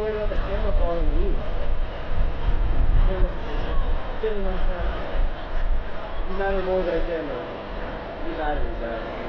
worried about the camera following you. You matter more than a camera. You matter, guys.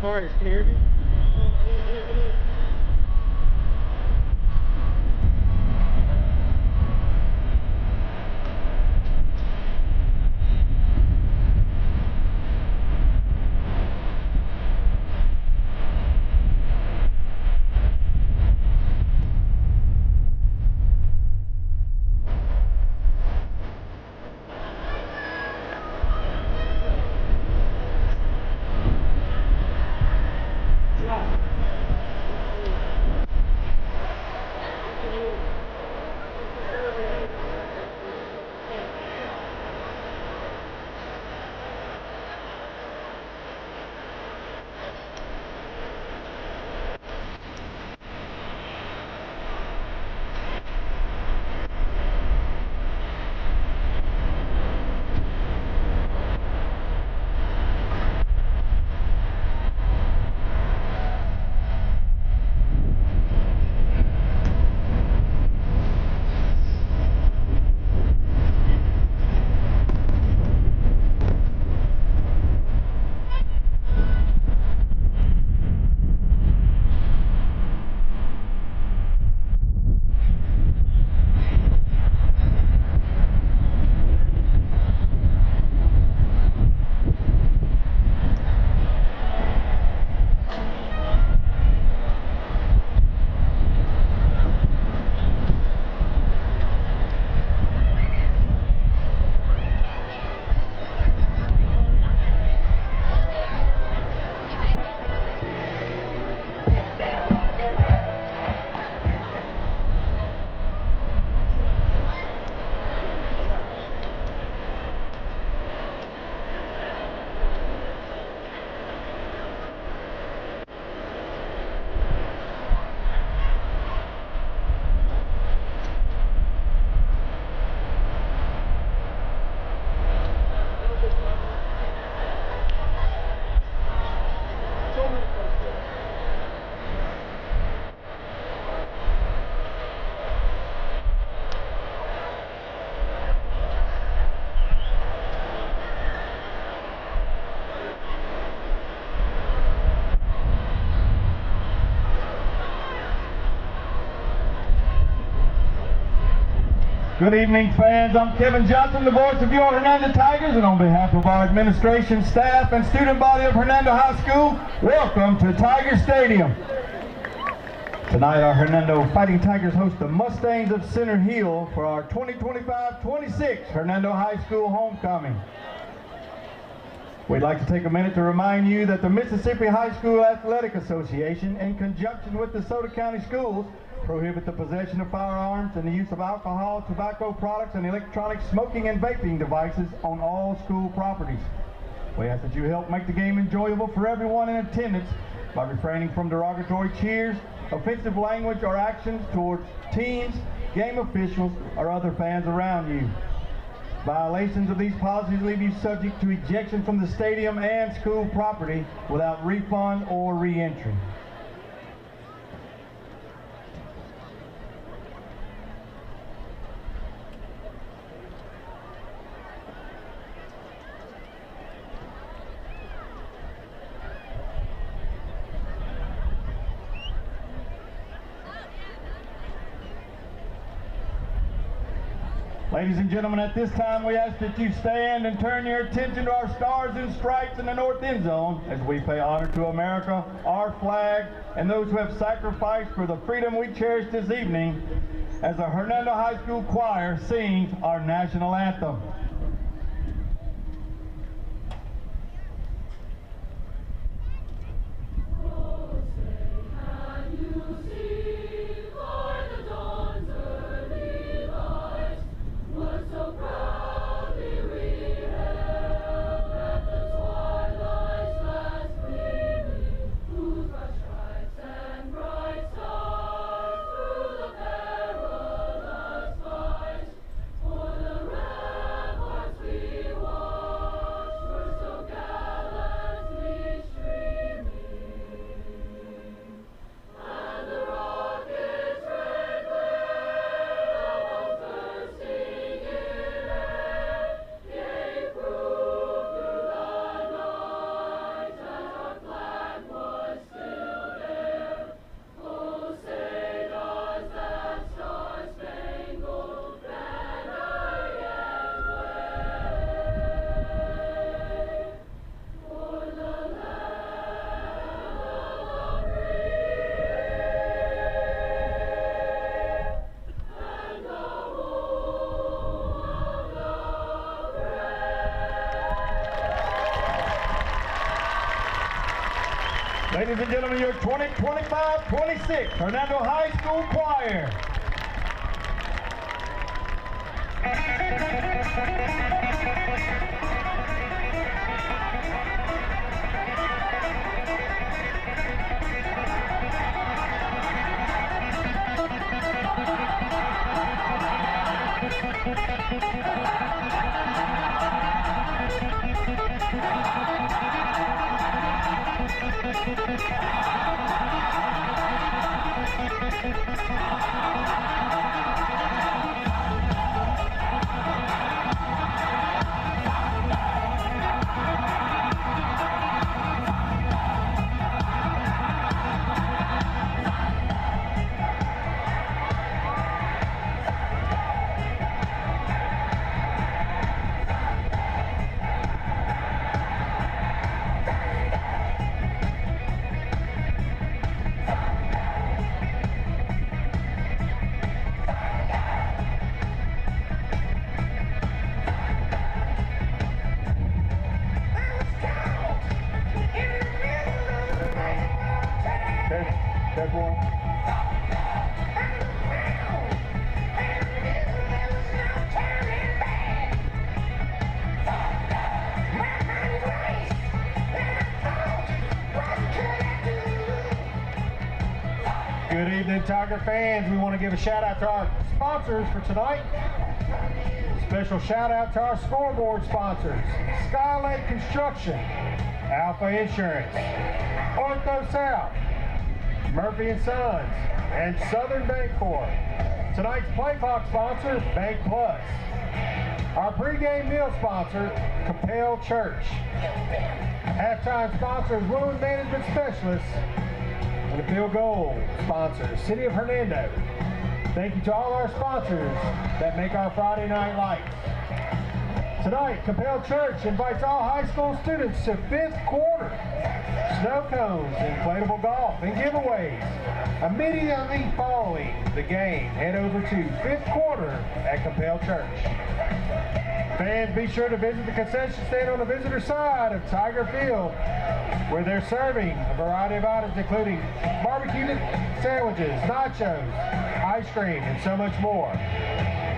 Sorry, can you hear me? Good evening, fans. I'm Kevin Johnson, the voice of your Hernando Tigers, and on behalf of our administration, staff, and student body of Hernando High School, welcome to Tiger Stadium. Tonight, our Hernando Fighting Tigers host the Mustangs of Center Hill for our 2025-26 Hernando High School homecoming. We'd like to take a minute to remind you that the Mississippi High School Athletic Association, in conjunction with the DeSoto County Schools, prohibit the possession of firearms and the use of alcohol, tobacco products, and electronic smoking and vaping devices on all school properties. We ask that you help make the game enjoyable for everyone in attendance by refraining from derogatory cheers, offensive language, or actions towards teams, game officials, or other fans around you. Violations of these policies leave you subject to ejection from the stadium and school property without refund or re-entry. Ladies and gentlemen, at this time we ask that you stand and turn your attention to our stars and stripes in the north end zone as we pay honor to America, our flag, and those who have sacrificed for the freedom we cherish this evening as the Hernando High School Choir sings our national anthem. Ladies and gentlemen, your 2025-26 Hernando High School Choir. Good evening, Tiger fans. We want to give a shout out to our sponsors for tonight. Special shout out to our scoreboard sponsors: Skylight Construction, Alpha Insurance, Ortho South, Murphy & Sons, and Southern Bancorp. Tonight's Play Clock sponsor, Bank Plus. Our pregame meal sponsor, Capel Church. Halftime sponsors, Wound Management Specialists. And the Field Goal sponsor, City of Hernando. Thank you to all our sponsors that make our Friday night lights. Tonight, Capel Church invites all high school students to 5th quarter. Snow cones, inflatable golf, and giveaways. Immediately following the game, head over to 5th quarter at Capel Church. Fans, be sure to visit the concession stand on the visitor side of Tiger Field, where they're serving a variety of items including barbecue sandwiches, nachos, ice cream, and so much more.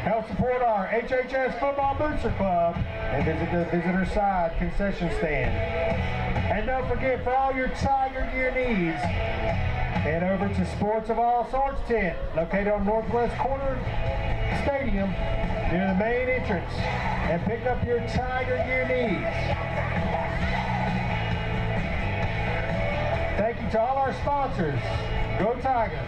Help support our HHS Football Booster Club and visit the visitor side concession stand. And don't forget, for all your Tiger gear needs, head over to Sports of All Sorts tent, located on northwest corner stadium near the main entrance. and pick up your Tiger gear needs. Thank you to all our sponsors. Go Tigers.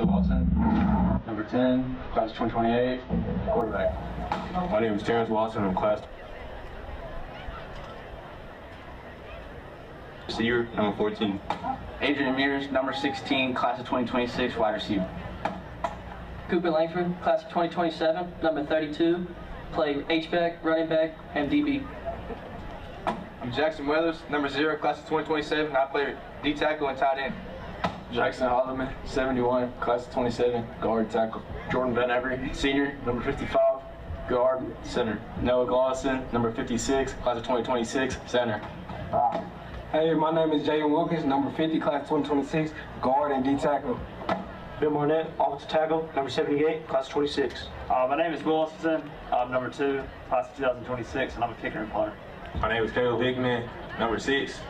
Watson, number 10, class 2028, quarterback. My name is Terrence Watson. I'm class receiver, number 14. Adrian Mears, number 16, class of 2026, wide receiver. Cooper Langford, class of 2027, number 32, play H-back, running back, and DB. I'm Jackson Weathers, number 0, class of 2027. I play D-tackle and tight end. Jackson Holloman, 71, class of 27, guard tackle. Jordan Van Every, senior, number 55, guard, center. Noah Glosson, number 56, class of 2026, center. Hey, my name is Jalen Wilkins, number 50, class 2026, guard and D-tackle. Bill Marnett, offensive tackle, number 78, class 26. My name is Will Austin. I'm number 2, class of 2026, and I'm a kicker and punter. My name is Caleb Hickman, number 6,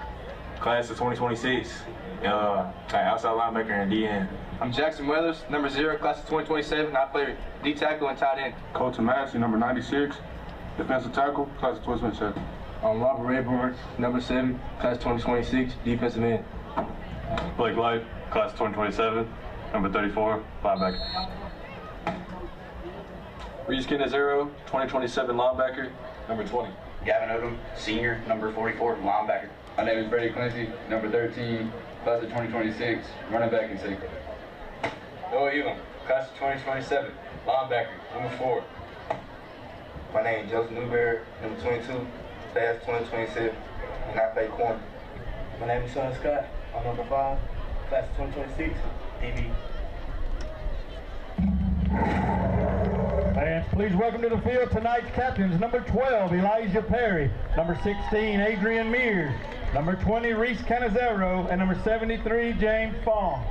class of 2026, outside linebacker and DN. I'm Jackson Weathers, number 0, class of 2027. I play D-tackle and tight end. Colton Massey, number 96, defensive tackle, class of 2027. I'm Robert Rayburn, number 7, class 2026, defensive end. Blake Light, class 2027, number 34, linebacker. Reese Kinazero, 2027 linebacker, number 20. Gavin Odom, senior, number 44, linebacker. My name is Brady Clancy, number 13, class of 2026, running back and safety. Noah Elam, class of 2027, linebacker, number 4. My name is Joseph Newberry, number 22, class 2027, and I play corner. My name is Sean Scott, I'm number 5, class of 2026, DB. And please welcome to the field tonight's captains, number 12, Elijah Perry, number 16, Adrian Mears, number 20, Reese Canizero, and number 73, James Fong.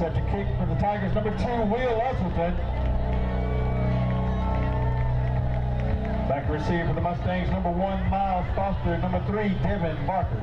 Set to kick for the Tigers, number 2, Will Usselton. Back to receive for the Mustangs, number 1, Miles Foster. Number 3, Devin Barker.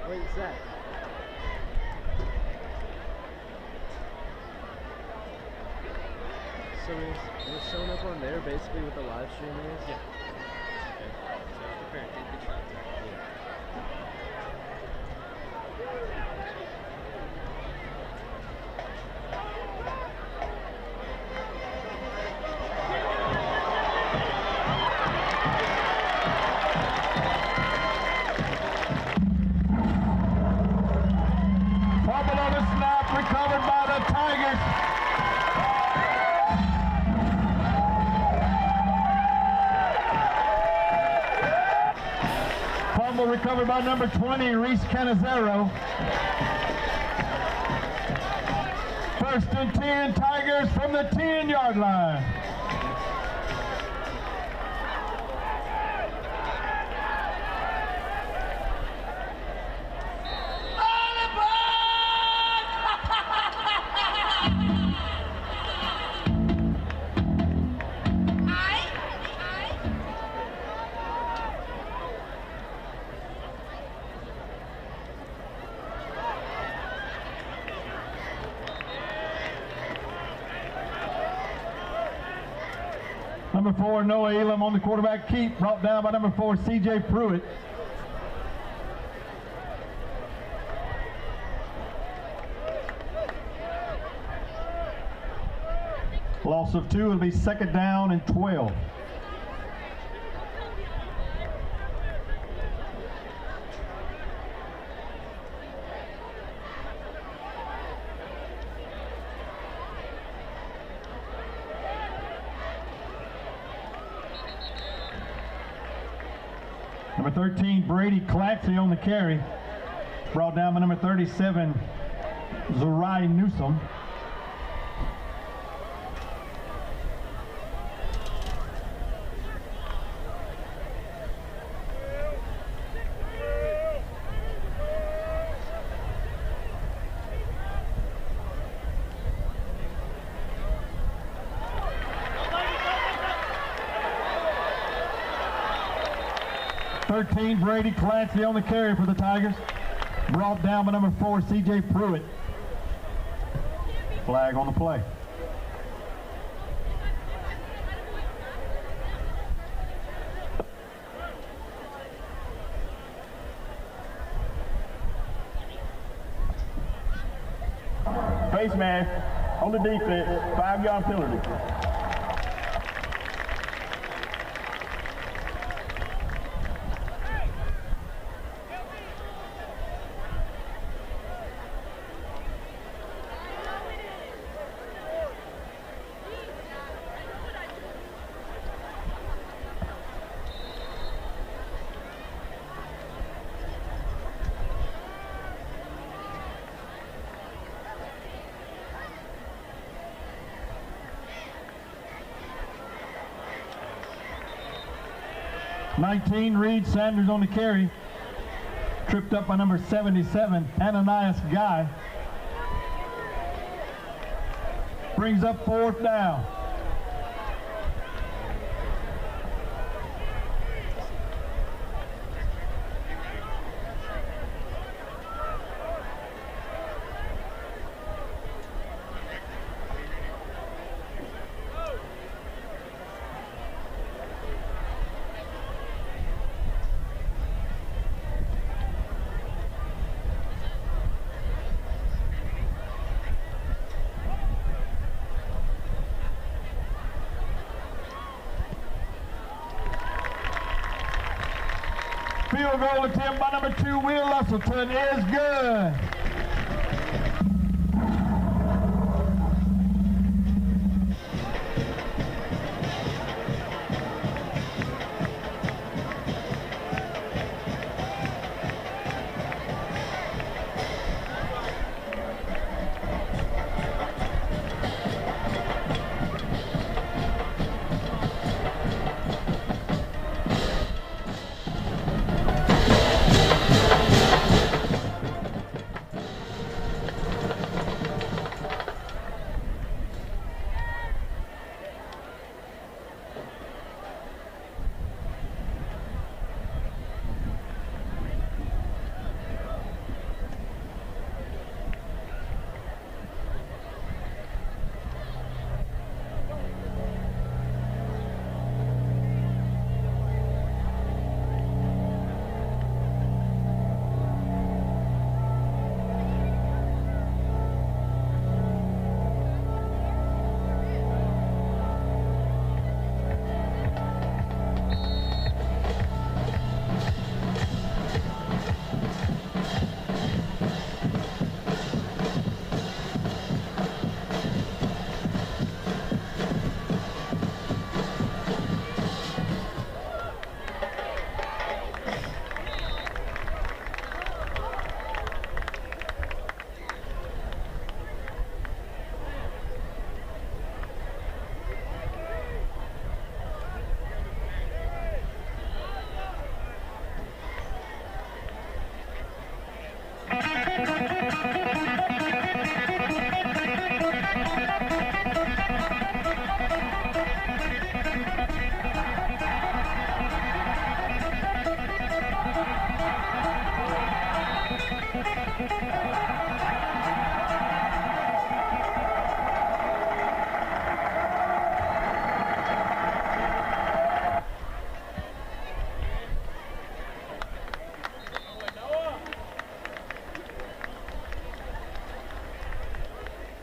Wait, Zach. So is it showing up on there basically what the live stream is? Yeah. Okay. So prepare to take the shot. Yeah. Fumble on the snap, recovered by the Tigers. Fumble recovered by number 20, Reese Canizero. 1st and 10, Tigers from the 10-yard line. Number 4, Noah Elam on the quarterback keep, brought down by number 4, C.J. Pruitt. Loss of 2, it'll be 2nd down and 12. Number 13, Brady Claxey on the carry. Brought down by number 37, Zerai Newsom. Brady Clancy on the carry for the Tigers. Brought down by number 4, C.J. Pruitt. Flag on the play. Face mask on the defense, 5-yard penalty. Reed Sanders on the carry. Tripped up by number 77, Ananias Guy. Brings up 4th down. field goal attempt by number 2, Will Lusselton, is good.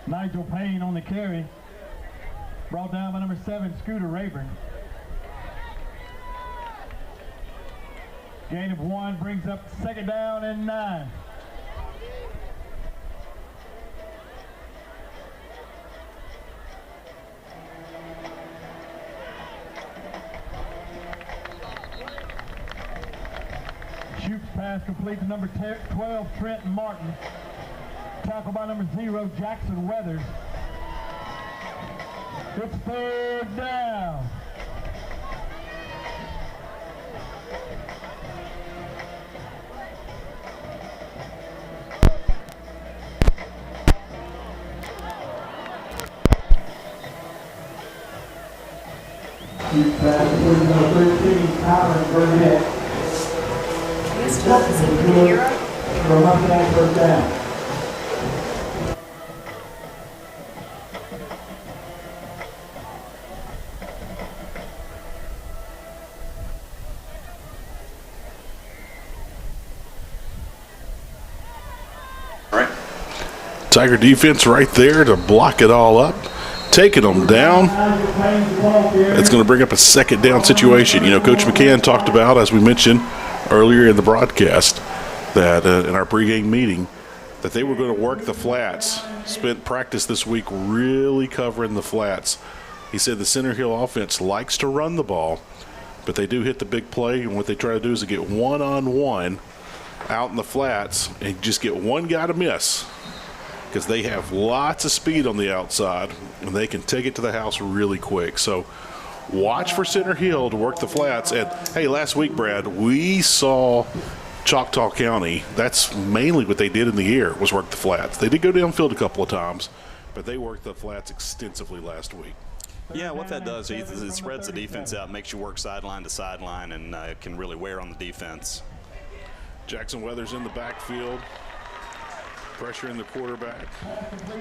Nigel Payne on the carry. Brought down by number 7, Scooter Rayburn. Gain of 1 brings up 2nd down and 9. Shoots pass complete to number 12, Trenton Martin. Tackle by number 0, Jackson Weathers. It's 3rd down. Shoots pass complete to number 13, Tyler Burnett. For Mustang 1st down. Tiger defense right there to block it all up, taking them down. It's going to bring up a 2nd down situation. You know, Coach McCann talked about, as we mentioned earlier in the broadcast, that in our pregame meeting, that they were going to work the flats. Spent practice this week really covering the flats. He said the Center Hill offense likes to run the ball, but they do hit the big play, and what they try to do is to get one-on-one out in the flats and just get one guy to miss, because they have lots of speed on the outside and they can take it to the house really quick. So watch for Center Hill to work the flats. And hey, last week, Brad, we saw Choctaw County, that's mainly what they did in the year, was work the flats. They did go downfield a couple of times, but they worked the flats extensively last week. Yeah, what that does is it spreads the defense out, makes you work sideline to sideline, and it can really wear on the defense. Jackson Weathers in the backfield. Pressure in the quarterback.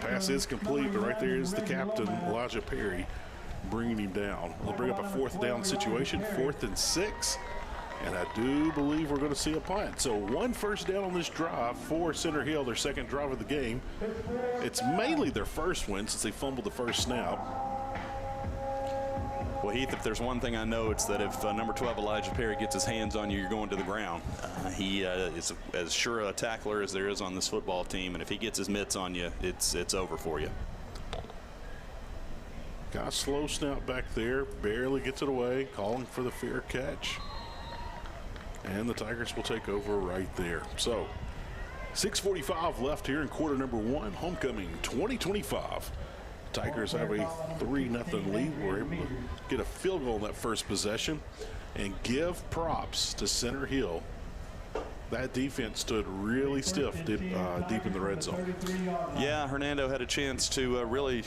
Pass is complete, but right there is the captain, Elijah Perry, bringing him down. They'll bring up a 4th down situation, 4th and 6. And I do believe we're going to see a punt. So 1 first down on this drive for Center Hill, their 2nd drive of the game. It's mainly their first win since they fumbled the first snap. Well, Heath, if there's one thing I know, it's that if number 12 Elijah Perry gets his hands on you, you're going to the ground. He is as sure a tackler as there is on this football team, and if he gets his mitts on you, it's over for you. Got a slow snap back there, barely gets it away, calling for the fair catch. And the Tigers will take over right there. So 6:45 left here in quarter number 1, homecoming 2025. Tigers have a 3-0 lead. We're able to get a field goal in that first possession and give props to Center Hill. That defense stood really stiff deep in the red zone. Yeah, Hernando had a chance to really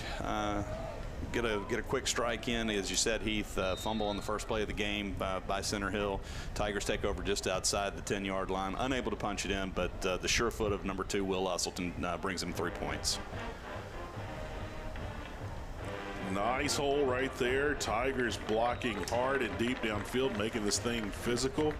get a quick strike in. As you said, Heath, fumble on the first play of the game by Center Hill. Tigers take over just outside the 10-yard line, unable to punch it in, but the sure foot of number 2, Will Usselton, brings him 3 points. Nice hole right there. Tigers blocking hard and deep downfield, making this thing physical.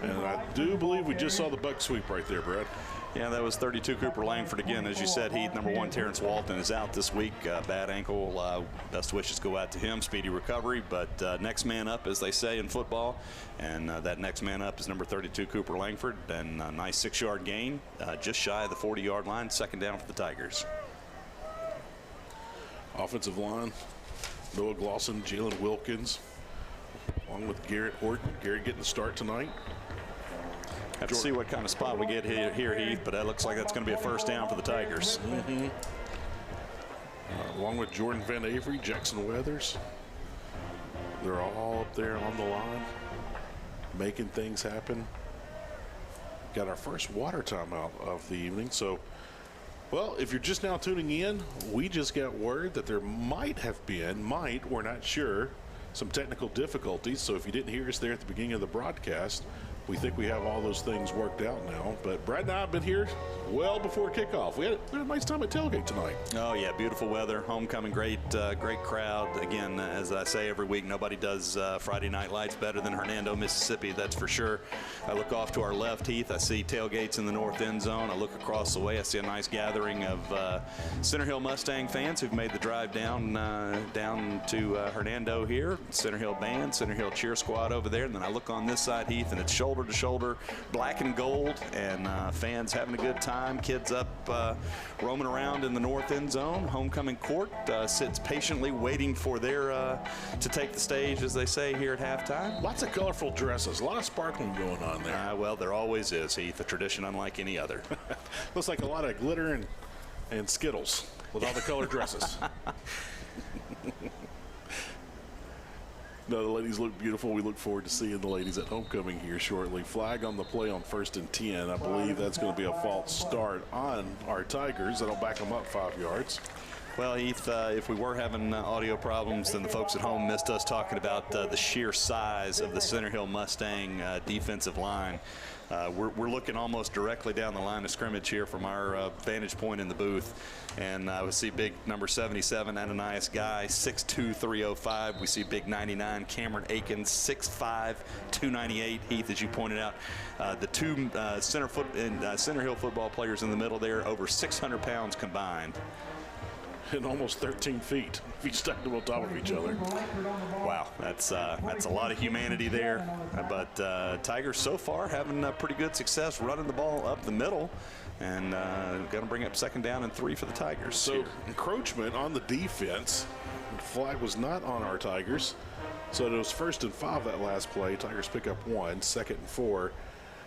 And I do believe we just saw the buck sweep right there, Brad. Yeah, that was 32 Cooper Langford again. As you said, Heath, number 1 Terrence Walton is out this week. Bad ankle. Best wishes go out to him. Speedy recovery. But next man up, as they say in football. And that next man up is number 32 Cooper Langford. And a nice 6-yard gain, just shy of the 40-yard line. Second down for the Tigers. Offensive line, Noah Glosson, Jalen Wilkins, along with Garrett Horton. Garrett getting the start tonight. Have to see what kind of spot we get here, Heath, but that looks like that's going to be a first down for the Tigers. Along with Jordan Van Avery, Jackson Weathers. They're all up there on the line, making things happen. Got our first water timeout of the evening, so well, if you're just now tuning in, we just got word that there might have been, we're not sure, some technical difficulties. So if you didn't hear us there at the beginning of the broadcast, we think we have all those things worked out now. But Brad and I have been here well before kickoff. We had a nice time at tailgate tonight. Oh, yeah, beautiful weather, homecoming, great crowd. Again, as I say every week, nobody does Friday Night Lights better than Hernando, Mississippi, that's for sure. I look off to our left, Heath. I see tailgates in the north end zone. I look across the way. I see a nice gathering of Center Hill Mustang fans who've made the drive down to Hernando here. Center Hill band, Center Hill cheer squad over there. And then I look on this side, Heath, and it's shoulder to shoulder, black and gold, and fans having a good time. Kids up roaming around in the north end zone. Homecoming court sits patiently waiting for their to take the stage, as they say here at halftime. Lots of colorful dresses, a lot of sparkling going on there. Well, there always is, Heath. A tradition unlike any other. Looks like a lot of glitter and Skittles with all the colored dresses. No, the ladies look beautiful. We look forward to seeing the ladies at homecoming here shortly. Flag on the play on 1st and 10. I believe that's going to be a false start on our Tigers. That'll back them up 5 yards. Well, Heath, if we were having audio problems, then the folks at home missed us talking about the sheer size of the Center Hill Mustang defensive line. We're looking almost directly down the line of scrimmage here from our vantage point in the booth. And we see big number 77, Ananias Guy, 6'2", 305. We see big 99, Cameron Akins, 6'5", 298. Heath, as you pointed out, the two Center Hill football players in the middle there, over 600 pounds combined. And almost 13 feet if you stack them on top of each other. Wow, that's a lot of humanity there. But Tigers so far having pretty good success running the ball up the middle, and going to bring up 2nd down and 3 for the Tigers. So encroachment on the defense. The flag was not on our Tigers. So it was 1st and 5 that last play. Tigers pick up 1, 2nd and 4.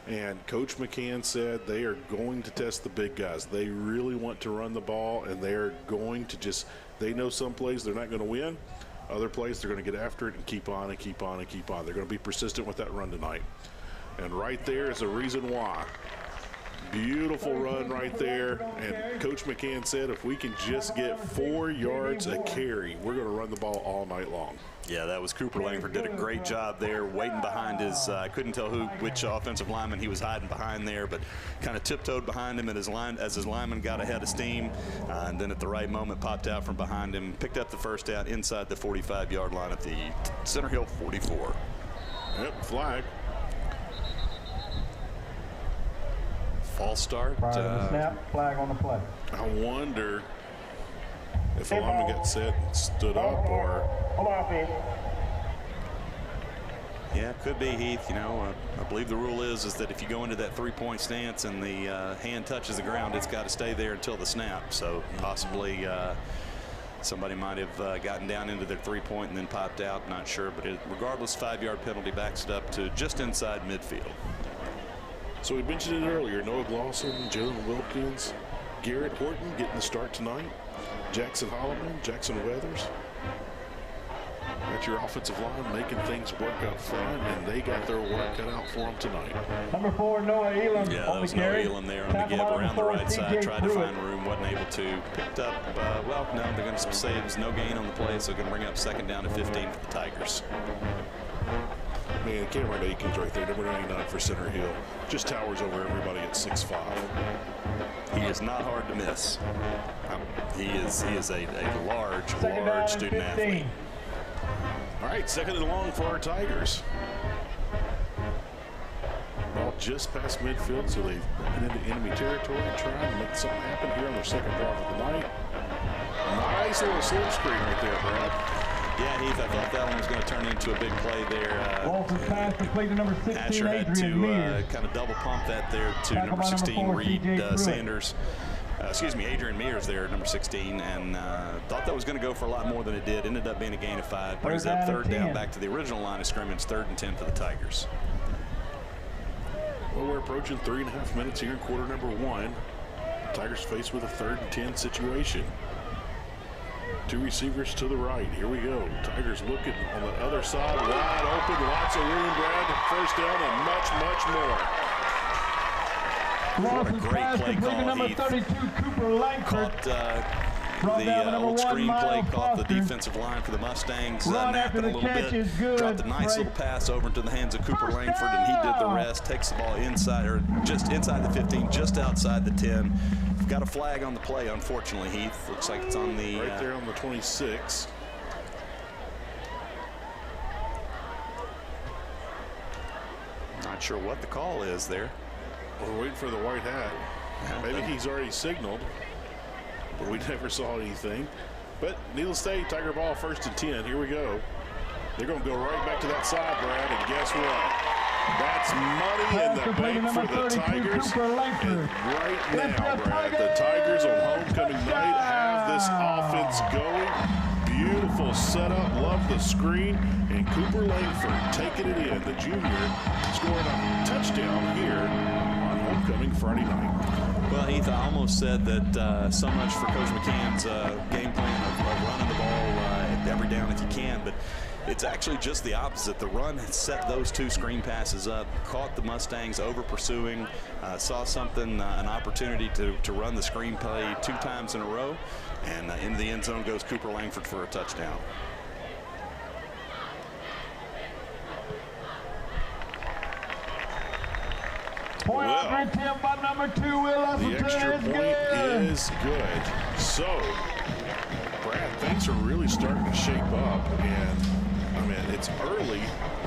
And Coach McCann said they are going to test the big guys. They really want to run the ball, and they're going to they know some plays they're not going to win. Other plays they're going to get after it and keep on and keep on and keep on. They're going to be persistent with that run tonight. And right there is a reason why. Beautiful run right there. And Coach McCann said if we can just get 4 yards a carry, we're going to run the ball all night long. Yeah, that was Cooper Langford. Did a great job there, waiting behind his. I couldn't tell which offensive lineman he was hiding behind there, but kind of tiptoed behind him as his lineman got ahead of steam, and then at the right moment popped out from behind him, picked up the first down inside the 45-yard line at the Center Hill 44. Yep, flag. False start. Prior to the snap, flag on the play. I wonder if the lineman got set and stood up, or yeah, it could be, Heath. You know, I believe the rule is that if you go into that three-point stance and the hand touches the ground, it's got to stay there until the snap. So possibly somebody might have gotten down into their three-point and then popped out. Not sure, but regardless, 5-yard penalty backs it up to just inside midfield. So we mentioned it earlier. Noah Glosson, Jalen Wilkins, Garrett Horton getting the start tonight. Jackson Holloman, Jackson Weathers. That's your offensive line making things work up front, and they got their work cut out for them tonight. Number 4, Noah Elam. Yeah, that was Noah Elam there on the give around the right side. Tried to find room, wasn't able to. Picked up, well, no, they're going to say it was no gain on the play, so going to bring up 2nd down to 15 for the Tigers. Man, Cameron Akins right there, number 99 for Center Hill. Just towers over everybody at 6'5". He is not hard to miss. He is a large student athlete. All right, 2nd and long for our Tigers. Ball just past midfield, so they've been into enemy territory and trying to make something happen here on their 2nd drive of the night. Nice little slip screen right there, Brad. Yeah, Heath, I thought that one was going to turn into a big play there. Pass complete to number 16, Asher had to kind of double pump that there to number 16, Reed Sanders. Adrian Mears there, number 16, and thought that was going to go for a lot more than it did. Ended up being a gain of 5. Brings up 3rd down back to the original line of scrimmage, 3rd and 10 for the Tigers. Well, we're approaching 3.5 minutes here in quarter number 1. Tigers faced with a 3rd and 10 situation. 2 receivers to the right. Here we go. Tigers looking on the other side, wide open, lots of room, Brad. 1st down and much, much more. What a great play call, number Heath. 32, Cooper Langford. Caught the old screen play, caught the defensive line for the Mustangs, napping a little bit. Dropped a nice little pass over into the hands of Cooper Langford, and he did the rest. Takes the ball inside, or just inside the 15, just outside the 10. We've got a flag on the play, unfortunately, Heath. Looks like it's on the... Right there on the 26. Not sure what the call is there. We're waiting for the white hat. Maybe he's already signaled, but we never saw anything. But needless to say, Tiger ball 1st and 10. Here we go. They're going to go right back to that side, Brad, and guess what? That's money in the bank for the Tigers. And right now, Brad, the Tigers on homecoming night have this offense going. Beautiful setup. Love the screen. And Cooper Langford taking it in. The junior scoring a touchdown here on homecoming Friday night. Well, Heath, I almost said that so much for Coach McCann's game plan of running the ball every down if you can, but it's actually just the opposite. The run has set those 2 screen passes up, caught the Mustangs over pursuing, saw something, an opportunity to run the screen play 2 times in a row, and into the end zone goes Cooper Langford for a touchdown. Well, by number 2, the extra point is good. So, Brad, things are really starting to shape up, and I mean, it's early,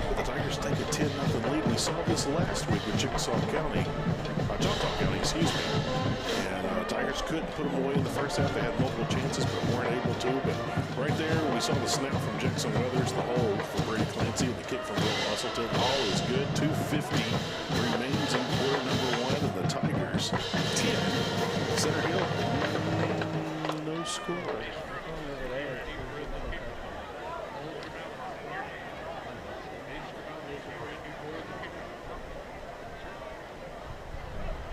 but the Tigers take a 10-0 lead. We saw this last week with Chickasaw County, excuse me. And Tigers couldn't put them away in the first half. They had multiple chances, but weren't able to. But right there, we saw the snap from Jackson Weathers, the hold for Brady Clancy, and the kick from Will Musselton. All is good. 2:50 remains in quarter number 1, and the Tigers 10. Center Hill, no score.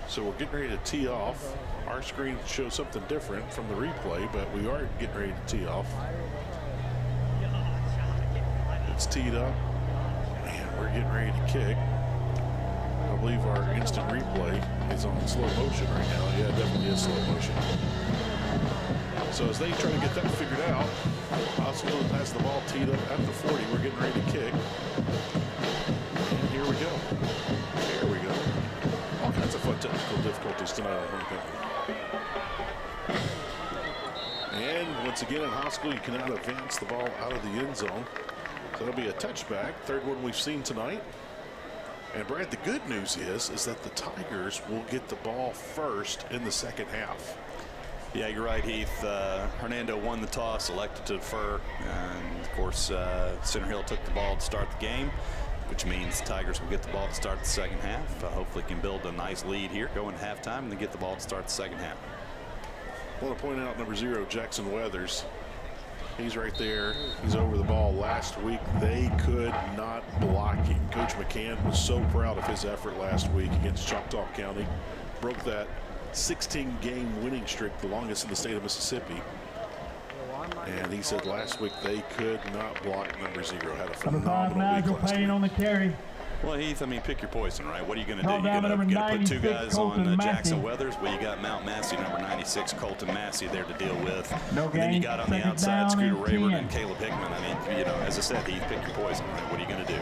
So we're getting ready to tee off. Our screen shows something different from the replay, but we are getting ready to tee off. It's teed up, and we're getting ready to kick. I believe our instant replay is on slow motion right now. Yeah, it definitely is slow motion. So as they try to get that figured out, Oswald has the ball teed up at the 40. We're getting ready to kick. And here we go. There we go. All kinds of fun technical difficulties tonight on homecoming. And once again in high school, you cannot advance the ball out of the end zone. So that'll be a touchback, 3rd one we've seen tonight. And Brad, the good news is that the Tigers will get the ball first in the 2nd half. Yeah, you're right, Heath. Hernando won the toss, elected to defer. And, of course, Center Hill took the ball to start the game, which means the Tigers will get the ball to start the second half. Hopefully can build a nice lead here, go into halftime, and then get the ball to start the second half. I want to point out number 0, Jackson Weathers. He's right there. He's over the ball. Last week, they could not block him. Coach McCann was so proud of his effort last week against Choctaw County. Broke that 16-game winning streak, the longest in the state of Mississippi. And he said last week they could not block number 0. Had a phenomenal week last week. On the carry. Well, Heath, I mean, pick your poison, right? What are you going to do? You're going to put 2 guys on Jackson Weathers? Well, you got Mount Massey, number 96, Colton Massey there to deal with. And then you got on the outside Scooter Rayburn and Caleb Hickman. I mean, you know, as I said, Heath, pick your poison, right? What are you going to do?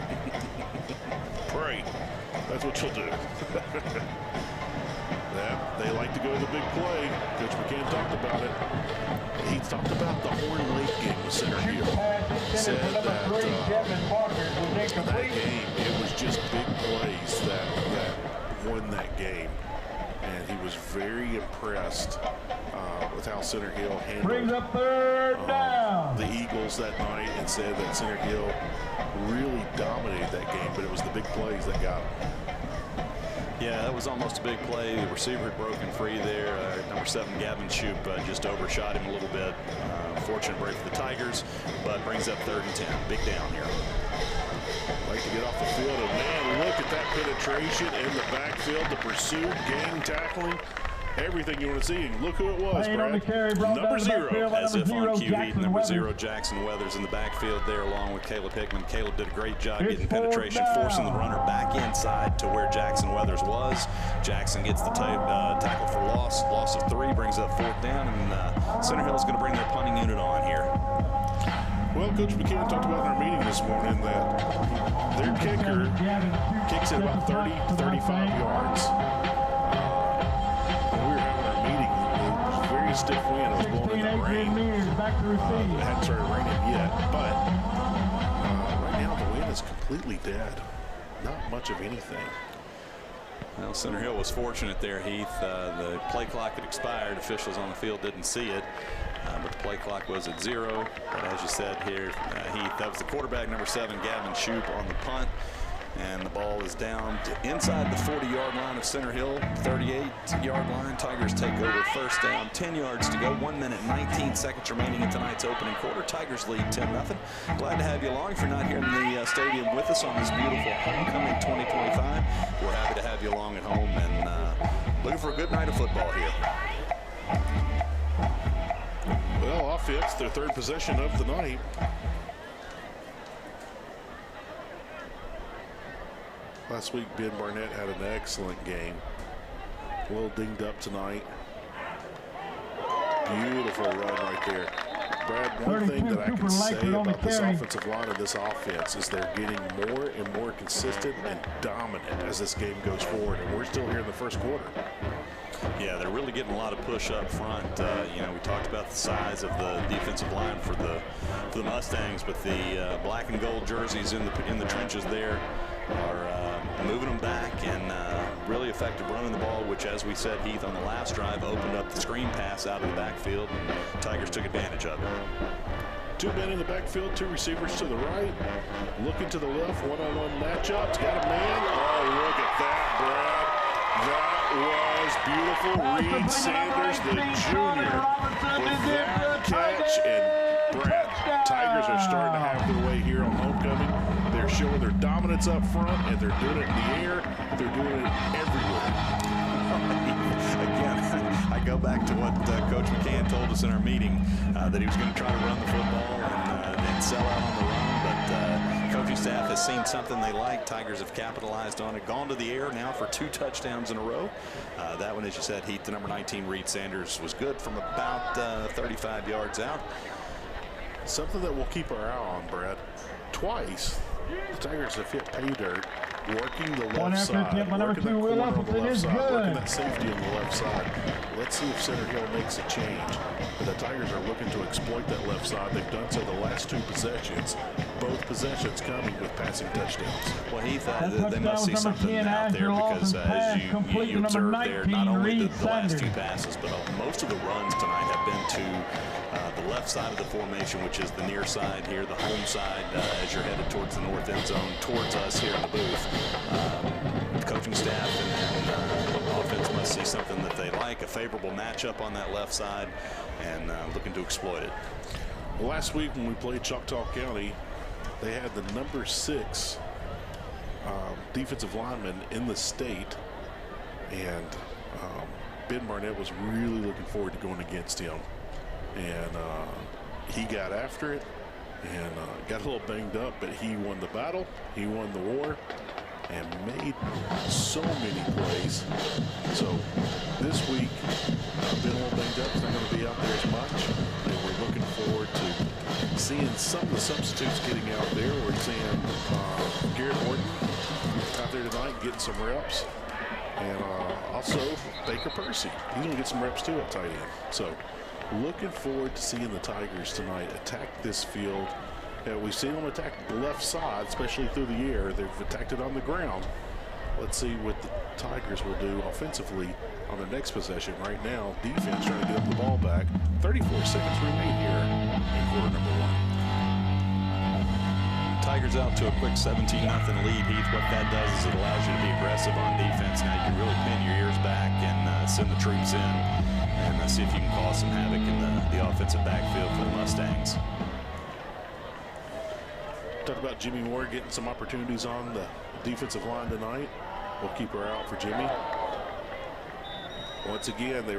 Pray. That's what you'll do. They like to go to the big play. Coach McCann talked about it. He talked about the Horn Lake game with Center Hill. Said that game, it was just big plays that won that game. And he was very impressed with how Center Hill handled up third down. The Eagles that night, and said that Center Hill really dominated that game, but it was the big plays that got him. Yeah, that was almost a big play. The receiver had broken free there. Number 7, Gavin Shoop, just overshot him a little bit. Fortunate break for the Tigers, but brings up 3rd and 10. Big down here. Like to get off the field, and man, look at that penetration in the backfield, the pursuit, gang tackling, everything you want to see. And look who it was, Brad. Number 0, as if on cue, number 0, Jackson Weathers in the backfield there, along with Caleb Hickman. Caleb did a great job getting penetration, forcing the runner back inside to where Jackson Weathers was. Jackson gets the tackle for loss of 3, brings up 4th down, and Center Hill is going to bring their punting unit on here. Well, Coach McCann talked about in our meeting this morning that their kicker kicks it about 30 to 35 yards. When we were having our meeting, it was a very stiff wind. It was blowing in the rain. It hadn't started raining yet, but right now the wind is completely dead. Not much of anything. Well, Center Hill was fortunate there, Heath. The play clock had expired. Officials on the field didn't see it. But the play clock was at 0. But as you said here, Heath, that was the quarterback, number 7, Gavin Shoop, on the punt. And the ball is down to inside the 40-yard line of Center Hill, 38-yard line. Tigers take over 1st down, 10 yards to go, 1 minute, 19 seconds remaining in tonight's opening quarter. Tigers lead 10-0. Glad to have you along. If you're not here in the stadium with us on this beautiful homecoming 2025, we're happy to have you along at home and looking for a good night of football here. Well, offense, their 3rd possession of the night. Last week, Ben Barnett had an excellent game. A little dinged up tonight. Beautiful run right there. Brad, one thing that I can say about this offensive line of this offense is they're getting more and more consistent and dominant as this game goes forward, and we're still here in the 1st quarter. Yeah, they're really getting a lot of push up front. You know, we talked about the size of the defensive line for the Mustangs, but the black and gold jerseys in the trenches there are moving them back and really effective running the ball, which, as we said, Heath, on the last drive opened up the screen pass out of the backfield, and Tigers took advantage of it. 2 men in the backfield, 2 receivers to the right, looking to the left, one-on-one matchup. Got a man. Oh, look at that, Brad. That was beautiful. Reed Sanders, the junior, with that catch. And Brad, Tigers are starting to have their way here on homecoming. They're showing their dominance up front, and they're doing it in the air. They're doing it everywhere. Again, I go back to what Coach McCann told us in our meeting, that he was going to try to run the football and sell out on the run. But coaching staff has seen something they like. Tigers have capitalized on it, gone to the air now for 2 touchdowns in a row. That one, as you said, Heath, the number 19, Reed Sanders, was good from about 35 yards out. Something that we'll keep our eye on, Brad. Twice, the Tigers have hit pay dirt working the One left after side, attempt by number working that 2, Will corner on the Upton left is side, working good. that safety on the left side. Let's see if Center Hill makes a change. But the Tigers are looking to exploit that left side. They've done so the last 2 possessions. Both possessions coming with passing touchdowns. Well, Heath, they must see something out there because as you observed there, not only the last 2 passes, but most of the runs tonight have been to the left side of the formation, which is the near side here, the home side, as you're headed towards the north end zone, towards us here in the booth. Coaching staff and offense must see something that they like, a favorable matchup on that left side, and looking to exploit it. Well, last week when we played Choctaw County, they had the number 6 defensive lineman in the state, and Ben Barnett was really looking forward to going against him. And he got after it and got a little banged up, but he won the battle, he won the war, and made so many plays. So this week, been a little banged up, he's not going to be out there as much. And we're looking forward to seeing some of the substitutes getting out there. We're seeing Garrett Horton out there tonight getting some reps. And also Baker Percy. He's going to get some reps too at tight end. So looking forward to seeing the Tigers tonight attack this field. We've seen them attack the left side, especially through the air. They've attacked it on the ground. Let's see what the Tigers will do offensively on their next possession. Right now, defense trying to get up the ball back. 34 seconds remain here in quarter number 1. Tigers out to a quick 17-0 lead, Heath. What that does is it allows you to be aggressive on defense. Now you can really pin your ears back and send the troops in and see if you can cause some havoc in the offensive backfield for the Mustangs. Talk about Jimmy Moore getting some opportunities on the defensive line tonight. We'll keep her out for Jimmy. Once again, they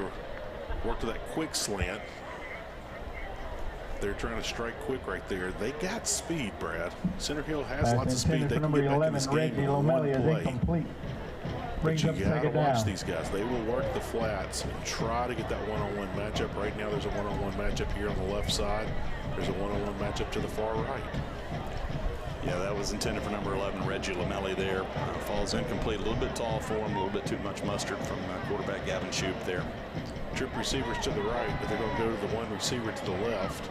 worked to that quick slant. They're trying to strike quick right there. They got speed, Brad. Center Hill has lots of speed. They can get back in this game in one play. But you gotta watch these guys. They will work the flats and try to get that one-on-one matchup. Right now, there's a one-on-one matchup here on the left side. There's a one-on-one matchup to the far right. Yeah, that was intended for number 11, Reggie Lamelli there. Falls incomplete, a little bit tall for him, a little bit too much mustard from quarterback Gavin Shoup there. Trip receivers to the right, but they're going to go to the one receiver to the left.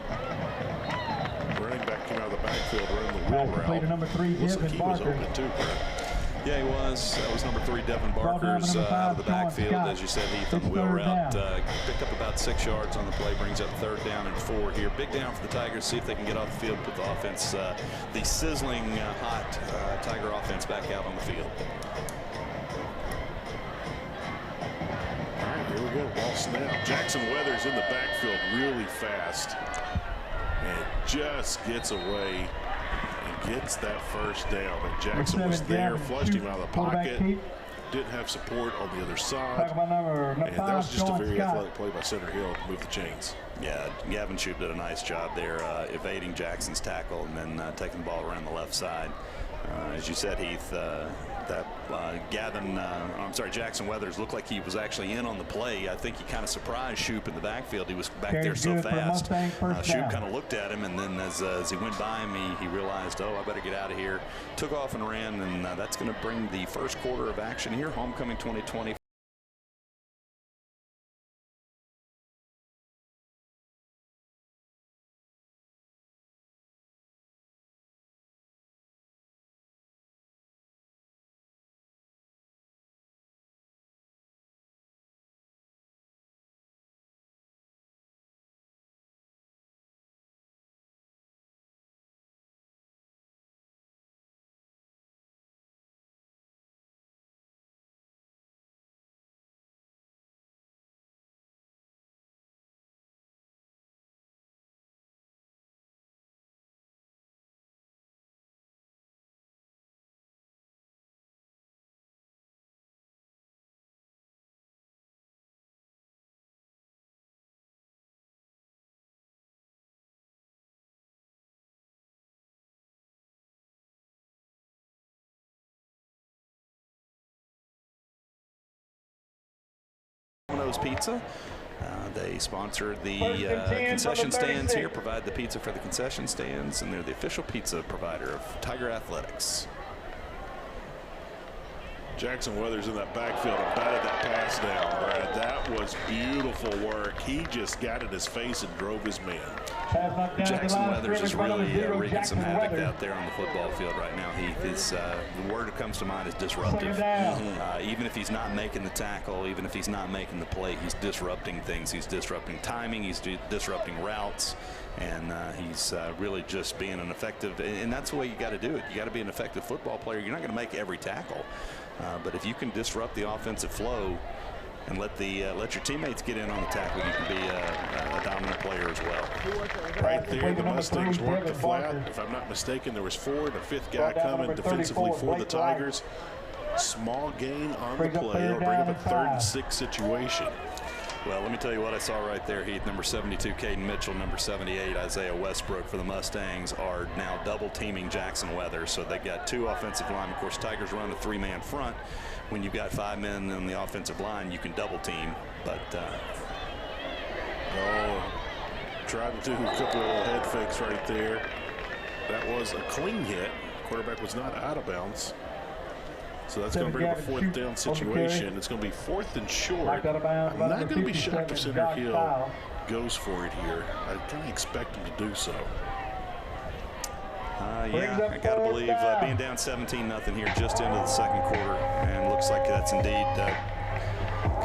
Running back came out of the backfield, running the wheel route. Number 3, looks like he was open too, Brad. Yeah, he was. That was number 3, Devin Barker's out of the backfield, as you said, Heath, on the wheel route. Picked up about 6 yards on the play, brings up 3rd down and 4 here. Big down for the Tigers, see if they can get off the field, put the offense, the sizzling hot Tiger offense back out on the field. All right, here we go, ball snap. Jackson Weathers in the backfield really fast and just gets away. Gets that first down, and Jackson was there, flushed him out of the pocket, didn't have support on the other side, and that was just a very athletic play by Center Hill to move the chains. Yeah, Gavin Shoup did a nice job there, evading Jackson's tackle and then taking the ball around the left side. As you said, Heath, Jackson Weathers looked like he was actually in on the play. I think he kind of surprised Shoup in the backfield. He was back there so fast. Shoup kind of looked at him, and then as he went by him, he realized, oh, I better get out of here. Took off and ran, and that's going to bring the first quarter of action here, homecoming 2020. Domino's Pizza. They sponsor the concession stands here, provide the pizza for the concession stands, and they're the official pizza provider of Tiger Athletics. Jackson Weathers in that backfield and batted that pass down, Brad. That was beautiful work. He just got in his face and drove his man. Jackson Weathers is really wreaking some havoc out there on the football field right now. The word that comes to mind is disruptive. Even if he's not making the tackle, even if he's not making the play, he's disrupting things. He's disrupting timing. He's disrupting routes. And he's really just being an effective, and that's the way you got to do it. You got to be an effective football player. You're not going to make every tackle, but if you can disrupt the offensive flow and let your teammates get in on the tackle, you can be a dominant player as well. Right there, the Mustangs worked the flat. If I'm not mistaken, there was 4 and a 5th guy coming defensively for the Tigers. Small gain on the play. It'll bring up a 3rd and 6 situation. Well, let me tell you what I saw right there, Heath. Number 72, Caden Mitchell, number 78, Isaiah Westbrook for the Mustangs are now double-teaming Jackson Weathers. So they got 2 offensive linemen. Of course, Tigers run a 3-man front. When you've got 5 men on the offensive line, you can double-team. But tried to do a couple of head fakes right there. That was a clean hit. Quarterback was not out of bounds. So that's going to bring up a 4th down situation. It's going to be 4th and short. I'm not going to be shocked if Center Hill goes for it here. I kind of expect him to do so. Yeah, I got to believe being down 17-0 here just into the 2nd quarter, and looks like that's indeed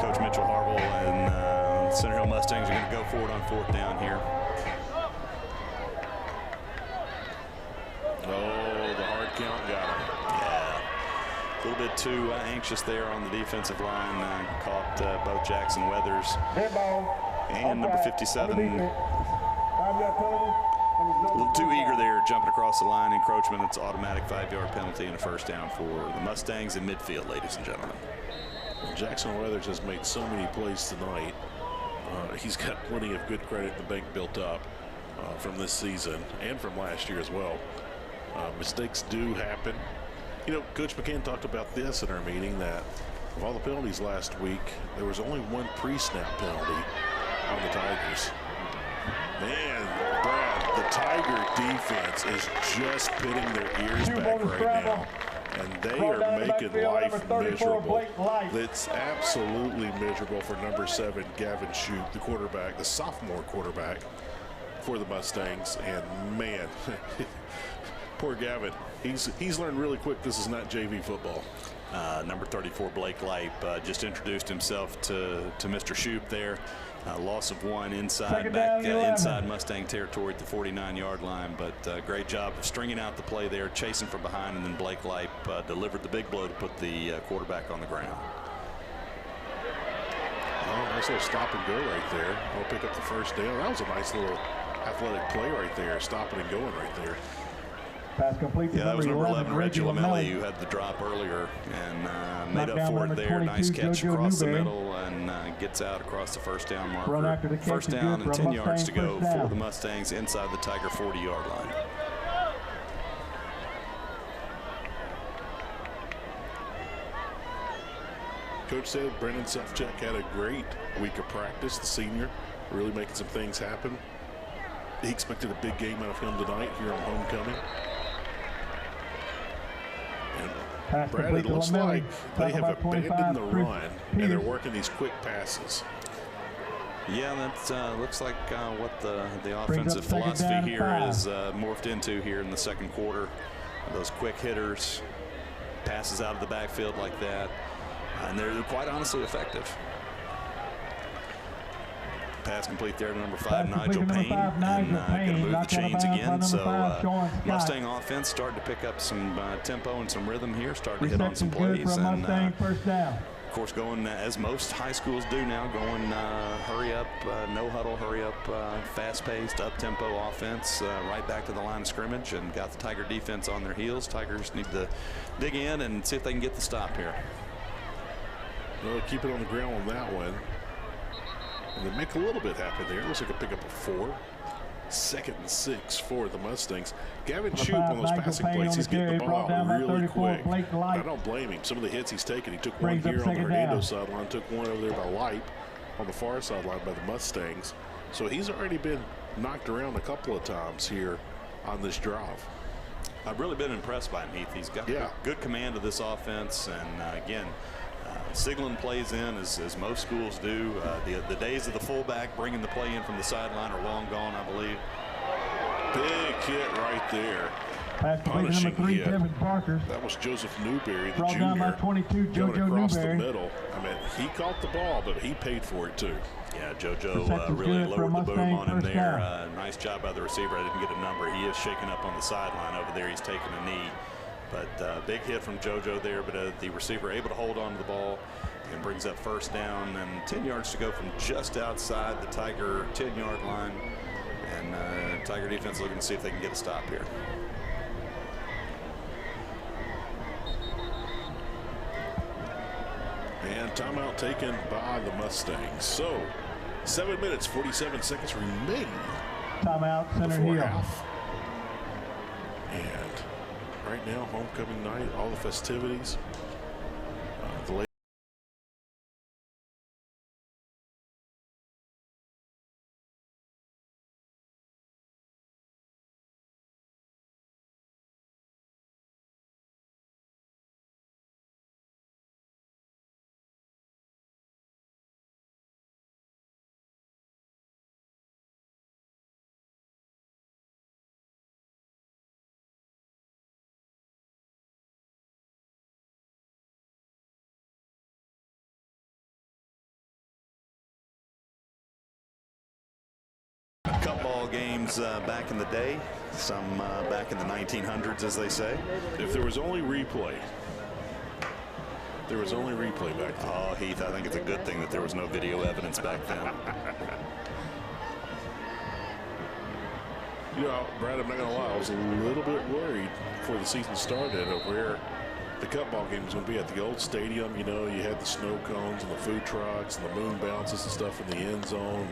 Coach Mitchell Harville and Center Hill Mustangs are going to go for it on 4th down here. Oh, the hard count got him. A little bit too anxious there on the defensive line. Caught both Jackson Weathers and number 57. A little too eager there, jumping across the line. Encroachment. It's automatic 5-yard penalty and a 1st down for the Mustangs in midfield, ladies and gentlemen. Jackson Weathers has made so many plays tonight. He's got plenty of good credit in the bank built up from this season and from last year as well. Mistakes do happen. You know, Coach McCann talked about this in our meeting, that of all the penalties last week, there was only 1 pre-snap penalty on the Tigers. Man, Brad, the Tiger defense is just pitting their ears back right now, and they are making life miserable. It's absolutely miserable for number 7, Gavin Shute, the quarterback, the sophomore quarterback for the Mustangs, and man, poor Gavin. He's learned really quick this is not JV football. Number 34, Blake Lipe, just introduced himself to Mr. Shoup there. Loss of 1 inside Mustang territory at the 49-yard line, but great job of stringing out the play there, chasing from behind, and then Blake Lipe delivered the big blow to put the quarterback on the ground. Oh, nice little stop and go right there. I'll pick up the 1st down. That was a nice little athletic play right there, stopping and going right there. Pass complete. Yeah, that was number 11, Reggie Lamelli, who had the drop earlier and made up for it there. Nice catch across the middle and gets out across the 1st down marker. 1st down and 10 yards to go for the Mustangs inside the Tiger 40-yard line. Coach said Brendan Sufchek had a great week of practice, the senior, really making some things happen. He expected a big game out of him tonight here on homecoming. And Brad, it looks like they have abandoned the run, and they're working these quick passes. Yeah, that looks like what the offensive philosophy here is morphed into here in the 2nd quarter. Those quick hitters, passes out of the backfield like that, and they're quite honestly effective. Pass complete there to number 5, Nigel Payne, and going to move the chains again. So Mustang offense starting to pick up some tempo and some rhythm here, starting to hit on some plays, and of course going as most high schools do now, going hurry up, no huddle, hurry up, fast-paced, up-tempo offense, right back to the line of scrimmage, and got the Tiger defense on their heels. Tigers need to dig in and see if they can get the stop here. Well, keep it on the ground on that one. And they make a little bit happen there. Looks like a pick up a 4. 2nd and 6 for the Mustangs. Gavin Shoup on those passing plays, he's getting the ball out really quick. I don't blame him. Some of the hits he's taken, he took one here on the Hernando sideline, took one over there by Lipe on the far sideline by the Mustangs. So he's already been knocked around a couple of times here on this drive. I've really been impressed by him, Heath. He's got good command of this offense, and again, signaling plays in as most schools do. The days of the fullback bringing the play in from the sideline are long gone, I believe. Big hit right there. Pass to number 3, Kevin Parker. That was Joseph Newberry, the Brought junior. down by 22, going across Newberry. the middle. I mean, he caught the ball, but he paid for it too. Yeah, JoJo really lowered the boom on him there. Nice job by the receiver. I didn't get a number. He is shaking up on the sideline over there. He's taking a knee. But big hit from JoJo there, but the receiver able to hold on to the ball and brings up first down and 10 yards to go from just outside the Tiger 10-yard line. And Tiger defense looking to see if they can get a stop here. And timeout taken by the Mustangs. So 7 minutes, 47 seconds remain. Timeout, Center Hill. Half. And right now, homecoming night, all the festivities. The ladies. Ball games back in the day, some back in the 1900s, as they say. If there was only replay. There was only replay back then. Oh, Heath, I think it's a good thing that there was no video evidence back then. You know, Brad, I'm not going to lie, I was a little bit worried before the season started of where the cup ball game was going to be at the old stadium. You know, you had the snow cones and the food trucks and the moon bounces and stuff in the end zone.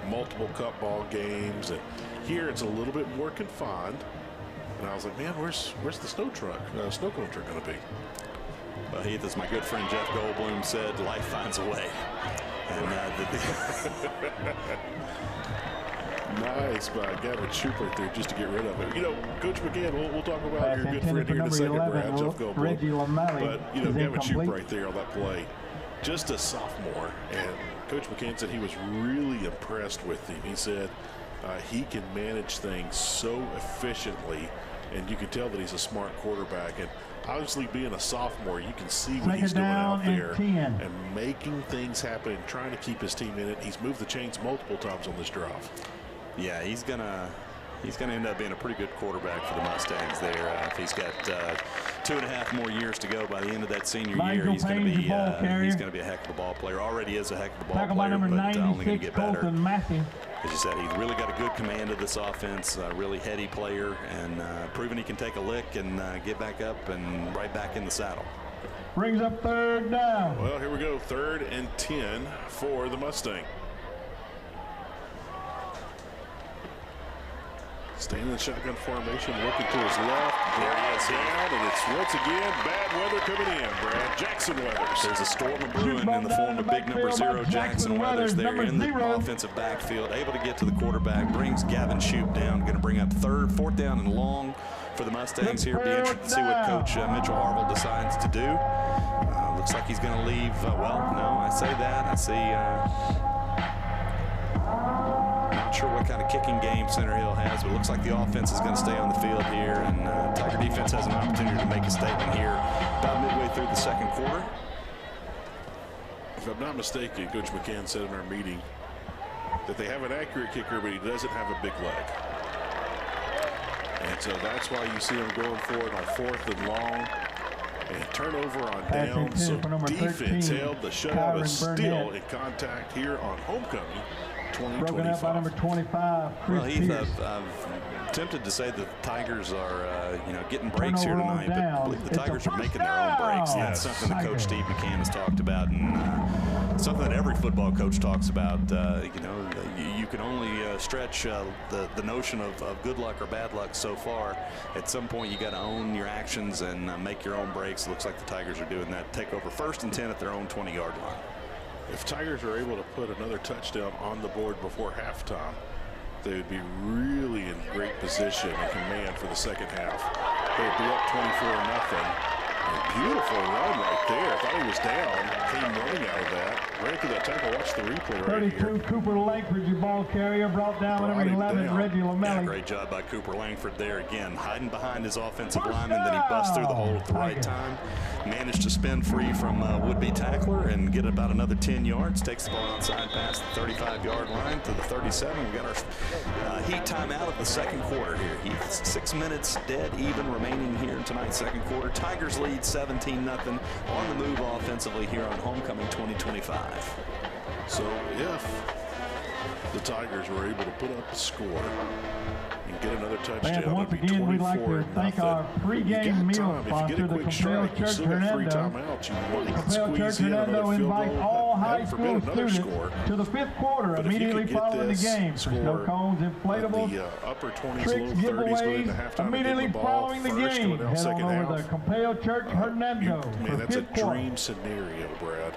Multiple cup ball games, and here it's a little bit more confined. And I was like, man, where's the snow cone truck going to be? Well, Heath, as my good friend Jeff Goldblum said, life finds a way. And nice by Gavin Shoup right there just to get rid of it. You know, Coach McCann, we'll talk about your good friend here in a second, Brad, Jeff Goldblum. But, you know, Gavin Shoup right there on that play, just a sophomore, and Coach McCann said he was really impressed with him. He said he can manage things so efficiently, and you can tell that he's a smart quarterback. And obviously being a sophomore, you can see what he's doing out there and making things happen and trying to keep his team in it. He's moved the chains multiple times on this drive. Yeah, he's gonna end up being a pretty good quarterback for the Mustangs there. If he's got 2.5 more years to go by the end of that senior year, he's going to be a heck of a ball player. Already is a heck of a ball player, but only going to get better. As you said, he's really got a good command of this offense, a really heady player, and proven he can take a lick and get back up and right back in the saddle. Brings up third down. Well, here we go, 3rd and 10 for the Mustang. Staying in the shotgun formation, looking to his left. There he is down, and it's once again bad weather coming in, Brad. Jackson Weathers. There's a storm of brewing in the form of big number 0, Jackson Weathers there in the offensive backfield. Able to get to the quarterback, brings Gavin Shoup down. Going to bring up 4th down and long for the Mustangs here. Be interested to see what Coach Mitchell Harville decides to do. Looks like he's going to leave. Well, no, I say that. I see. Not sure what kind of kicking game Center Hill has, but it looks like the offense is going to stay on the field here, and Tiger defense has an opportunity to make a statement here about midway through the second quarter. If I'm not mistaken, Coach McCann said in our meeting that they have an accurate kicker, but he doesn't have a big leg. And so that's why you see him going for it on 4th and long. And turnover on down, so defense held. The shutout is still in contact here on homecoming. Broken up by number 25, Chris Heath, I'm tempted to say that the Tigers are, getting breaks here tonight, but I believe the Tigers are making their own breaks. And that's something that Coach Steve McCann has talked about, and something that every football coach talks about. You can only stretch the notion of good luck or bad luck so far. At some point, you got to own your actions and make your own breaks. It looks like the Tigers are doing that. Take over 1st and 10 at their own 20-yard line. If Tigers are able to put another touchdown on the board before halftime, they would be really in great position and command for the second half. They blew up 24-0. Beautiful run right there. Thought he was down. Came running out of that. Right through that tackle. Watch the replay right 32, here. Cooper Langford, your ball carrier, brought down with number 11, Reggie Lamelli. Yeah, great job by Cooper Langford there. Again, hiding behind his offensive lineman. Then he busts through the hole at the right time. Managed to spin free from would-be tackler and get about another 10 yards. Takes the ball outside past the 35-yard line to the 37. We got our Heat timeout of the second quarter here. Heat 6 minutes dead even remaining here in tonight's second quarter. Tigers lead 17-0 on the move offensively here on Homecoming 2025. So if the Tigers were able to put up a score and get another touchdown, and once again, we'd like to thank our pregame meal sponsor, the Capel Church Hernando. Capel Church Hernando invites all high school students to the 5th quarter immediately following the game. Snow cones, inflatables, tricks, giveaways, immediately following the game. Head on over to Capel Church Hernando Man, for that's a 5th quarter. dream scenario, Brad.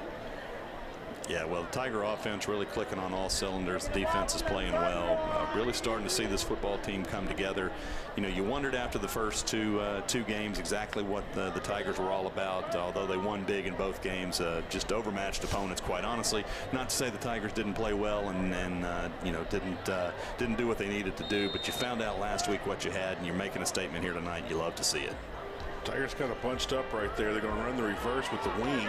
Yeah, well, the Tiger offense really clicking on all cylinders. The defense is playing well. Really starting to see this football team come together. You know, you wondered after the first two games exactly what the Tigers were all about. Although they won big in both games, just overmatched opponents. Quite honestly, not to say the Tigers didn't play well and you know didn't do what they needed to do. But you found out last week what you had, and you're making a statement here tonight. You love to see it. Tigers kind of bunched up right there. They're going to run the reverse with the wing.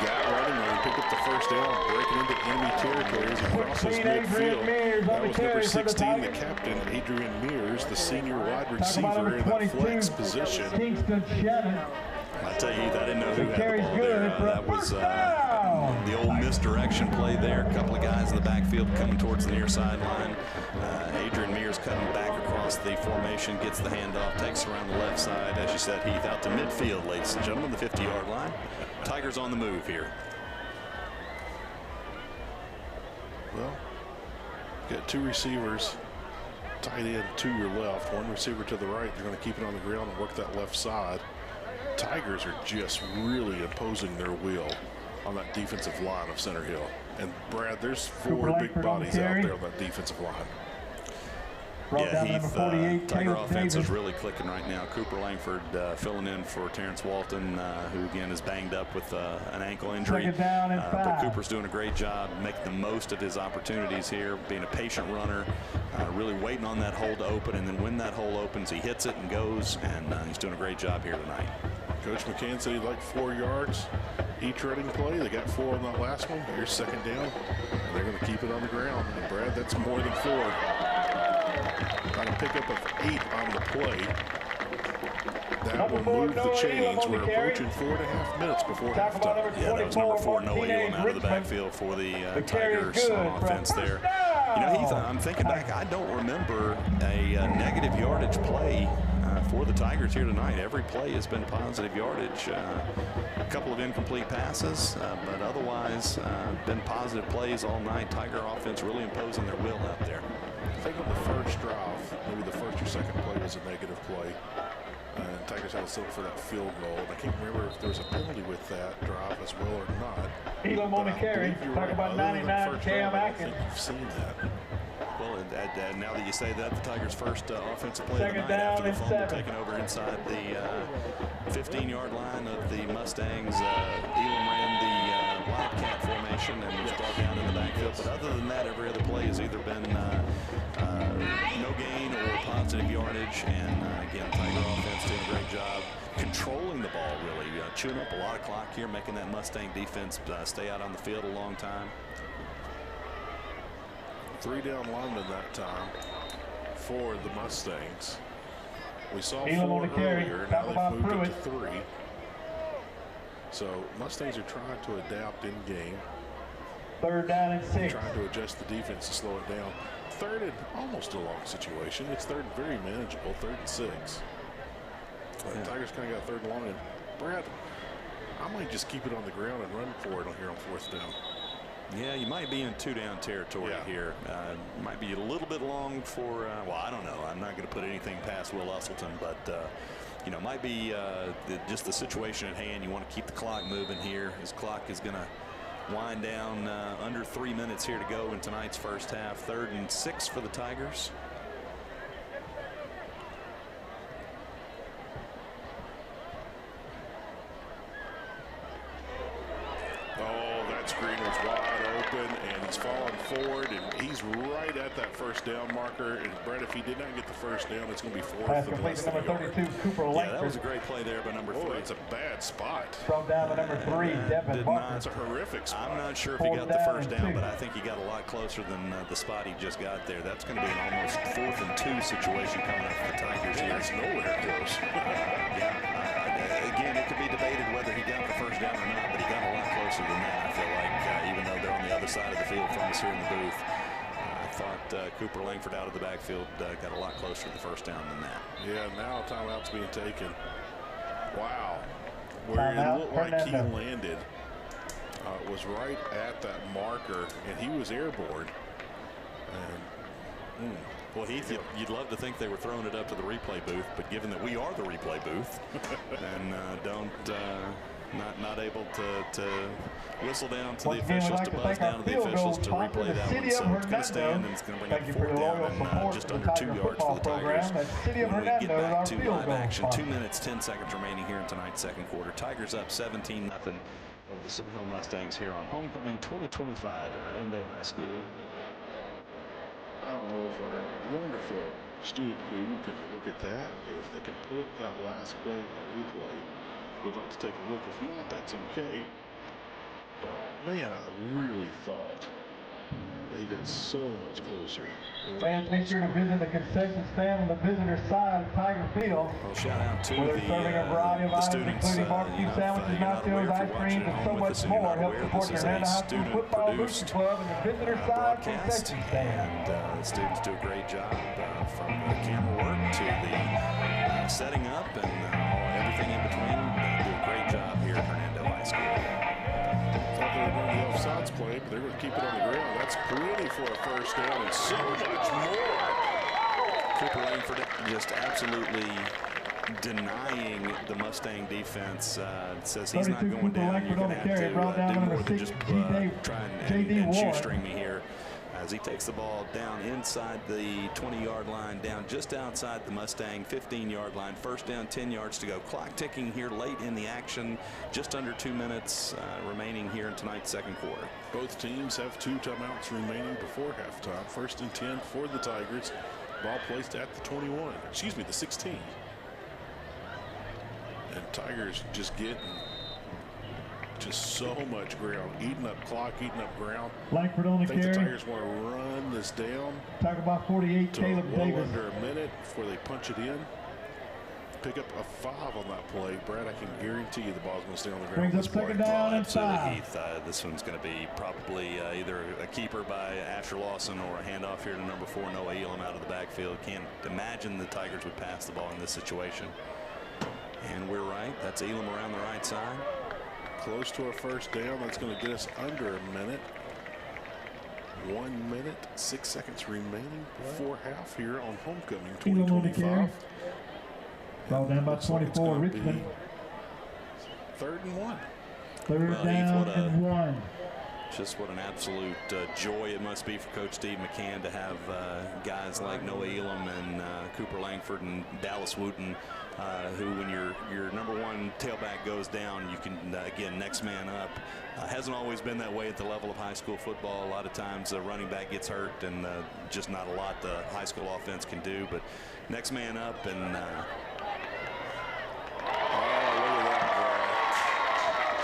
Got running lane, pick up the first down, breaking into enemy territory as he crosses midfield. That was number 16, the captain, Adrian Mears, the senior wide receiver in that flex position. I tell you, I didn't know who had the ball there. That was the old misdirection play there. A couple of guys in the backfield coming towards the near sideline. Adrian Mears cutting back across the formation, gets the handoff, takes around the left side. As you said, Heath out to midfield, ladies and gentlemen, the 50-yard line. Tigers on the move here. Well, got two receivers, tight end to your left, one receiver to the right. They're going to keep it on the ground and work that left side. Tigers are just really imposing their will on that defensive line of Center Hill. And Brad, there's four big bodies out there on that defensive line. Yeah, Heath, Tiger offense is really clicking right now. Cooper Langford filling in for Terrence Walton, who again is banged up with an ankle injury. But Cooper's doing a great job making the most of his opportunities here, being a patient runner, really waiting on that hole to open, and then when that hole opens, he hits it and goes, and he's doing a great job here tonight. Coach McCann said he'd like 4 yards each running play. They got 4 on that last one. Here's second down, and they're going to keep it on the ground. And Brad, that's more than 4. Got a pickup of 8 on the play. That will move the chains. We're approaching 4.5 minutes before halftime. Yeah, that was number 4, Noah Elam, out of the backfield for the Tigers on offense there. You know, Heath, I'm thinking back, I don't remember a negative yardage play for the Tigers here tonight. Every play has been positive yardage. A couple of incomplete passes, but otherwise been positive plays all night. Tiger offense really imposing their will out there. I think on the first drive, maybe the first or second play was a negative play. And Tigers had to settle for that field goal. And I can't remember if there was a penalty with that drive as well or not. Elam on the carry. Talk about 99 Cam Atkins. I've seen that. Well, now that you say that, the Tigers' first offensive play of the night after the fumble taken over inside the 15-yard line of the Mustangs. Elam ran the Wildcat formation and was brought down in the backfield. But other than that, every other play has either been no gain or positive yardage. And again, Tiger offense doing a great job controlling the ball, really. Chewing up a lot of clock here, making that Mustang defense stay out on the field a long time. 3 down linemen that time for the Mustangs. We saw Elam 4 on the carry. earlier, now they've moved it to 3. So Mustangs are trying to adapt in game. 3rd down and 6. Trying to adjust the defense to slow it down. 3rd and almost a long situation. It's 3rd and very manageable, 3rd and 6. The Tigers kind of got 3rd and long. And Brad, I might just keep it on the ground and run for it here on 4th down. Yeah, you might be in 2-down territory here. Might be a little bit long for, well, I don't know. I'm not going to put anything past Will Usselton, but, you know, might be just the situation at hand. You want to keep the clock moving here. His clock is going to wind down under 3 minutes here to go in tonight's first half. 3rd and 6 for the Tigers. forward, and he's right at that first down marker. And Brett, if he did not get the first down, it's going to be fourth and less than a yard. Yeah, that was a great play there by number 3. It's a bad spot. From down to number 3, Devin Parker. It's a horrific spot. I'm not sure if he got the first down, but I think he got a lot closer than the spot he just got there. That's going to be an almost 4th and 2 situation coming up for the Tigers here. It's nowhere close. Again, it could be debated whether he got the first down or not, but he got a lot closer than that, I feel like, even though they're on the other side of the field from us here in the booth. I thought Cooper Langford out of the backfield got a lot closer to the first down than that. Yeah, now timeout's being taken. Wow. Where it looked like he landed was right at that marker, and he was airborne. And, well, Heath, you'd love to think they were throwing it up to the replay booth, but given that we are the replay booth, and not able to whistle down to the officials, to buzz down to the officials to replay that one. So it's going to stand, and it's going to bring up 4th down and just under 2 yards for the Tigers when we get back to live action. 2 minutes, 10 seconds remaining here in tonight's second quarter. Tigers up 17-0 over the Silverhill Mustangs here on homecoming 2025 at Hernando High School. I don't know if our wonderful student crew could look at that, if they could put that last play on the replay. We'd like to take a look. If not, that's okay. But man, I really thought they got so much closer. Fans, make sure to visit the concession stand on the visitor side of Tiger Field. Well, shout out to where they're serving a variety of items, including barbecue sandwiches, nachos, ice creams, and so much more. Help support the Hernando High School Football Booster Club and the visitor side concession stand. And the students do a great job from the camera work to the setting up and everything in between. They do a great job here at Hernando High School. Thought they were doing the offsides play, but they're going to keep it on the ground. That's plenty for a first down and so much more. Cooper Langford just absolutely denying the Mustang defense. Says he's not going down. You're going to have to do more than just try and shoestring me here. As he takes the ball down inside the 20-yard line, down just outside the Mustang 15-yard line. First down, 10 yards to go. Clock ticking here late in the action. Just under 2 minutes remaining here in tonight's second quarter. Both teams have 2 timeouts remaining before halftime. 1st and 10 for the Tigers. Ball placed at the 21. Excuse me, the 16. And Tigers just getting just so much ground, eating up clock, eating up ground. Langford on the carry. I think the Tigers want to run this down. Talk about 48, Caleb Davis. Under a minute before they punch it in. Pick up a 5 on that play. Brad, I can guarantee you the ball's going to stay on the ground. Brings up second down and 5. Heath, this one's going to be probably either a keeper by Asher Lawson or a handoff here to number 4, Noah Elam out of the backfield. Can't imagine the Tigers would pass the ball in this situation. And we're right. That's Elam around the right side. Close to a first down. That's going to get us under a minute. 1 minute, 6 seconds remaining before half here on homecoming 2025. Ball down by 24, Richmond. 3rd and 1. 3rd down and 1. Just what an absolute joy it must be for Coach Steve McCann to have guys like Noah Elam and Cooper Langford and Dallas Wooten, who when your number 1 tailback goes down, you can, again, next man up. Hasn't always been that way at the level of high school football. A lot of times the running back gets hurt and just not a lot the high school offense can do. But next man up and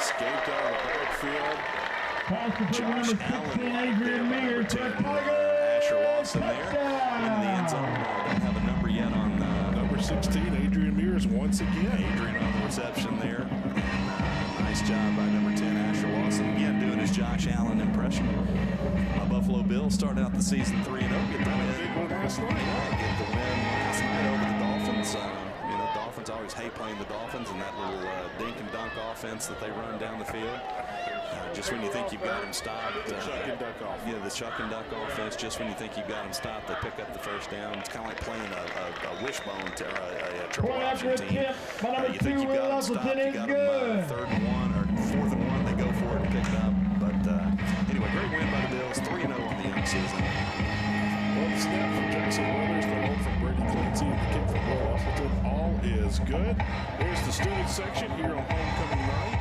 escaped out of the backfield. Josh Allen Adrian Mears, Asher Lawson there in the end zone. Don't have a number yet on number 16, Adrian Mears once again. Adrian on the reception there. Nice job by number 10, Asher Lawson, again doing his Josh Allen impression. My Buffalo Bills start out the season 3-0. Get the win last night. Get the win last night over the Dolphins. Dolphins always hate playing the Dolphins and that little dink and dunk offense that they run down the field. Just when you think you've got them stopped. The chuck and duck offense. Yeah, the chuck and duck offense. Just when you think you've got them stopped, they pick up the first down. It's kind of like playing a wishbone or a triple option team. You think you've got them stopped, you got them 3rd and 1 or 4th and 1, they go for it and pick it up. But anyway, great win by the Bills, 3-0 on the young season. Well, the snap from Jackson Weathers, the hold from Brady Clancy, and the kick from Will Appleton. All is good. There's the student section here on homecoming night.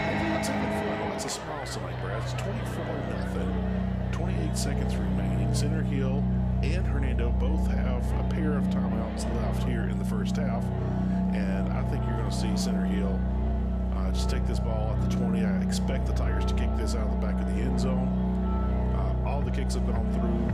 Everyone's having fun. Lots of smiles tonight, Brad. It's 24-0. 28 seconds remaining. Center Hill and Hernando both have a pair of timeouts left here in the first half. And I think you're going to see Center Hill just take this ball at the 20. I expect the Tigers to kick this out of the back of the end zone. All the kicks have gone through.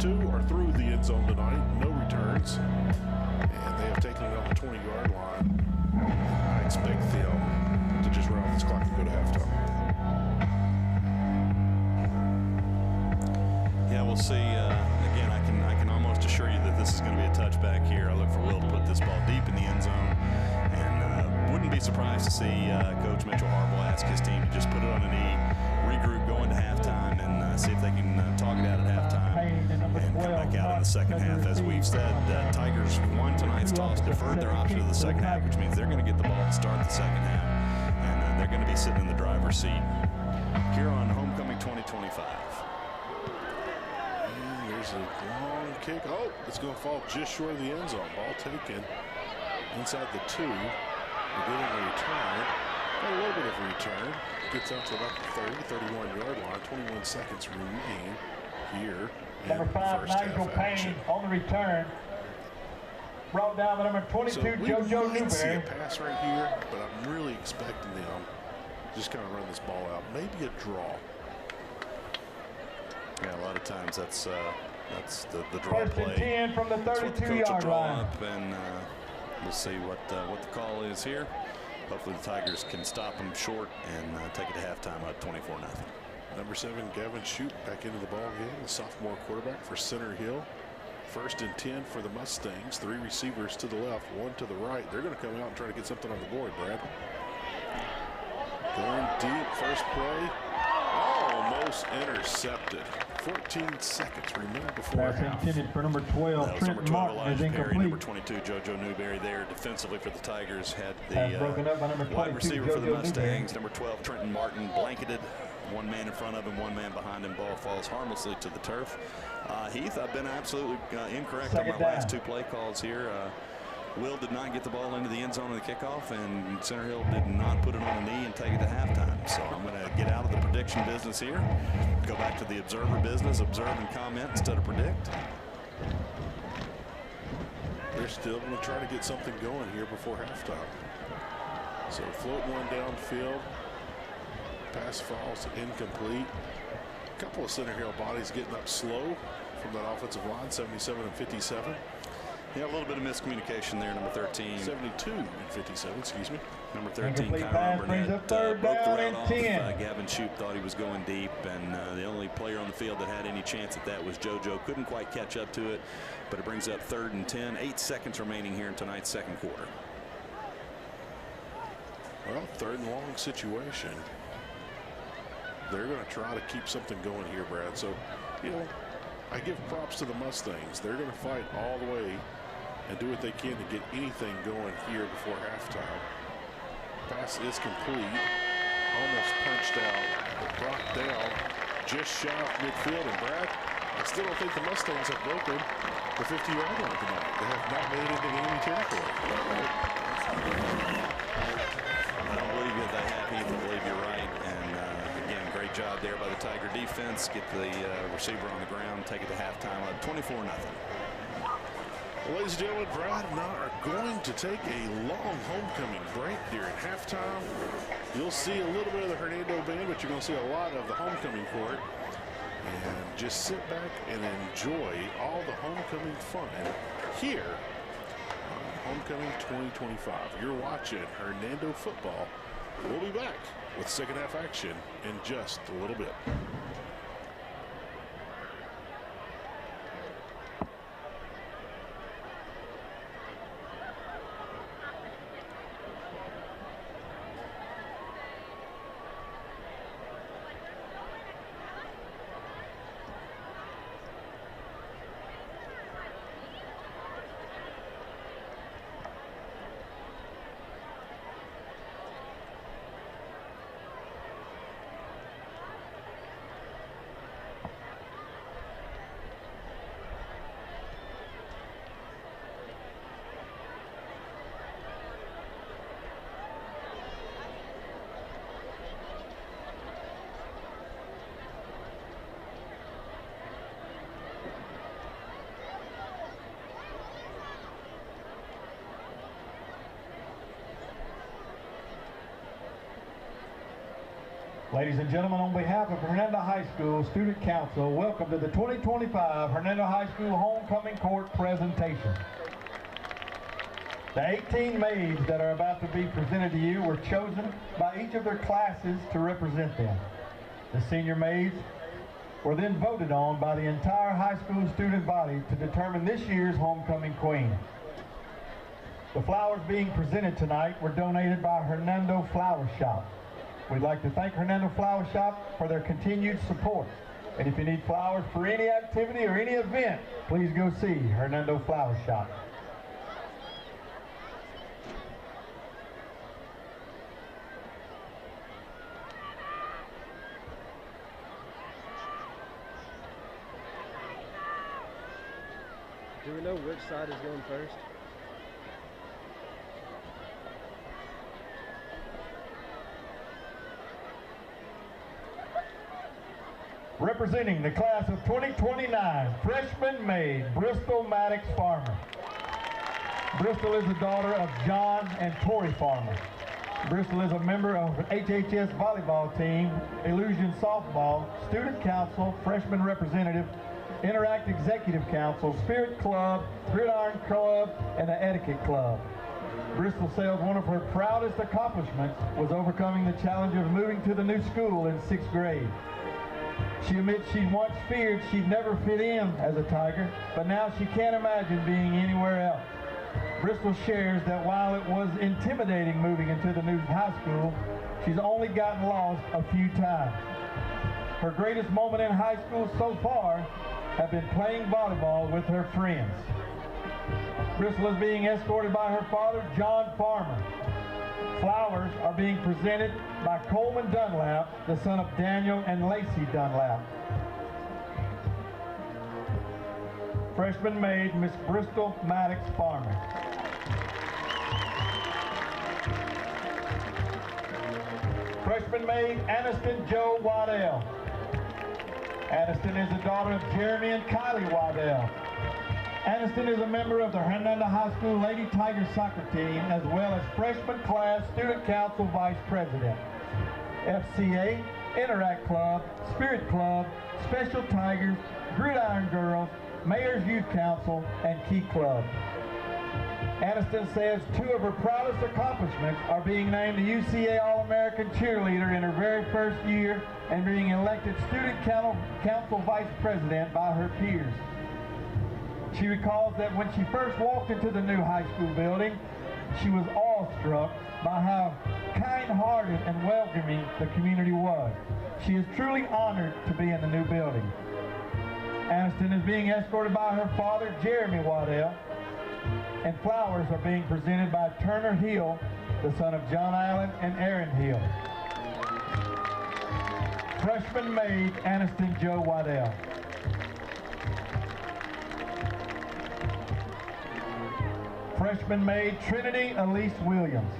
2 are through the end zone tonight. No returns. And they have taken it on the 20-yard line. I expect them to just run off this clock and go to halftime. Yeah, we'll see. Again, I can almost assure you that this is going to be a touchback here. I look for Will to put this ball deep in the end zone, and wouldn't be surprised to see Coach Mitchell Harbaugh ask his team to just put it on a knee, regroup, go into halftime, and see if they can talk it out at halftime and come back out in the second half. As we've said, Tigers won tonight's toss, deferred their option to the second half, which means they're going to get the ball to start the second half, and they're going to be sitting in the driver's seat here on Homecoming 2025. There's a long kick. Oh, it's going to fall just short of the end zone. Ball taken inside the 2. We're getting a return. Got a little bit of a return. Gets out to about the 30, 31-yard line. 21 seconds remain here in Number 5, first Nigel half Payne action. on the return. Brought down by number 22, JoJo might see a Newberry. pass right here, but I'm really expecting them just kind of run this ball out. Maybe a draw. Yeah, a lot of times that's the draw First play. and 10 from the That's what the coach will 32-yard draw line. up, and we'll see what the call is here. Hopefully the Tigers can stop them short and take it to halftime up 24-0. Number 7, Gavin Shoup back into the ball game, the sophomore quarterback for Center Hill. First and 10 for the Mustangs. 3 receivers to the left, 1 to the right. They're going to come out and try to get something on the board, Brad. Going deep, first play. Almost intercepted. 14 seconds remain before Pass half. intended for number 12, That was number Trent 12, Martin, is Elijah Perry. incomplete. Number 22, JoJo Newberry there defensively for the Tigers. Had Pass broken up by number the wide 22, receiver for the JoJo Mustangs. Number 12, Trenton Martin, blanketed. 1 man in front of him, 1 man behind him. Ball falls harmlessly to the turf. Heath, I've been absolutely incorrect on my last 2 play calls here. Will did not get the ball into the end zone of the kickoff, and Center Hill did not put it on a knee and take it to halftime. So I'm going to get out of the prediction business here, go back to the observer business, observe and comment instead of predict. They're still going to try to get something going here before halftime. So floating one downfield. Pass falls incomplete. A couple of Center Hill bodies getting up slow from that offensive line, 77 and 57. Yeah, a little bit of miscommunication there, number 13. 72 and 57, excuse me. Number 13, Incomplete Kyron pass Burnett, brings up third broke the down route and off. 10. Gavin Shoup thought he was going deep, and the only player on the field that had any chance at that was JoJo. Couldn't quite catch up to it, but it brings up 3rd and 10. 8 seconds remaining here in tonight's second quarter. Well, 3rd and long situation. They're going to try to keep something going here, Brad. So, you know, I give props to the Mustangs. They're going to fight all the way and do what they can to get anything going here before halftime. Pass is complete. Almost punched out. Brought down just shy of midfield. And Brad, I still don't think the Mustangs have broken the 50-yard line tonight. They have not made it into enemy territory. I don't believe that they have, Heath. I believe you're right. And again, great job there by the Tiger defense. Get the receiver on the ground, take it to halftime up 24-0. Ladies and gentlemen, Brad and I are going to take a long homecoming break during halftime. You'll see a little bit of the Hernando band, but you're going to see a lot of the homecoming court. And just sit back and enjoy all the homecoming fun here on Homecoming 2025. You're watching Hernando football. We'll be back with second half action in just a little bit. Ladies and gentlemen, on behalf of Hernando High School Student Council, welcome to the 2025 Hernando High School Homecoming Court presentation. The 18 maids that are about to be presented to you were chosen by each of their classes to represent them. The senior maids were then voted on by the entire high school student body to determine this year's homecoming queen. The flowers being presented tonight were donated by Hernando Flower Shop. We'd like to thank Hernando Flower Shop for their continued support. And if you need flowers for any activity or any event, please go see Hernando Flower Shop. Do we know which side is going first? Representing the class of 2029, freshman maid, Bristol Maddox Farmer. Bristol is the daughter of John and Tori Farmer. Bristol is a member of the HHS volleyball team, Illusion Softball, Student Council, Freshman Representative, Interact Executive Council, Spirit Club, Gridiron Club, and the Etiquette Club. Bristol says one of her proudest accomplishments was overcoming the challenge of moving to the new school in 6th grade. She admits she once feared she'd never fit in as a Tiger, but now she can't imagine being anywhere else. Bristol shares that while it was intimidating moving into the new high school, she's only gotten lost a few times. Her greatest moment in high school so far have been playing volleyball with her friends. Bristol is being escorted by her father, John Farmer. Flowers are being presented by Coleman Dunlap, the son of Daniel and Lacey Dunlap. Freshman maid, Miss Bristol Maddox Farmer. Freshman maid, Aniston Joe Waddell. Aniston is the daughter of Jeremy and Kylie Waddell. Aniston is a member of the Hernando High School Lady Tigers soccer team, as well as freshman class Student Council Vice President. FCA, Interact Club, Spirit Club, Special Tigers, Gridiron Girls, Mayor's Youth Council, and Key Club. Aniston says two of her proudest accomplishments are being named the UCA All-American Cheerleader in her very first year and being elected Student Council Vice President by her peers. She recalls that when she first walked into the new high school building, she was awestruck by how kind-hearted and welcoming the community was. She is truly honored to be in the new building. Aniston is being escorted by her father, Jeremy Waddell, and flowers are being presented by Turner Hill, the son of John Allen and Aaron Hill. Freshman maid, Aniston Joe Waddell. Freshman maid, Trinity Elise Williams.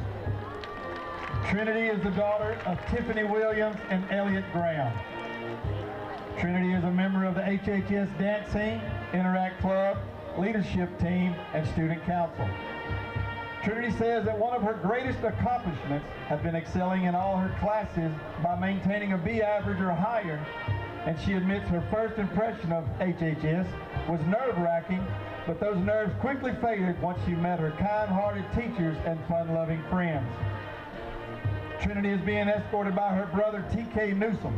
Trinity is the daughter of Tiffany Williams and Elliott Graham. Trinity is a member of the HHS Dance Team, Interact Club, Leadership Team, and Student Council. Trinity says that one of her greatest accomplishments has been excelling in all her classes by maintaining a B average or higher, and she admits her first impression of HHS was nerve-wracking, but those nerves quickly faded once she met her kind-hearted teachers and fun-loving friends. Trinity is being escorted by her brother T.K. Newsom,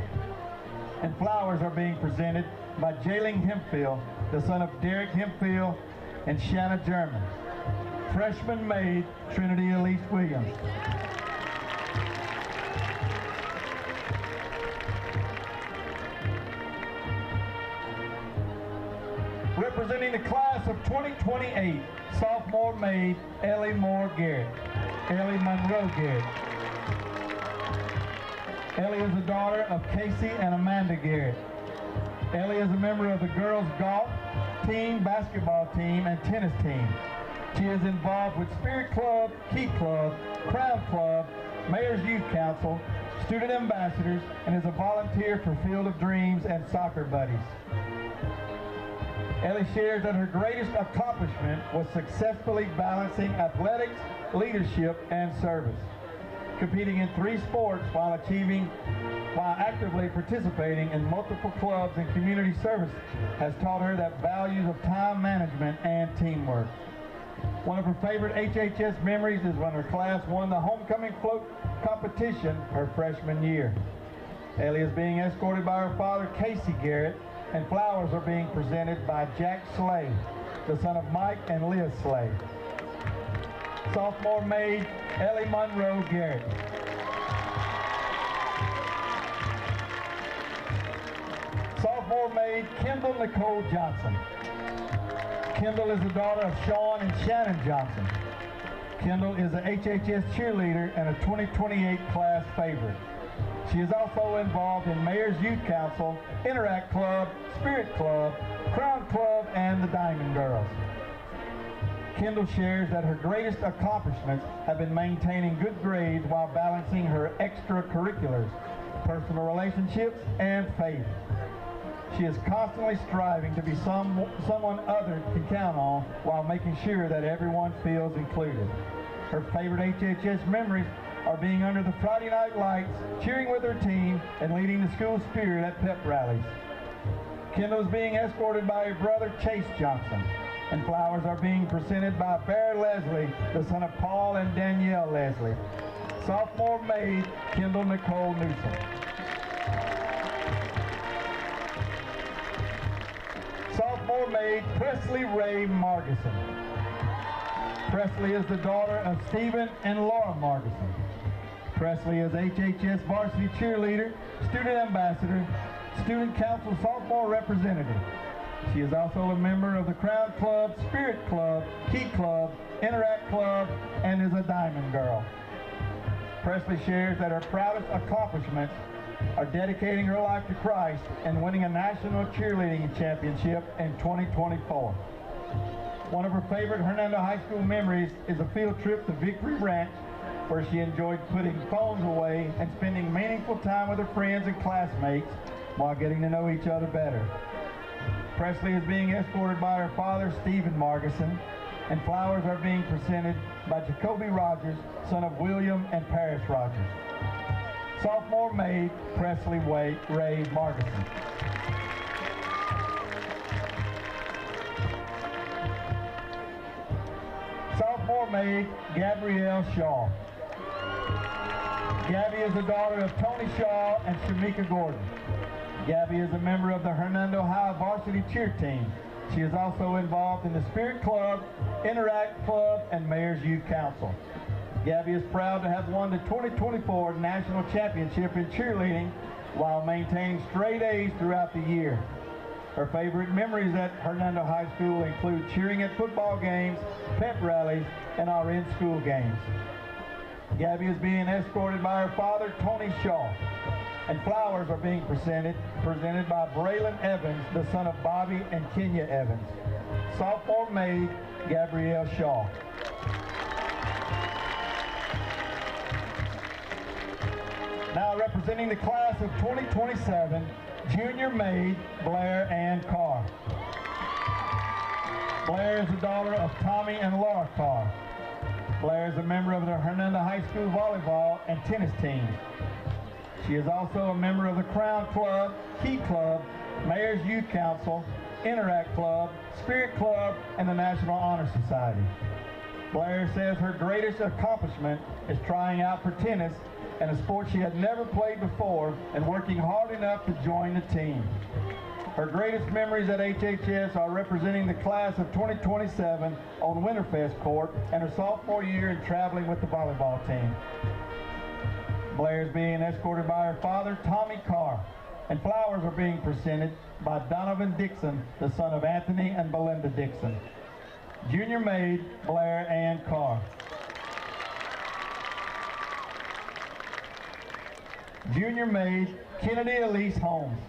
and flowers are being presented by Jayling Hemphill, the son of Derek Hemphill and Shanna German. Freshman maid, Trinity Elise Williams. Representing the class of 2028, sophomore maid, Ellie Moore Garrett. Ellie Monroe Garrett. Ellie is the daughter of Casey and Amanda Garrett. Ellie is a member of the girls' golf team, basketball team, and tennis team. She is involved with Spirit Club, Key Club, Crown Club, Mayor's Youth Council, Student Ambassadors, and is a volunteer for Field of Dreams and Soccer Buddies. Ellie shares that her greatest accomplishment was successfully balancing athletics, leadership, and service, competing in 3 sports while achieving while actively participating in multiple clubs and community service has taught her that values of time management and teamwork. One of her favorite HHS memories is when her class won the homecoming float competition her freshman year. Ellie is being escorted by her father, Casey Garrett, and flowers are being presented by Jack Slay, the son of Mike and Liz Slay. Sophomore maid, Ellie Monroe Garrett. Sophomore maid, Kendall Nicole Johnson. Kendall is the daughter of Sean and Shannon Johnson. Kendall is a HHS cheerleader and a 2028 class favorite. She is also involved in Mayor's Youth Council, Interact Club, Spirit Club, Crown Club, and the Diamond Girls. Kendall shares that her greatest accomplishments have been maintaining good grades while balancing her extracurriculars, personal relationships, and faith. She is constantly striving to be someone others can count on while making sure that everyone feels included. Her favorite HHS memories are being under the Friday night lights, cheering with her team, and leading the school spirit at pep rallies. Kendall is being escorted by her brother Chase Johnson, and flowers are being presented by Bear Leslie, the son of Paul and Danielle Leslie. Sophomore maid, Kendall Nicole Newsom. Sophomore maid, Presley Ray Margison. Presley is the daughter of Stephen and Laura Margison. Presley is HHS varsity cheerleader, student ambassador, student council sophomore representative. She is also a member of the Crown Club, Spirit Club, Key Club, Interact Club, and is a Diamond Girl. Presley shares that her proudest accomplishments are dedicating her life to Christ and winning a national cheerleading championship in 2024. One of her favorite Hernando High School memories is a field trip to Victory Ranch, where she enjoyed putting phones away and spending meaningful time with her friends and classmates while getting to know each other better. Presley is being escorted by her father, Stephen Margison, and flowers are being presented by Jacoby Rogers, son of William and Paris Rogers. Sophomore maid, Presley Ray Margison. Sophomore maid, Gabrielle Shaw. Gabby is the daughter of Tony Shaw and Shamika Gordon. Gabby is a member of the Hernando High varsity cheer team. She is also involved in the Spirit Club, Interact Club, and Mayor's Youth Council. Gabby is proud to have won the 2024 National Championship in cheerleading while maintaining straight A's throughout the year. Her favorite memories at Hernando High School include cheering at football games, pep rallies, and our in-school games. Gabby is being escorted by her father, Tony Shaw, and flowers are being presented by Braylon Evans, the son of Bobby and Kenya Evans. Sophomore maid, Gabrielle Shaw. Now representing the class of 2027, junior maid, Blair Ann Carr. Blair is the daughter of Tommy and Laura Carr. Blair is a member of the Hernando High School volleyball and tennis teams. She is also a member of the Crown Club, Key Club, Mayor's Youth Council, Interact Club, Spirit Club, and the National Honor Society. Blair says her greatest accomplishment is trying out for tennis, and a sport she had never played before, and working hard enough to join the team. Her greatest memories at HHS are representing the class of 2027 on Winterfest court and her sophomore year in traveling with the volleyball team. Blair is being escorted by her father, Tommy Carr, and flowers are being presented by Donovan Dixon, the son of Anthony and Belinda Dixon. Junior maid, Blair Ann Carr. Junior maid, Kennedy Elise Holmes.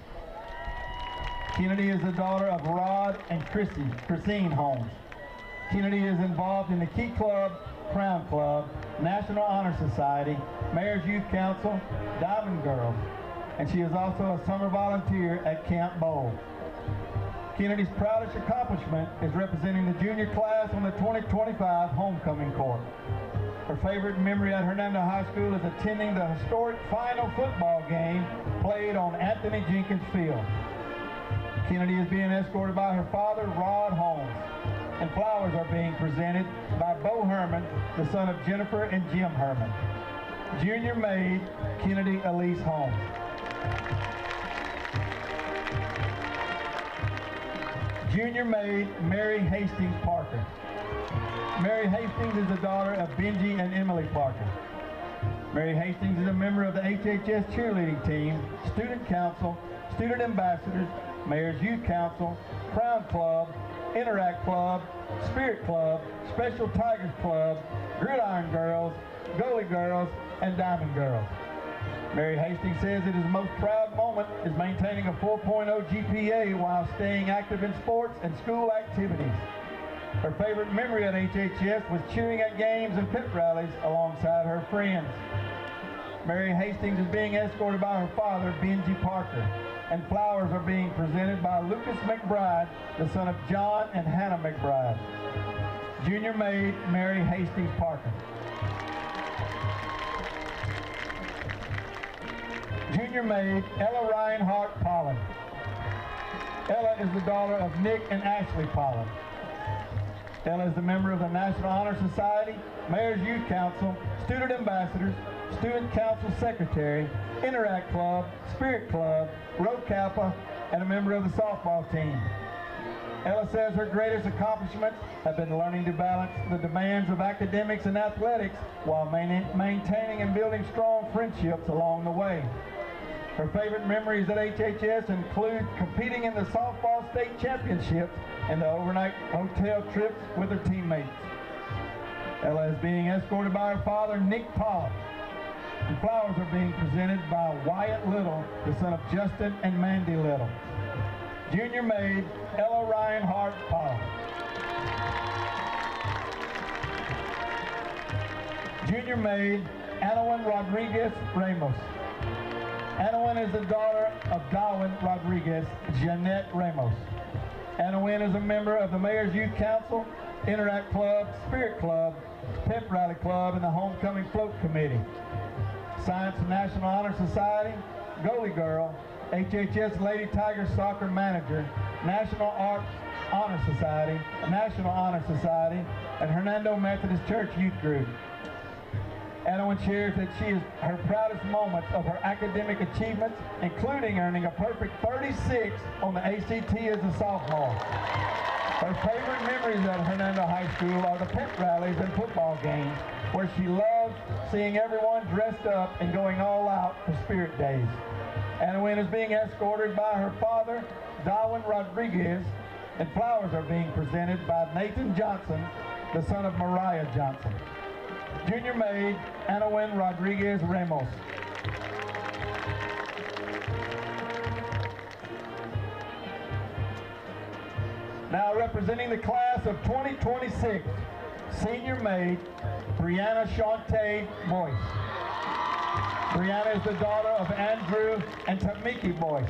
Kennedy is the daughter of Rod and Christine Holmes. Kennedy is involved in the Key Club, Crown Club, National Honor Society, Mayor's Youth Council, Diamond Girls, and she is also a summer volunteer at Camp Bowl. Kennedy's proudest accomplishment is representing the junior class on the 2025 homecoming court. Her favorite memory at Hernando High School is attending the historic final football game played on Anthony Jenkins Field. Kennedy is being escorted by her father, Rod Holmes, and flowers are being presented by Bo Herman, the son of Jennifer and Jim Herman. Junior maid, Kennedy Elise Holmes. Junior maid, Mary Hastings Parker. Mary Hastings is the daughter of Benji and Emily Parker. Mary Hastings is a member of the HHS cheerleading team, student council, student ambassadors, Mayor's Youth Council, Crown Club, Interact Club, Spirit Club, Special Tigers Club, Gridiron Girls, Goalie Girls, and Diamond Girls. Mary Hastings says that his most proud moment is maintaining a 4.0 GPA while staying active in sports and school activities. Her favorite memory at HHS was cheering at games and pep rallies alongside her friends. Mary Hastings is being escorted by her father, Benji Parker, and flowers are being presented by Lucas McBride, the son of John and Hannah McBride. Junior maid, Mary Hastings Parker. Junior maid, Ella Reinhardt Pollen. Ella is the daughter of Nick and Ashley Pollen. Ella is a member of the National Honor Society, Mayor's Youth Council, Student Ambassadors, Student Council Secretary, Interact Club, Spirit Club, Rho Kappa, and a member of the softball team. Ella says her greatest accomplishments have been learning to balance the demands of academics and athletics while maintaining and building strong friendships along the way. Her favorite memories at HHS include competing in the softball state championships and the overnight hotel trips with her teammates. Ella is being escorted by her father, Nick Pollock, and flowers are being presented by Wyatt Little, the son of Justin and Mandy Little. Junior maid, Ella Reinhardt Pollock. Junior maid, Anowin Rodriguez Ramos. Anowin is the daughter of Darwin Rodriguez, Jeanette Ramos. Anowin is a member of the Mayor's Youth Council, Interact Club, Spirit Club, Pep Rally Club, and the Homecoming Float Committee. Science and National Honor Society, Goalie Girl, HHS Lady Tigers Soccer Manager, National Arts Honor Society, National Honor Society, and Hernando Methodist Church Youth Group. Anowin shares that she is her proudest moments of her academic achievements, including earning a perfect 36 on the ACT as a sophomore. Her favorite memories at Hernando High School are the pep rallies and football games, where she loves seeing everyone dressed up and going all out for Spirit Days. Anowin is being escorted by her father, Darwin Rodriguez, and flowers are being presented by Nathan Johnson, the son of Mariah Johnson. Junior maid, Anowin Rodriguez Ramos. Now representing the class of 2026, senior maid, Brianna Shantae Boyce. Brianna is the daughter of Andrew and Tamiki Boyce.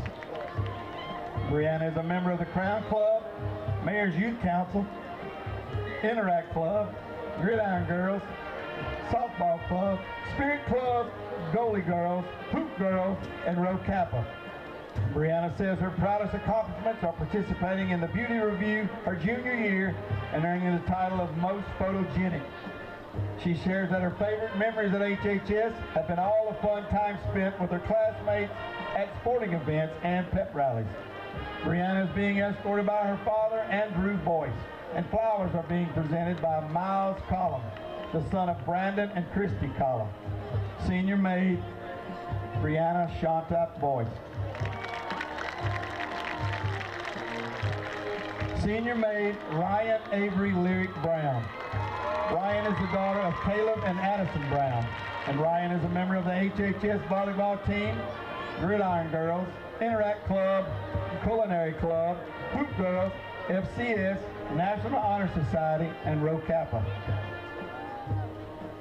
Brianna is a member of the Crown Club, Mayor's Youth Council, Interact Club, Gridiron Girls, Softball Club, Spirit Club, Goalie Girls, Hoop Girls, and Rho Kappa. Brianna says her proudest accomplishments are participating in the beauty review her junior year and earning the title of Most Photogenic. She shares that her favorite memories at HHS have been all the fun time spent with her classmates at sporting events and pep rallies. Brianna is being escorted by her father, Andrew Boyce, and flowers are being presented by Miles Collum, the son of Brandon and Christy Collum. Senior maid, Brianna Shanta Boyce. Senior maid, Ryan Avery Lyric Brown. Ryan is the daughter of Caleb and Addison Brown, and Ryan is a member of the HHS volleyball team, Gridiron Girls, Interact Club, Culinary Club, Hoop Girls, FCS, National Honor Society, and Rho Kappa.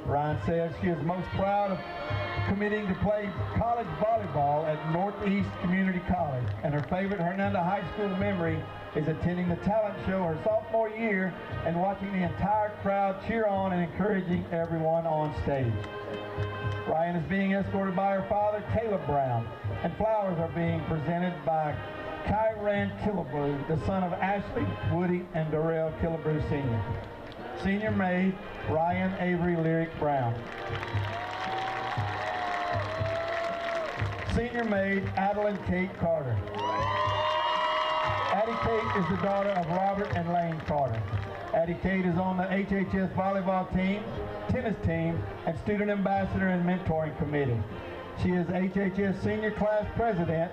Ryan says she is most proud of committing to play college volleyball at Northeast Community College, and her favorite Hernando High School memory is attending the talent show her sophomore year and watching the entire crowd cheer on and encouraging everyone on stage. Ryan is being escorted by her father, Caleb Brown, and flowers are being presented by Kyran Killebrew, the son of Ashley, Woody, and Darrell Killebrew Sr. Senior maid, Ryan Avery Lyric Brown. Senior maid, Adeline Kate Carter. Addie Kate is the daughter of Robert and Lane Carter. Addie Kate is on the HHS volleyball team, tennis team, and student ambassador and mentoring committee. She is HHS senior class president,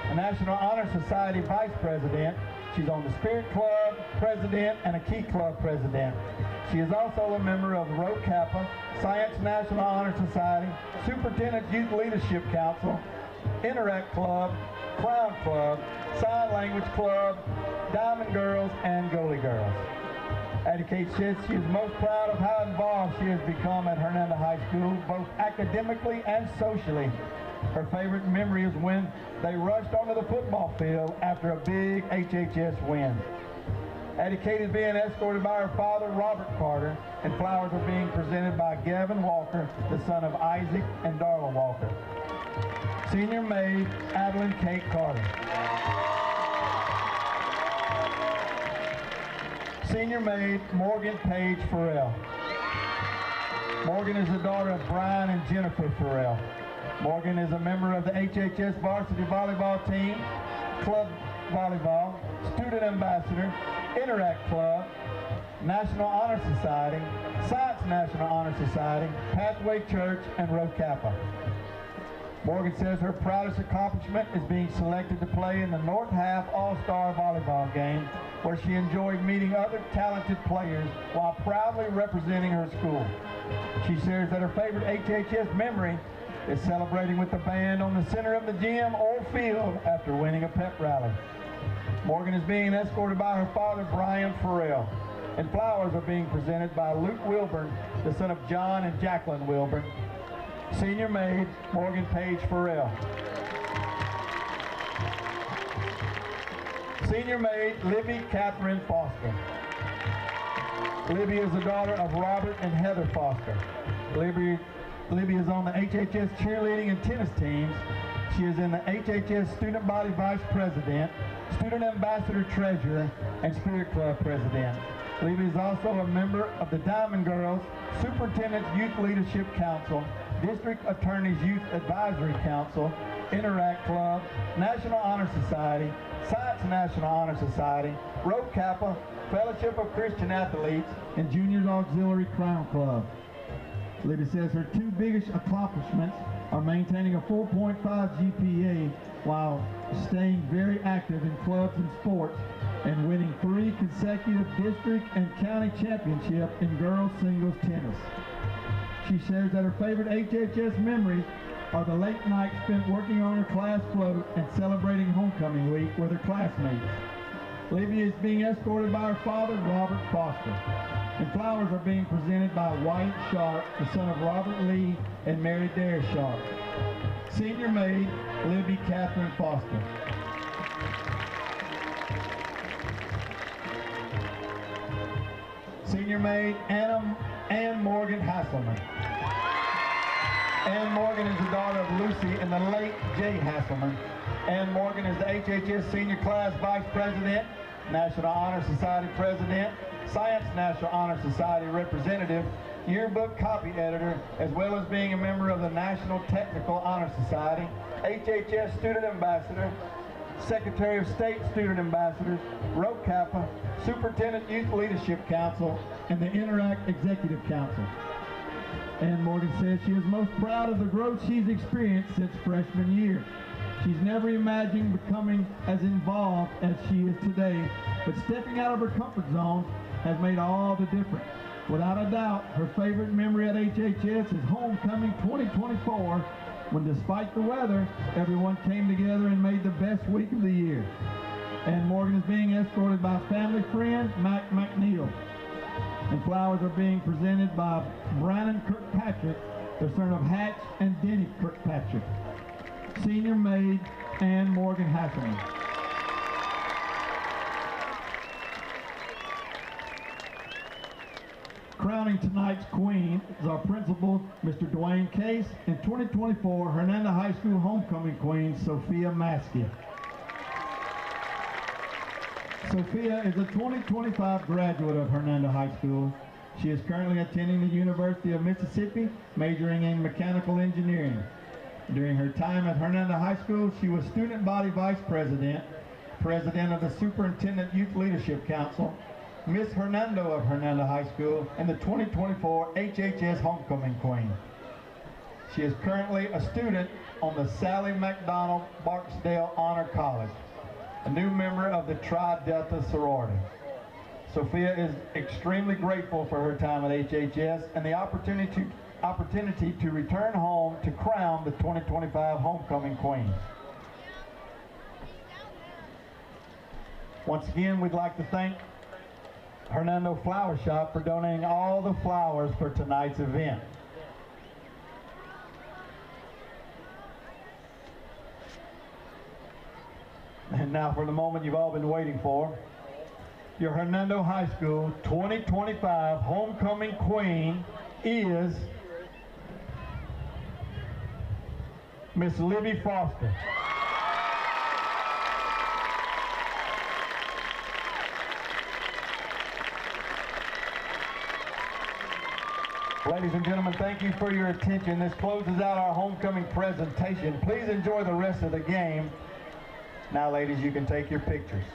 a National Honor Society vice president. She's on the Spirit Club president and a Key Club president. She is also a member of Rho Kappa, Science National Honor Society, Superintendent Youth Leadership Council, Interact Club, Clown Club, Sign Language Club, Diamond Girls, and Goalie Girls. Addie Kate says she is most proud of how involved she has become at Hernando High School, both academically and socially. Her favorite memory is when they rushed onto the football field after a big HHS win. Addie Kate is being escorted by her father, Robert Carter, and flowers are being presented by Gavin Walker, the son of Isaac and Darla Walker. Senior maid, Adeline Kate Carter. Senior maid, Morgan Page Farrell. Morgan is the daughter of Brian and Jennifer Farrell. Morgan is a member of the HHS varsity volleyball team, club volleyball, student ambassador, Interact Club, National Honor Society, Science National Honor Society, Pathway Church, and Rho Kappa. Morgan says her proudest accomplishment is being selected to play in the North Half All-Star Volleyball game, where she enjoyed meeting other talented players while proudly representing her school. She shares that her favorite HHS memory is celebrating with the band on the center of the gym or field after winning a pep rally. Morgan is being escorted by her father, Brian Farrell, and flowers are being presented by Luke Wilburn, the son of John and Jacqueline Wilburn. Senior maid, Morgan Page Farrell. Senior maid, Libby Catherine Foster. Libby is the daughter of Robert and Heather Foster. Libby is on the HHS cheerleading and tennis teams. She is in the HHS Student Body Vice President, Student Ambassador Treasurer, and Spirit Club President. Libby is also a member of the Diamond Girls, Superintendent's Youth Leadership Council, District Attorney's Youth Advisory Council, Interact Club, National Honor Society, Science National Honor Society, Rho Kappa, Fellowship of Christian Athletes, and Juniors Auxiliary Crown Club. Libby says her two biggest accomplishments are maintaining a 4.5 GPA while staying very active in clubs and sports and winning 3 consecutive district and county championships in girls singles tennis. She shares that her favorite HHS memories are the late nights spent working on her class float and celebrating homecoming week with her classmates. Libby is being escorted by her father, Robert Foster, and flowers are being presented by Wyatt Sharp, the son of Robert Lee and Mary Dare Sharp. Senior maid, Libby Catherine Foster. Senior maid, Ann Morgan Hasselman. Ann Morgan is the daughter of Lucy and the late Jay Hasselman. Ann Morgan is the HHS Senior Class Vice President, National Honor Society President, Science National Honor Society Representative, Yearbook Copy Editor, as well as being a member of the National Technical Honor Society, HHS Student Ambassador, Secretary of State Student Ambassadors, Rho Kappa, Superintendent Youth Leadership Council, and the Interact Executive Council. Ann Morgan says she is most proud of the growth she's experienced since freshman year. She's never imagined becoming as involved as she is today, but stepping out of her comfort zone has made all the difference. Without a doubt, her favorite memory at HHS is homecoming 2024, when despite the weather, everyone came together and made the best week of the year. Ann Morgan is being escorted by family friend Mac McNeil. And flowers are being presented by Brandon Kirkpatrick, the son of Hatch and Denny Kirkpatrick. Senior maid Ann Morgan Hackerman. Crowning tonight's queen is our principal, Mr. Dwayne Case, and 2024 Hernando High School homecoming queen, Sophia Maskey. Sophia is a 2025 graduate of Hernando High School. She is currently attending the University of Mississippi, majoring in mechanical engineering. During her time at Hernando High School, she was student body vice president, president of the Superintendent Youth Leadership Council, Miss Hernando of Hernando High School, and the 2024 HHS Homecoming Queen. She is currently a student on the Sally McDonald Barksdale Honor College, a new member of the Tri Delta sorority. Sophia is extremely grateful for her time at HHS and the opportunity to return home to crown the 2025 Homecoming Queen. Once again, we'd like to thank Hernando Flower Shop for donating all the flowers for tonight's event. And now for the moment you've all been waiting for. Your Hernando High School 2025 Homecoming Queen is Miss Libby Foster. Ladies and gentlemen, thank you for your attention. This closes out our homecoming presentation. Please enjoy the rest of the game. Now, ladies, you can take your pictures.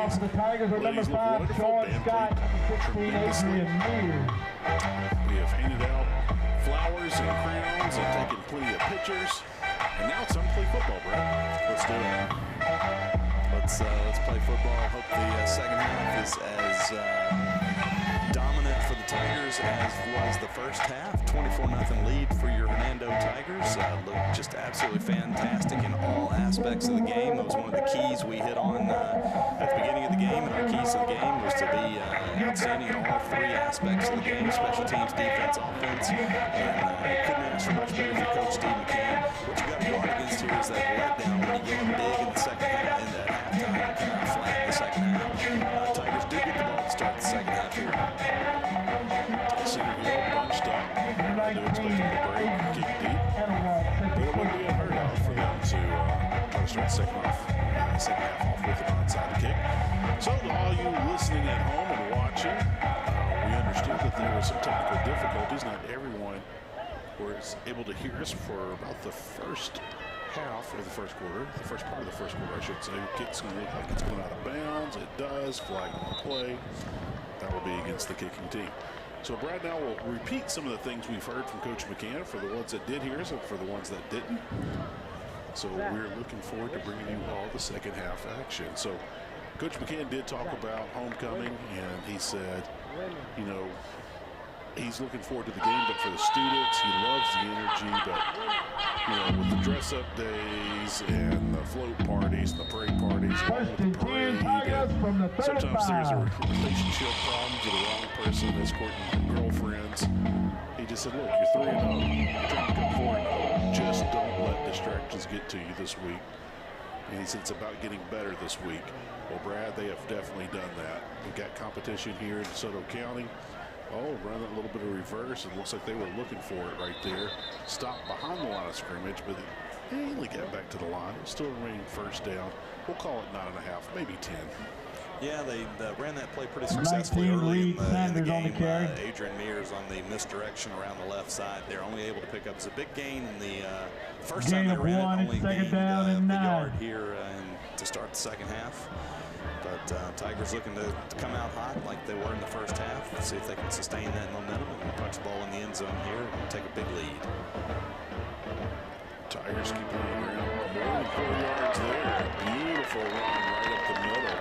The Tigers are number 5, Sean Scott, number 16, Adrian Mears. We have handed out flowers and crowns and taken plenty of pictures. And now it's time to play football, Brett. Let's do it. Let's play football. Hope the second half is as dominant for the Tigers as was the first half. 24-0 lead for your Hernando Tigers. Looked just absolutely fantastic in all aspects of the game. That was one of the keys we hit on at the beginning of the game, and our keys to the game was to be outstanding in all three aspects of the game: special teams, defense, offense. And couldn't ask for much better for Coach Steve McCann. What you got to guard against here is that letdown when you get big in the second half, in that halftime, and come out flat in the second half. Tigers did get the ball to start the second half here. Center Hill bunched up. I do expect him to break, kick deep. But it wouldn't be unheard of for them to try to start the second half off with an onside kick. So to all you listening at home and watching, we understood that there were some technical difficulties. Not everyone was able to hear us for about the first half of the first quarter, the first part of the first quarter, I should say. Kick's going to look like it's going out of bounds. It does. Flag on the play. That will be against the kicking team. So Brad, now we'll repeat some of the things we've heard from Coach McCann for the ones that did hear us and for the ones that didn't. So we're looking forward to bringing you all the second half action. So Coach McCann did talk about homecoming, and he said, you know, he's looking forward to the game, but for the students, he loves the energy. But, you know, with the dress-up days and the float parties and the parade parties, and the parade, and sometimes there's a relationship problems with the wrong person escorting girlfriends. He just said, look, you're 3-0. You're trying to come 4-0. Just don't let distractions get to you this week. And he said it's about getting better this week. Well, Brad, they have definitely done that. We've got competition here in DeSoto County. Oh, run a little bit of reverse. It looks like they were looking for it right there. Stopped behind the line of scrimmage, but they only got back to the line. It still remained first down. We'll call it 9.5, maybe 10. Yeah, they ran that play pretty successfully early in the game. Adrian Mears on the misdirection around the left side. They're only able to pick up. It's a big gain in the first time they ran it. Only gained a yard here to start the second half. But Tigers looking to come out hot like they were in the first half. See if they can sustain that momentum and punch the ball in the end zone here and take a big lead. Tigers keep on the ground. More than 4 yards there. Beautiful run right up the middle.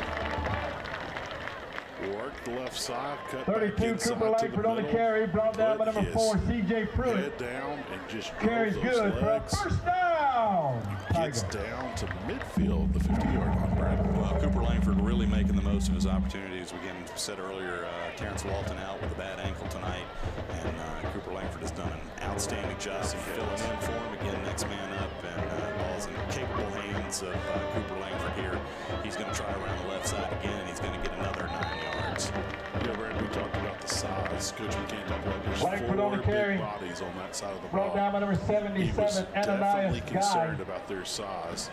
Work the left side, cut 32, back Cooper Langford on the carry, brought down by number 4, C.J. Pruitt. Head down and just carries good for a first down. Gets down to midfield, the 50-yard line, Brad. Well, Cooper Langford really making the most of his opportunities. Again, said earlier, Terrence Walton out with a bad ankle tonight, and Cooper Langford has done an outstanding job of filling in for him. Again, next man up, and ball's in capable hands of Cooper Langford here. He's going to try around the left side again, and he's going to get another 9 yards. You know, Brad, we talked about the size. Coach McCann talked about there's Langford 4 big bodies on that side of the ball. Brought down by number 77, he was definitely Ananias concerned about their size.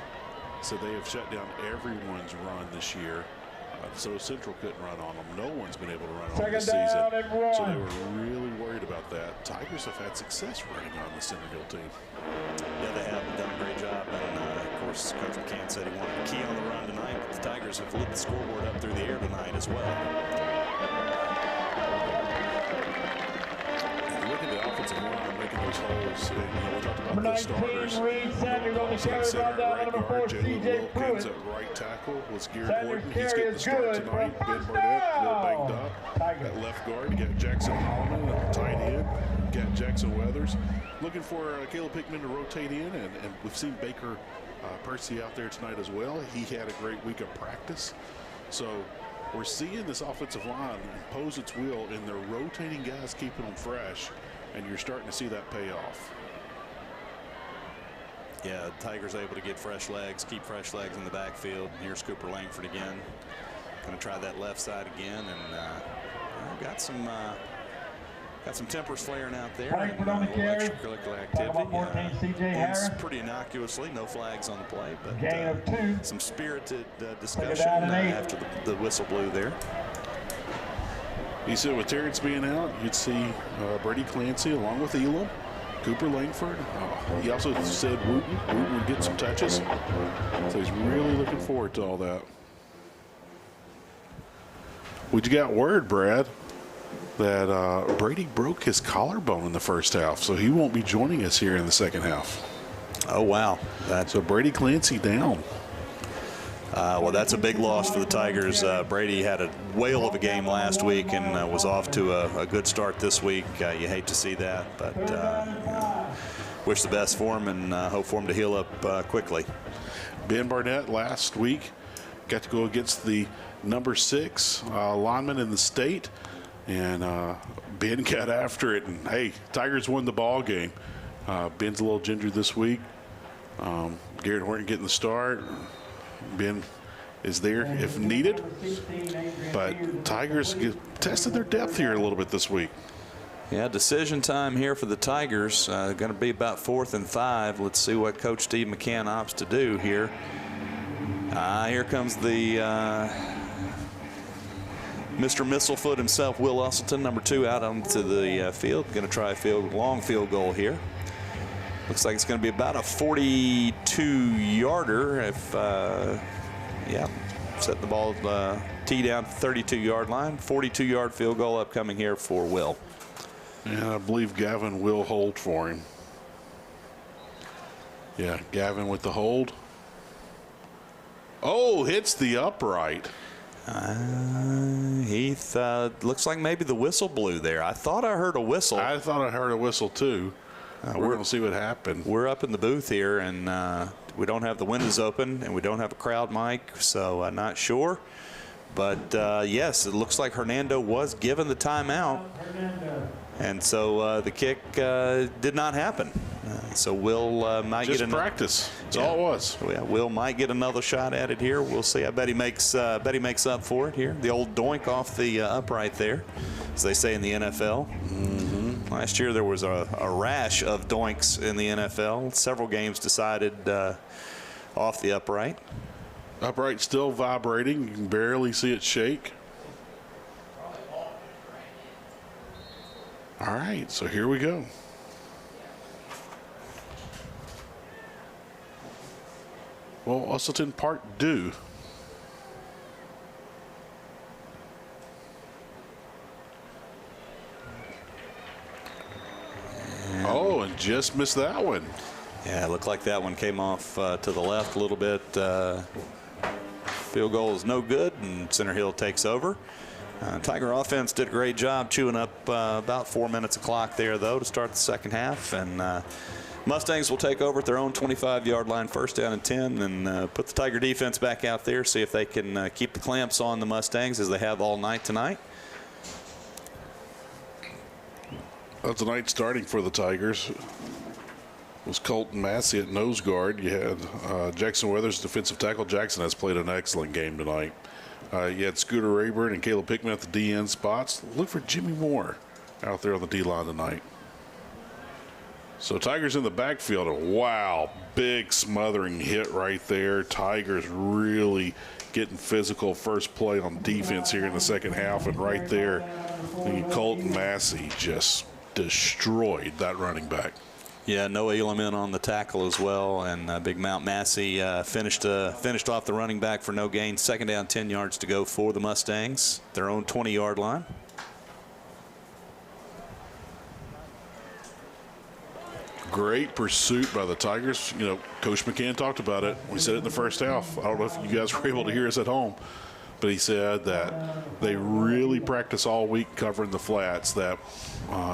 So they have shut down everyone's run this year. So Central couldn't run on them. No one's been able to run on them this season. So they were really worried about that. Tigers have had success running on the Center Hill team. Yeah, they have done a great job. And of course, Coach McCann said he wanted to key on the run tonight. But the Tigers have lit the scoreboard up through the air tonight as well. And look at the offensive line making those holes. And, we talked about Number the starters. 19, Reed Sanders on the carry, Center brought at down right number 4, guard, Jalen C.J. Wilkins Pruitt. at right tackle was Garrett Sanders' Horton. He's carry getting the is start good tonight. for a Ben Burnett, a little banged touchdown. up. Tiger. At left guard, you got Jackson Holloman at tight end. Got Jackson Weathers. Looking for Caleb Hickman to rotate in, and we've seen Baker Percy out there tonight as well. He had a great week of practice. So we're seeing this offensive line impose its will, and they're rotating guys, keeping them fresh, and you're starting to see that pay off. Yeah, Tigers able to get fresh legs, keep fresh legs in the backfield. Here's Cooper Langford again. Going to try that left side again, and got some tempers flaring out there. Langford on the carry. Extracurricular activity. 14, C.J. Harris. Pretty innocuously, no flags on the play, but gain of 2. some spirited discussion after the whistle blew there. You said with Terrence being out, you'd see Brady Clancy along with Elam, Cooper Langford. He also said Wooten would get some touches. So he's really looking forward to all that. We got word, Brad, that Brady broke his collarbone in the first half, so he won't be joining us here in the second half. Oh, wow. So Brady Clancy down. Well, that's a big loss for the Tigers. Brady had a whale of a game last week and was off to a good start this week. You hate to see that, but wish the best for him and hope for him to heal up quickly. Ben Barnett last week got to go against the number 6 lineman in the state, and Ben got after it. And hey, Tigers won the ball game. Ben's a little gingered this week. Garrett Horton getting the start. Ben is there if needed, but Tigers tested their depth here a little bit this week. Yeah, decision time here for the Tigers. Going to be about 4th and 5. Let's see what Coach Steve McCann opts to do here. Here comes the Mr. Mistlefoot himself, Will Usselton, number 2, out onto the field. Going to try a long field goal here. Looks like it's going to be about a 42-yarder if, set the ball tee down 32-yard line. 42-yard field goal upcoming here for Will. And I believe Gavin will hold for him. Yeah, Gavin with the hold. Oh, hits the upright. Heath, looks like maybe the whistle blew there. I thought I heard a whistle. I thought I heard a whistle too. We're going to see what happened. We're up in the booth here, and we don't have the windows open, and we don't have a crowd mic, so I'm not sure. But, yes, it looks like Hernando was given the timeout, and so the kick did not happen. So Will might just get another practice. That's all it was. Yeah, Will might get another shot at it here. We'll see. I bet he makes up for it here. The old doink off the upright there, as they say in the NFL. Last year there was a rash of doinks in the NFL. Several games decided off the upright. Upright still vibrating. You can barely see it shake. All right, so here we go. Well, Usselton part due. Oh, and just missed that one. Yeah, it looked like that one came off to the left a little bit. Field goal is no good, and Center Hill takes over. Tiger offense did a great job chewing up about 4 minutes of clock there, though, to start the second half. And Mustangs will take over at their own 25-yard line, 1st down and 10, and put the Tiger defense back out there, see if they can keep the clamps on the Mustangs as they have all night tonight. Well, tonight starting for the Tigers was Colton Massey at nose guard. You had Jackson Weathers, defensive tackle. Jackson has played an excellent game tonight. You had Scooter Rayburn and Caleb Hickman at the DN spots. Look for Jimmy Moore out there on the D-line tonight. So Tigers in the backfield. Wow, big smothering hit right there. Tigers really getting physical first play on defense here in the second half. And right there, Colton Massey just destroyed that running back. Yeah, Noah Elam in on the tackle as well, and Big Mount Massey finished off the running back for no gain. 2nd down, 10 yards to go for the Mustangs, their own 20-yard line. Great pursuit by the Tigers. You know, Coach McCann talked about it. We said it in the first half. I don't know if you guys were able to hear us at home, but he said that they really practice all week covering the flats, that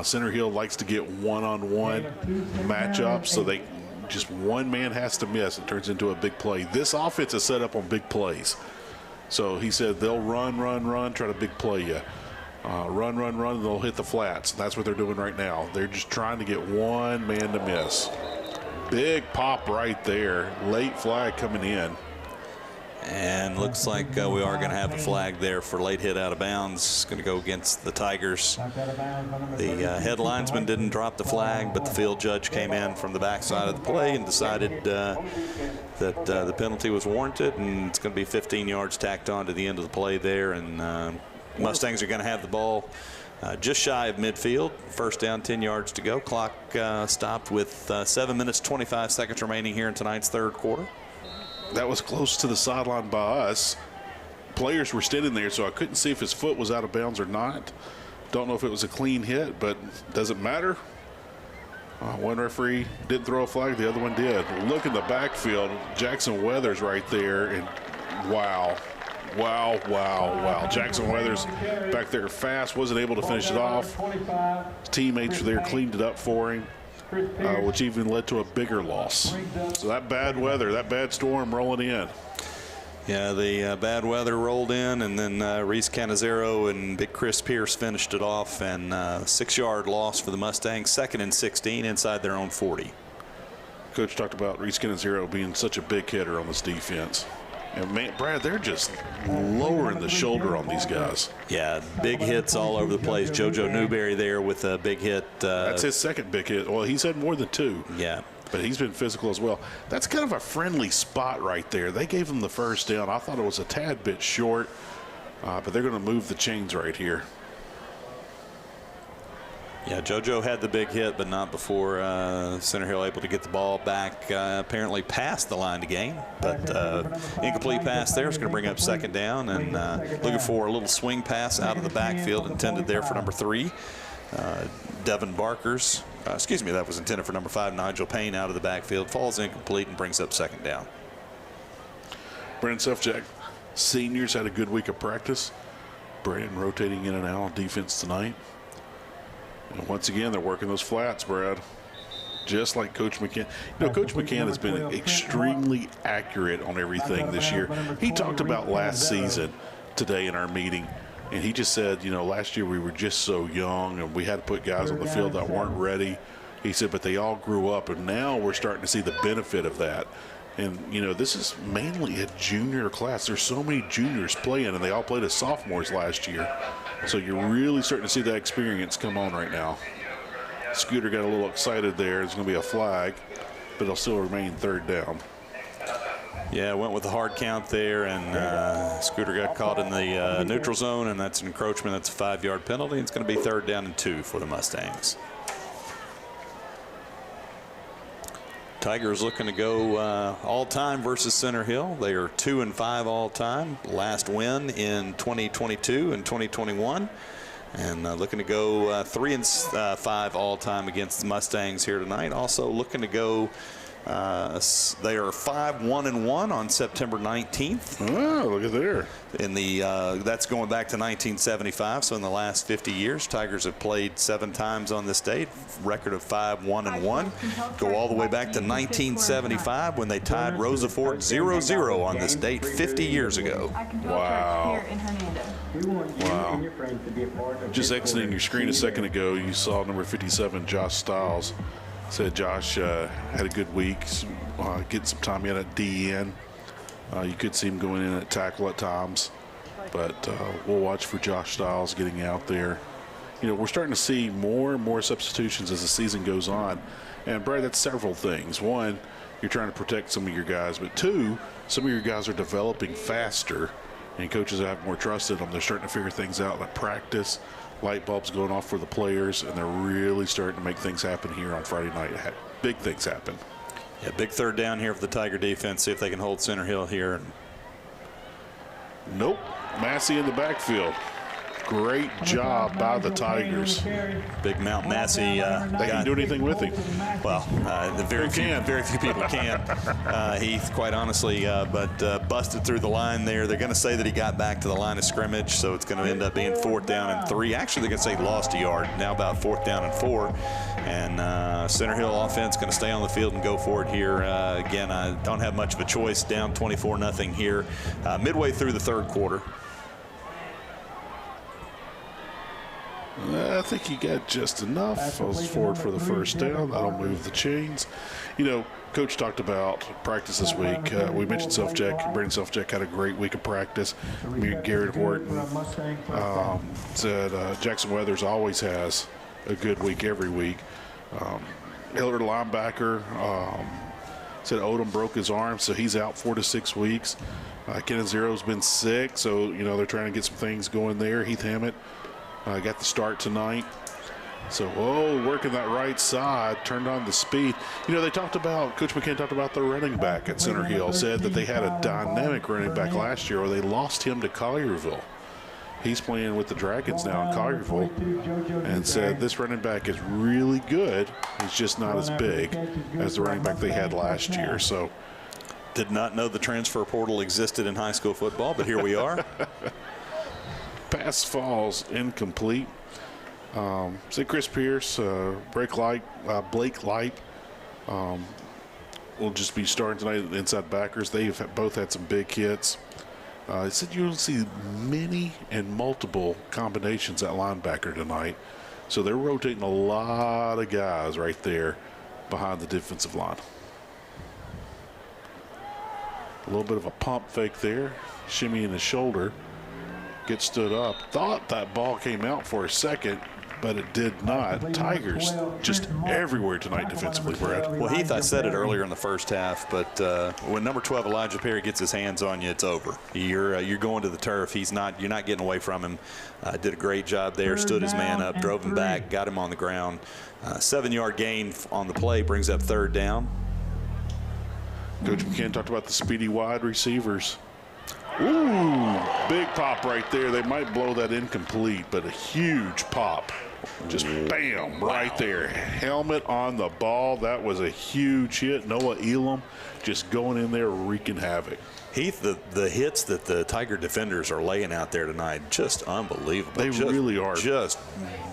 Center Hill likes to get one-on-one matchups, so they just one man has to miss. It turns into a big play. This offense is set up on big plays. So he said they'll run, try to big play you. Run, and they'll hit the flats. That's what they're doing right now. They're just trying to get one man to miss. Big pop right there. Late flag coming in. And looks like we are going to have a flag there for late hit out of bounds. It's going to go against the Tigers. The head linesman didn't drop the flag, but the field judge came in from the backside of the play and decided that the penalty was warranted, and it's going to be 15 yards tacked on to the end of the play there. And Mustangs are going to have the ball just shy of midfield. First down, 10 yards to go. Clock stopped with 7 minutes, 25 seconds remaining here in tonight's third quarter. That was close to the sideline by us. Players were standing there, so I couldn't see if his foot was out of bounds or not. Don't know if it was a clean hit, but doesn't matter. One referee didn't throw a flag, the other one did. Look in the backfield, Jackson Weathers right there, and wow. Jackson Weathers back there fast, wasn't able to finish it off. His teammates were there, cleaned it up for him, which even led to a bigger loss. So that bad weather, that bad storm rolling in. Yeah, the bad weather rolled in, and then Reese Canizero and Big Chris Pierce finished it off, and 6-yard loss for the Mustangs, 2nd and 16 inside their own 40. Coach talked about Reese Canizero being such a big hitter on this defense. And man, Brad, they're just lowering the shoulder on these guys. Yeah, big hits all over the place. JoJo Newberry there with a big hit. That's his second big hit. Well, he's had more than 2. Yeah. But he's been physical as well. That's kind of a friendly spot right there. They gave him the first down. I thought it was a tad bit short, but they're going to move the chains right here. Yeah, JoJo had the big hit, but not before Center Hill able to get the ball back, apparently past the line to gain. But incomplete pass there is going to bring up 2nd down, and looking for a little swing pass out of the backfield intended there for number 3. Devin Barkers, excuse me, that was intended for number 5, Nigel Payne, out of the backfield, falls incomplete and brings up 2nd down. Brandon Sefjack, seniors had a good week of practice. Brandon rotating in and out on defense tonight. And once again, they're working those flats, Brad. Just like Coach McCann. You know, Coach McCann has been extremely accurate on everything this year. He talked about last season today in our meeting, and he just said, you know, last year we were just so young and we had to put guys on the field that weren't ready. He said, but they all grew up, and now we're starting to see the benefit of that. And, you know, this is mainly a junior class. There's so many juniors playing, and they all played as sophomores last year. So you're really starting to see that experience come on right now. Scooter got a little excited there. There's going to be a flag, but it'll still remain 3rd down. Yeah, went with the hard count there, and Scooter got caught in the neutral zone, and that's an encroachment. That's a 5-yard penalty. It's going to be 3rd down and 2 for the Mustangs. Tigers looking to go all-time versus Center Hill. They are 2-5 all-time. Last win in 2022 and 2021. And looking to go 3-5 all-time against the Mustangs here tonight. Also looking to go, they are 5-1-1 on September 19th. Oh, look at there. In the that's going back to 1975. So in the last 50 years, Tigers have played 7 times on this date. Record of 5-1-1. Go all the way back to 1975 when they tied Rosafort 0-0 on this date 50 years ago. Wow. Wow. Just exiting your screen a second ago, you saw number 57, Josh Stiles. Said Josh had a good week, getting some time in at DN. You could see him going in at tackle at times, but we'll watch for Josh Stiles getting out there. You know, we're starting to see more and more substitutions as the season goes on. And, Brad, that's several things. One, you're trying to protect some of your guys, but 2, some of your guys are developing faster, and coaches have more trust in them. They're starting to figure things out like practice, light bulbs going off for the players, and they're really starting to make things happen here on Friday night. Big things happen. Yeah, big 3rd down here for the Tiger defense. See if they can hold Center Hill here. Nope. Massey in the backfield. great job by the Tigers. Big Mount Massey. They can do anything with him. Well, very few people can. Heath, quite honestly, but busted through the line there. They're going to say that he got back to the line of scrimmage, so it's going to end up being 4th down and 3. Actually, they're going to say he lost a yard. Now about 4th down and 4. And Center Hill offense going to stay on the field and go for it here. Again, I don't have much of a choice. Down 24-0 here, midway through the 3rd quarter. I think he got just enough. Falls forward for the 1st down. That'll move the chains. You know, Coach talked about practice this week. We mentioned Selfjack. Brandon Selfjack had a great week of practice. Garrett Horton said Jackson Weathers always has a good week every week. Hillard linebacker said Odom broke his arm, so he's out 4 to 6 weeks. Kenan Zero's been sick, so, you know, they're trying to get some things going there. Heath Hammett got the start tonight. So, working that right side, turned on the speed. You know, they talked about, Coach McCann talked about the running back at Center Hill, said that they had a dynamic running back last year where they lost him to Collierville. He's playing with the Dragons now in Collierville, and said this running back is really good. He's just not as big as the running back they had last year. So, did not know the transfer portal existed in high school football, but here we are. Pass falls incomplete. Say Chris Pierce, Blake Light will just be starting tonight at inside backers. They've both had some big hits. He said you'll see many and multiple combinations at linebacker tonight. So they're rotating a lot of guys right there behind the defensive line. A little bit of a pump fake there. Shimmy in the shoulder. Gets stood up. Thought that ball came out for a second, but it did not. Tigers just everywhere tonight defensively, Brad. Well, Heath, I said it earlier in the first half, but when number 12 Elijah Perry gets his hands on you, it's over. You're going to the turf. You're not getting away from him. Did a great job there. Stood his man up, drove him back, got him on the ground. 7-yard gain on the play brings up 3rd down. Coach McCann talked about the speedy wide receivers. Ooh, big pop right there. They might blow that incomplete, but a huge pop. Just bam, right there. Helmet on the ball. That was a huge hit. Noah Elam just going in there wreaking havoc. Heath, the hits that the Tiger defenders are laying out there tonight, just unbelievable. They really are. Just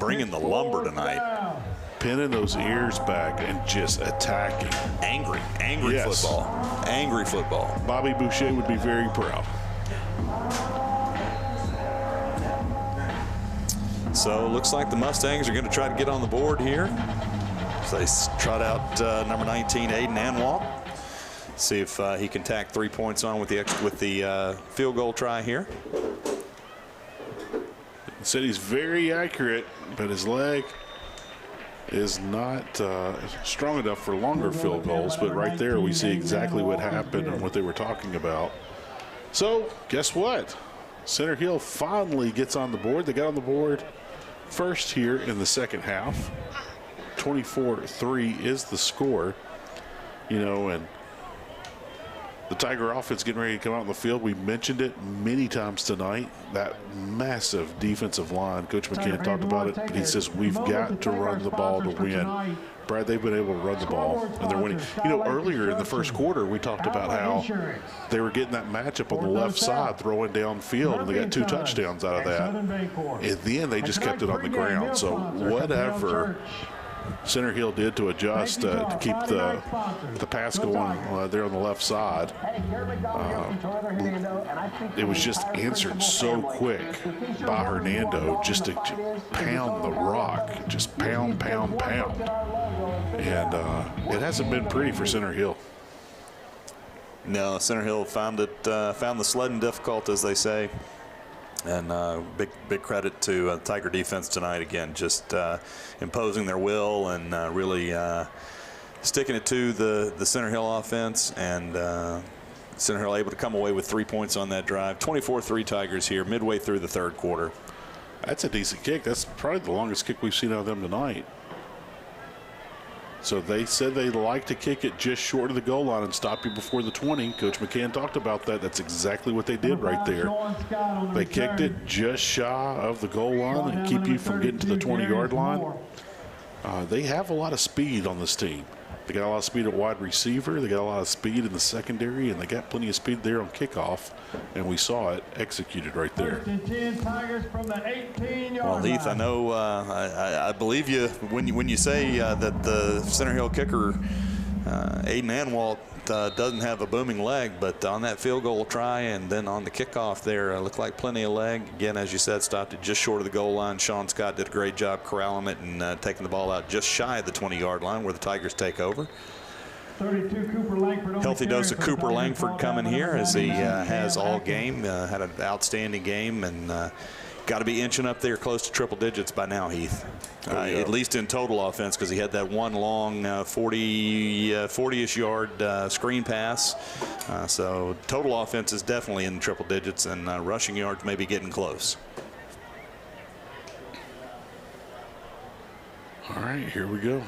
bringing the lumber tonight. Pinning those ears back and just attacking. Angry football. Angry football. Bobby Boucher would be very proud. So looks like the Mustangs are going to try to get on the board here. So they trot out number 19, Aiden Anwalt. See if he can tack 3 points on with the field goal try here. Said he's very accurate, but his leg is not strong enough for longer field goals. But right there, we see exactly what happened and what they were talking about. So guess what? Center Hill finally gets on the board. They got on the board first here in the second half. 24-3 is the score. You know, and the Tiger offense getting ready to come out on the field. We mentioned it many times tonight. That massive defensive line. Coach McCann talked about it, but he says we've got to run the ball to win. Brad, they've been able to run the ball, and they're winning. You know, earlier in the first quarter, we talked about how they were getting that matchup on the left side, throwing downfield, and they got 2 touchdowns out of that. And then they just kept it on the ground. So whatever Center Hill did to adjust to keep the pass going there on the left side, it was just answered so quick by Hernando just to pound the rock, just pound. And it hasn't been pretty for Center Hill. No, Center Hill found the sledding difficult, as they say. And big credit to Tiger defense tonight again, just imposing their will and really sticking it to the Center Hill offense, and Center Hill able to come away with 3 points on that drive. 24-3 Tigers here midway through the 3rd quarter. That's a decent kick. That's probably the longest kick we've seen out of them tonight. So they said they like to kick it just short of the goal line and stop you before the 20. Coach McCann talked about that. That's exactly what they did right there. They kicked it just shy of the goal line and keep you from getting to the 20-yard line. They have a lot of speed on this team. They got a lot of speed at wide receiver. They got a lot of speed in the secondary, and they got plenty of speed there on kickoff, and we saw it executed right there. Well, Heath, I know, I believe you when you say that the Center Hill kicker, Aiden Anwalt, doesn't have a booming leg, but on that field goal try and then on the kickoff there, looked like plenty of leg. Again, as you said, stopped it just short of the goal line. Sean Scott did a great job corralling it and taking the ball out just shy of the 20-yard line where the Tigers take over. 32 Cooper Langford. Healthy dose of Cooper Langford coming here as he has all game. Had an outstanding game and got to be inching up there close to triple digits by now, Heath. At least in total offense, because he had that one long 40-ish yard screen pass. So total offense is definitely in triple digits, and rushing yards may be getting close. All right, here we go.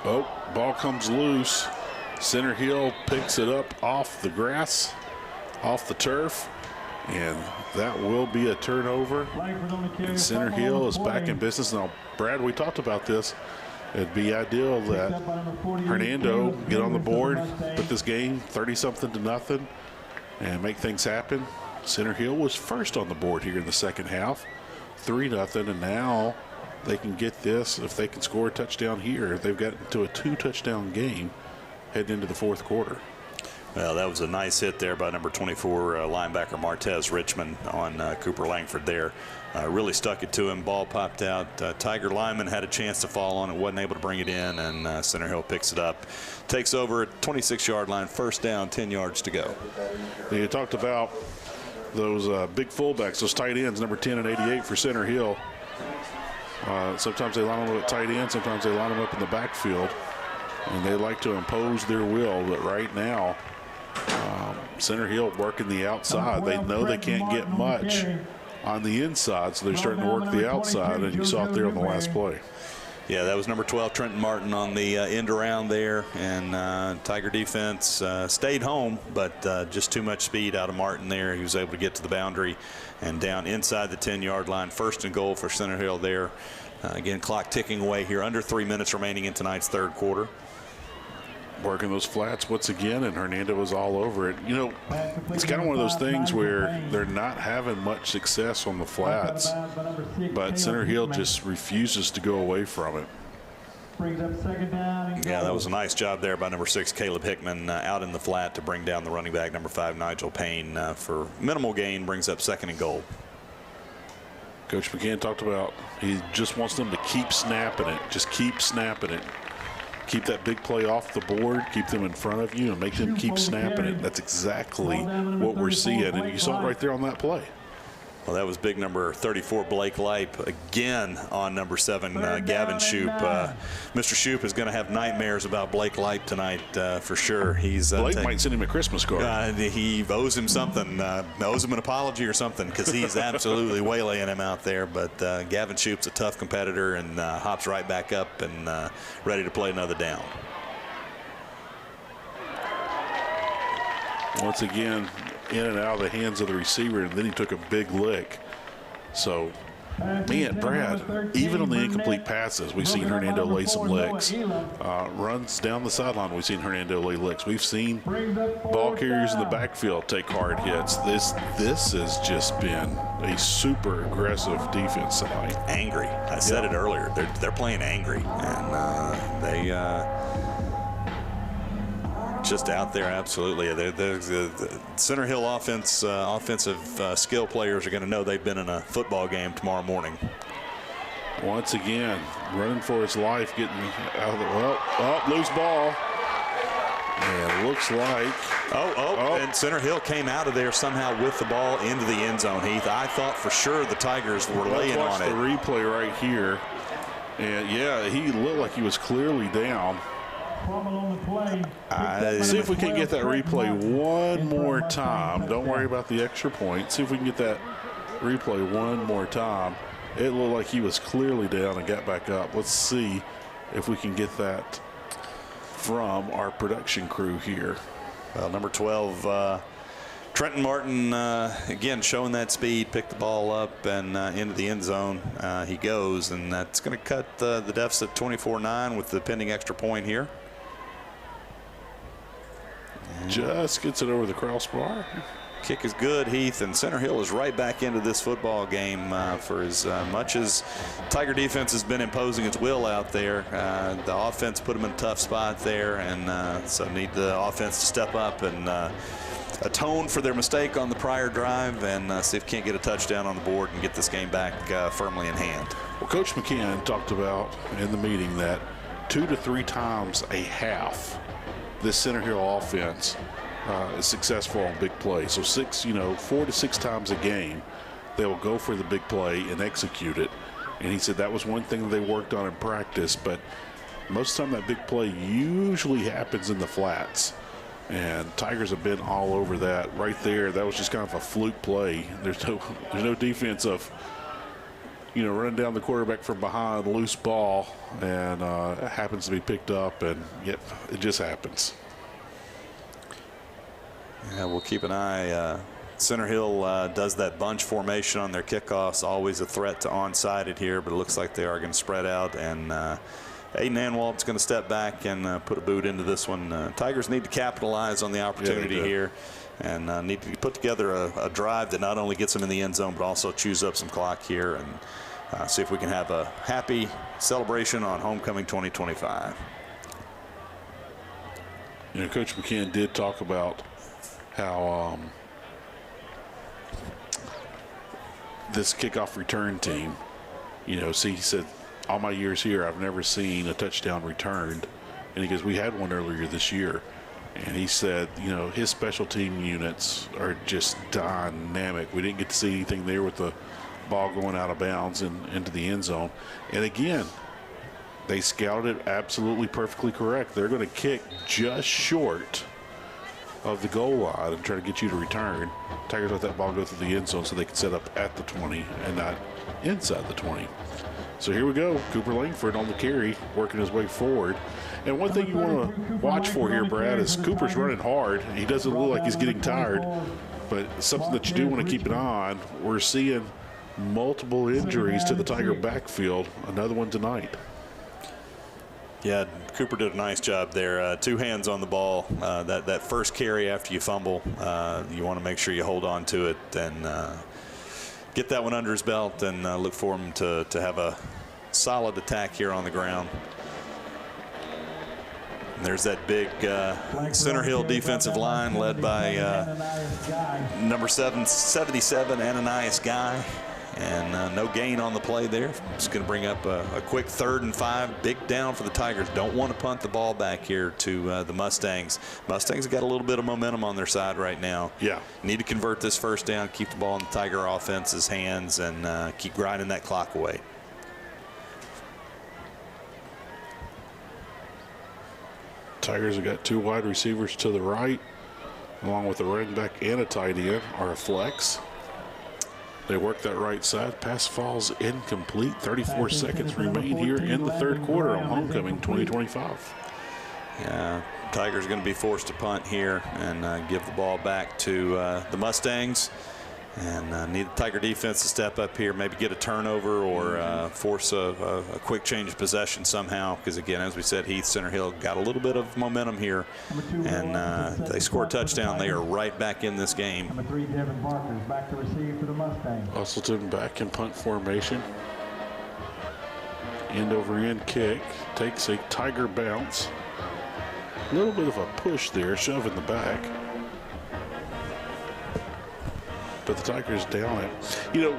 Oh, ball comes loose. Center Hill picks it up off the grass, off the turf, and that will be a turnover. And Center Hill is back in business. Now, Brad, we talked about this. It'd be ideal that Hernando get on the board, put this game 30-something to nothing, and make things happen. Center Hill was first on the board here in the second half, 3-0, and now they can get this. If they can score a touchdown here, they've got to a 2-touchdown game heading into the fourth quarter. Well, that was a nice hit there by number 24 linebacker Martez Richmond on Cooper Langford there. Really stuck it to him. Ball popped out. Tiger lineman had a chance to fall on it, wasn't able to bring it in, and Center Hill picks it up. Takes over at 26-yard line, first down, 10 yards to go. You talked about those big fullbacks, those tight ends, number 10 and 88 for Center Hill. Sometimes they line them up at tight end, sometimes they line them up in the backfield, and they like to impose their will. But right now, Center Hill working the outside. They know they can't get much on the inside, so they're starting to work the outside, and you saw it there on the last play. Yeah, that was number 12, Trenton Martin, on the end around there, and Tiger defense stayed home, but just too much speed out of Martin there. He was able to get to the boundary and down inside the 10-yard line. First and goal for Center Hill there. Again, clock ticking away here. Under 3 minutes remaining in tonight's third quarter. Working those flats once again, and Hernando was all over it. You know, it's kind of one of those things where they're not having much success on the flats, but Center Hill just refuses to go away from it. Yeah, that was a nice job there by number 6, Caleb Hickman, out in the flat to bring down the running back, number 5, Nigel Payne, for minimal gain, brings up second and goal. Coach McCann talked about he just wants them to keep snapping it, just keep snapping it. Keep that big play off the board, keep them in front of you, and make them keep snapping it. That's exactly what we're seeing, and you saw it right there on that play. Well, that was big number 34, Blake Lipe, again on number 7, Gavin Shoup. Mr. Shoup is going to have nightmares about Blake Lipe tonight for sure. Blake might send him a Christmas card. He owes him something, owes him an apology or something, because he's absolutely waylaying him out there. But Gavin Shoup's a tough competitor and hops right back up and ready to play another down. Once again, in and out of the hands of the receiver, and then he took a big lick. So, man, Brad, even on the incomplete passes, we've seen Hernando lay some licks. Runs down the sideline, we've seen Hernando lay licks. We've seen ball carriers in the backfield take hard hits. This has just been a super aggressive defense tonight. Angry. I said it earlier. They're playing angry, and they just out there, absolutely. The Center Hill offensive skill players are going to know they've been in a football game tomorrow morning. Once again, running for his life, getting out of the loose ball. And it looks like and Center Hill came out of there somehow with the ball into the end zone, Heath. I thought for sure the Tigers were laying on it. The replay right here, and yeah, he looked like he was clearly down. See if we can get that replay one more time. Don't worry about the extra point. See if we can get that replay one more time. It looked like he was clearly down and got back up. Let's see if we can get that from our production crew here. Well, number 12, Trenton Martin, again, showing that speed, picked the ball up and into the end zone. He goes, and that's going to cut the deficit 24-9 with the pending extra point here. Just gets it over the crossbar. Kick is good, Heath, and Center Hill is right back into this football game for as much as Tiger defense has been imposing its will out there. The offense put them in a tough spot there, and so need the offense to step up and atone for their mistake on the prior drive and see if can't get a touchdown on the board and get this game back firmly in hand. Well, Coach McCann talked about in the meeting that 2 to 3 times a half this Center Hill offense is successful on big play. So 4 to 6 times a game, they will go for the big play and execute it. And he said that was one thing that they worked on in practice, but most of the time that big play usually happens in the flats. And Tigers have been all over that right there. That was just kind of a fluke play. There's no defense of, running down the quarterback from behind, loose ball, and it happens to be picked up, and yep, it just happens. Yeah, we'll keep an eye. Center Hill does that bunch formation on their kickoffs, always a threat to onside here, but it looks like they are going to spread out, and Aiden Anwalt's going to step back and put a boot into this one. Tigers need to capitalize on the opportunity here and need to put together a drive that not only gets them in the end zone, but also chews up some clock here and see if we can have a happy celebration on homecoming 2025. Coach McCann did talk about how this kickoff return team, he said, all my years here, I've never seen a touchdown returned. And he goes, we had one earlier this year. And he said, his special team units are just dynamic. We didn't get to see anything there with the ball going out of bounds and into the end zone. And again, they scouted it absolutely perfectly correct. They're going to kick just short of the goal line and try to get you to return. Tigers let that ball go through the end zone so they can set up at the 20 and not inside the 20. So here we go. Cooper Langford on the carry, working his way forward. And one thing you want to watch for here, Brad, is Cooper's running hard. He doesn't look like he's getting tired, but something that you do want to keep an eye on. We're seeing multiple injuries to the Tiger backfield. Another one tonight. Yeah, Cooper did a nice job there. 2 hands on the ball. That first carry after you fumble, you want to make sure you hold on to it and get that one under his belt and look for him to have a solid attack here on the ground. And there's that big Center Hill defensive line led by number 77, Ananias Guy. And no gain on the play there. It's going to bring up a quick 3rd and 5. Big down for the Tigers. Don't want to punt the ball back here to the Mustangs. Mustangs have got a little bit of momentum on their side right now. Yeah. Need to convert this first down, keep the ball in the Tiger offense's hands, and keep grinding that clock away. Tigers have got 2 wide receivers to the right, along with a running back and a tight end, or a flex. They work that right side. Pass falls incomplete. 34 seconds remain here in the 3rd quarter on homecoming 2025. Yeah, Tigers going to be forced to punt here and give the ball back to the Mustangs. And need the Tiger defense to step up here, maybe get a turnover or force a quick change of possession somehow. Because, again, as we said, Heath, Center Hill got a little bit of momentum here. And they score a touchdown. They are right back in this game. Number 3, Devin Barker is back to receive for the Mustangs. Usselton back in punt formation. End over end kick. Takes a Tiger bounce. A little bit of a push there, shove in the back. But the Tigers down it.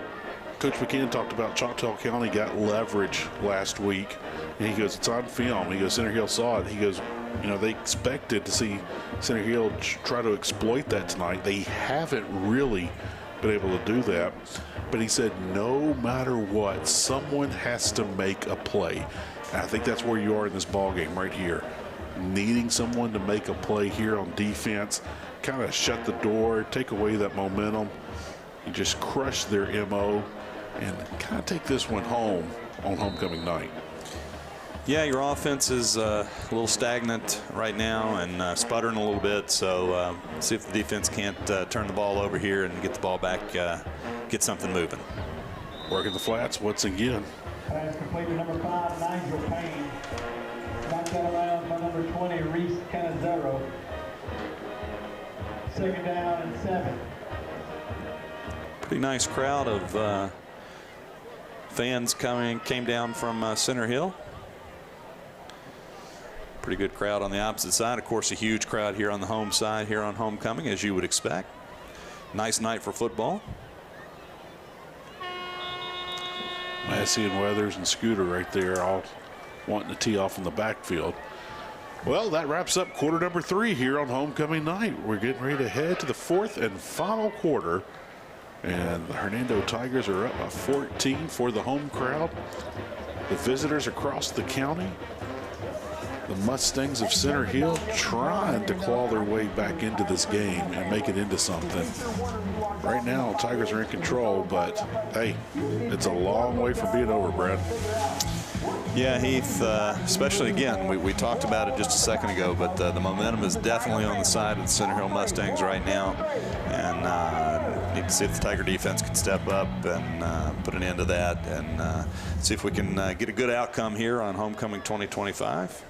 Coach McCann talked about Choctaw County got leverage last week. And he goes, it's on film. He goes, Center Hill saw it. He goes, they expected to see Center Hill try to exploit that tonight. They haven't really been able to do that. But he said, no matter what, someone has to make a play. And I think that's where you are in this ballgame right here. Needing someone to make a play here on defense, kind of shut the door, take away that momentum. You just crush their MO, and kind of take this one home on homecoming night. Yeah, your offense is a little stagnant right now and sputtering a little bit. So see if the defense can't turn the ball over here and get the ball back, get something moving. Working the flats once again. Pass complete to number 5, Nigel Payne. Knocked that around by number 20, Reese Canizero. 2nd down and 7. Pretty nice crowd of fans came down from Center Hill. Pretty good crowd on the opposite side. Of course, a huge crowd here on the home side here on homecoming, as you would expect. Nice night for football. Massey and Weathers and Scooter right there all wanting to tee off in the backfield. Well, that wraps up quarter number 3 here on homecoming night. We're getting ready to head to the 4th and final quarter. And the Hernando Tigers are up by 14 for the home crowd. The visitors across the county, the Mustangs of Center Hill, trying to claw their way back into this game and make it into something. Right now, Tigers are in control, but hey, it's a long way from being over, Brad. Yeah, Heath, especially again, we talked about it just a second ago, but the momentum is definitely on the side of the Center Hill Mustangs right now. And need to see if the Tiger defense can step up and put an end to that, and see if we can get a good outcome here on homecoming 2025.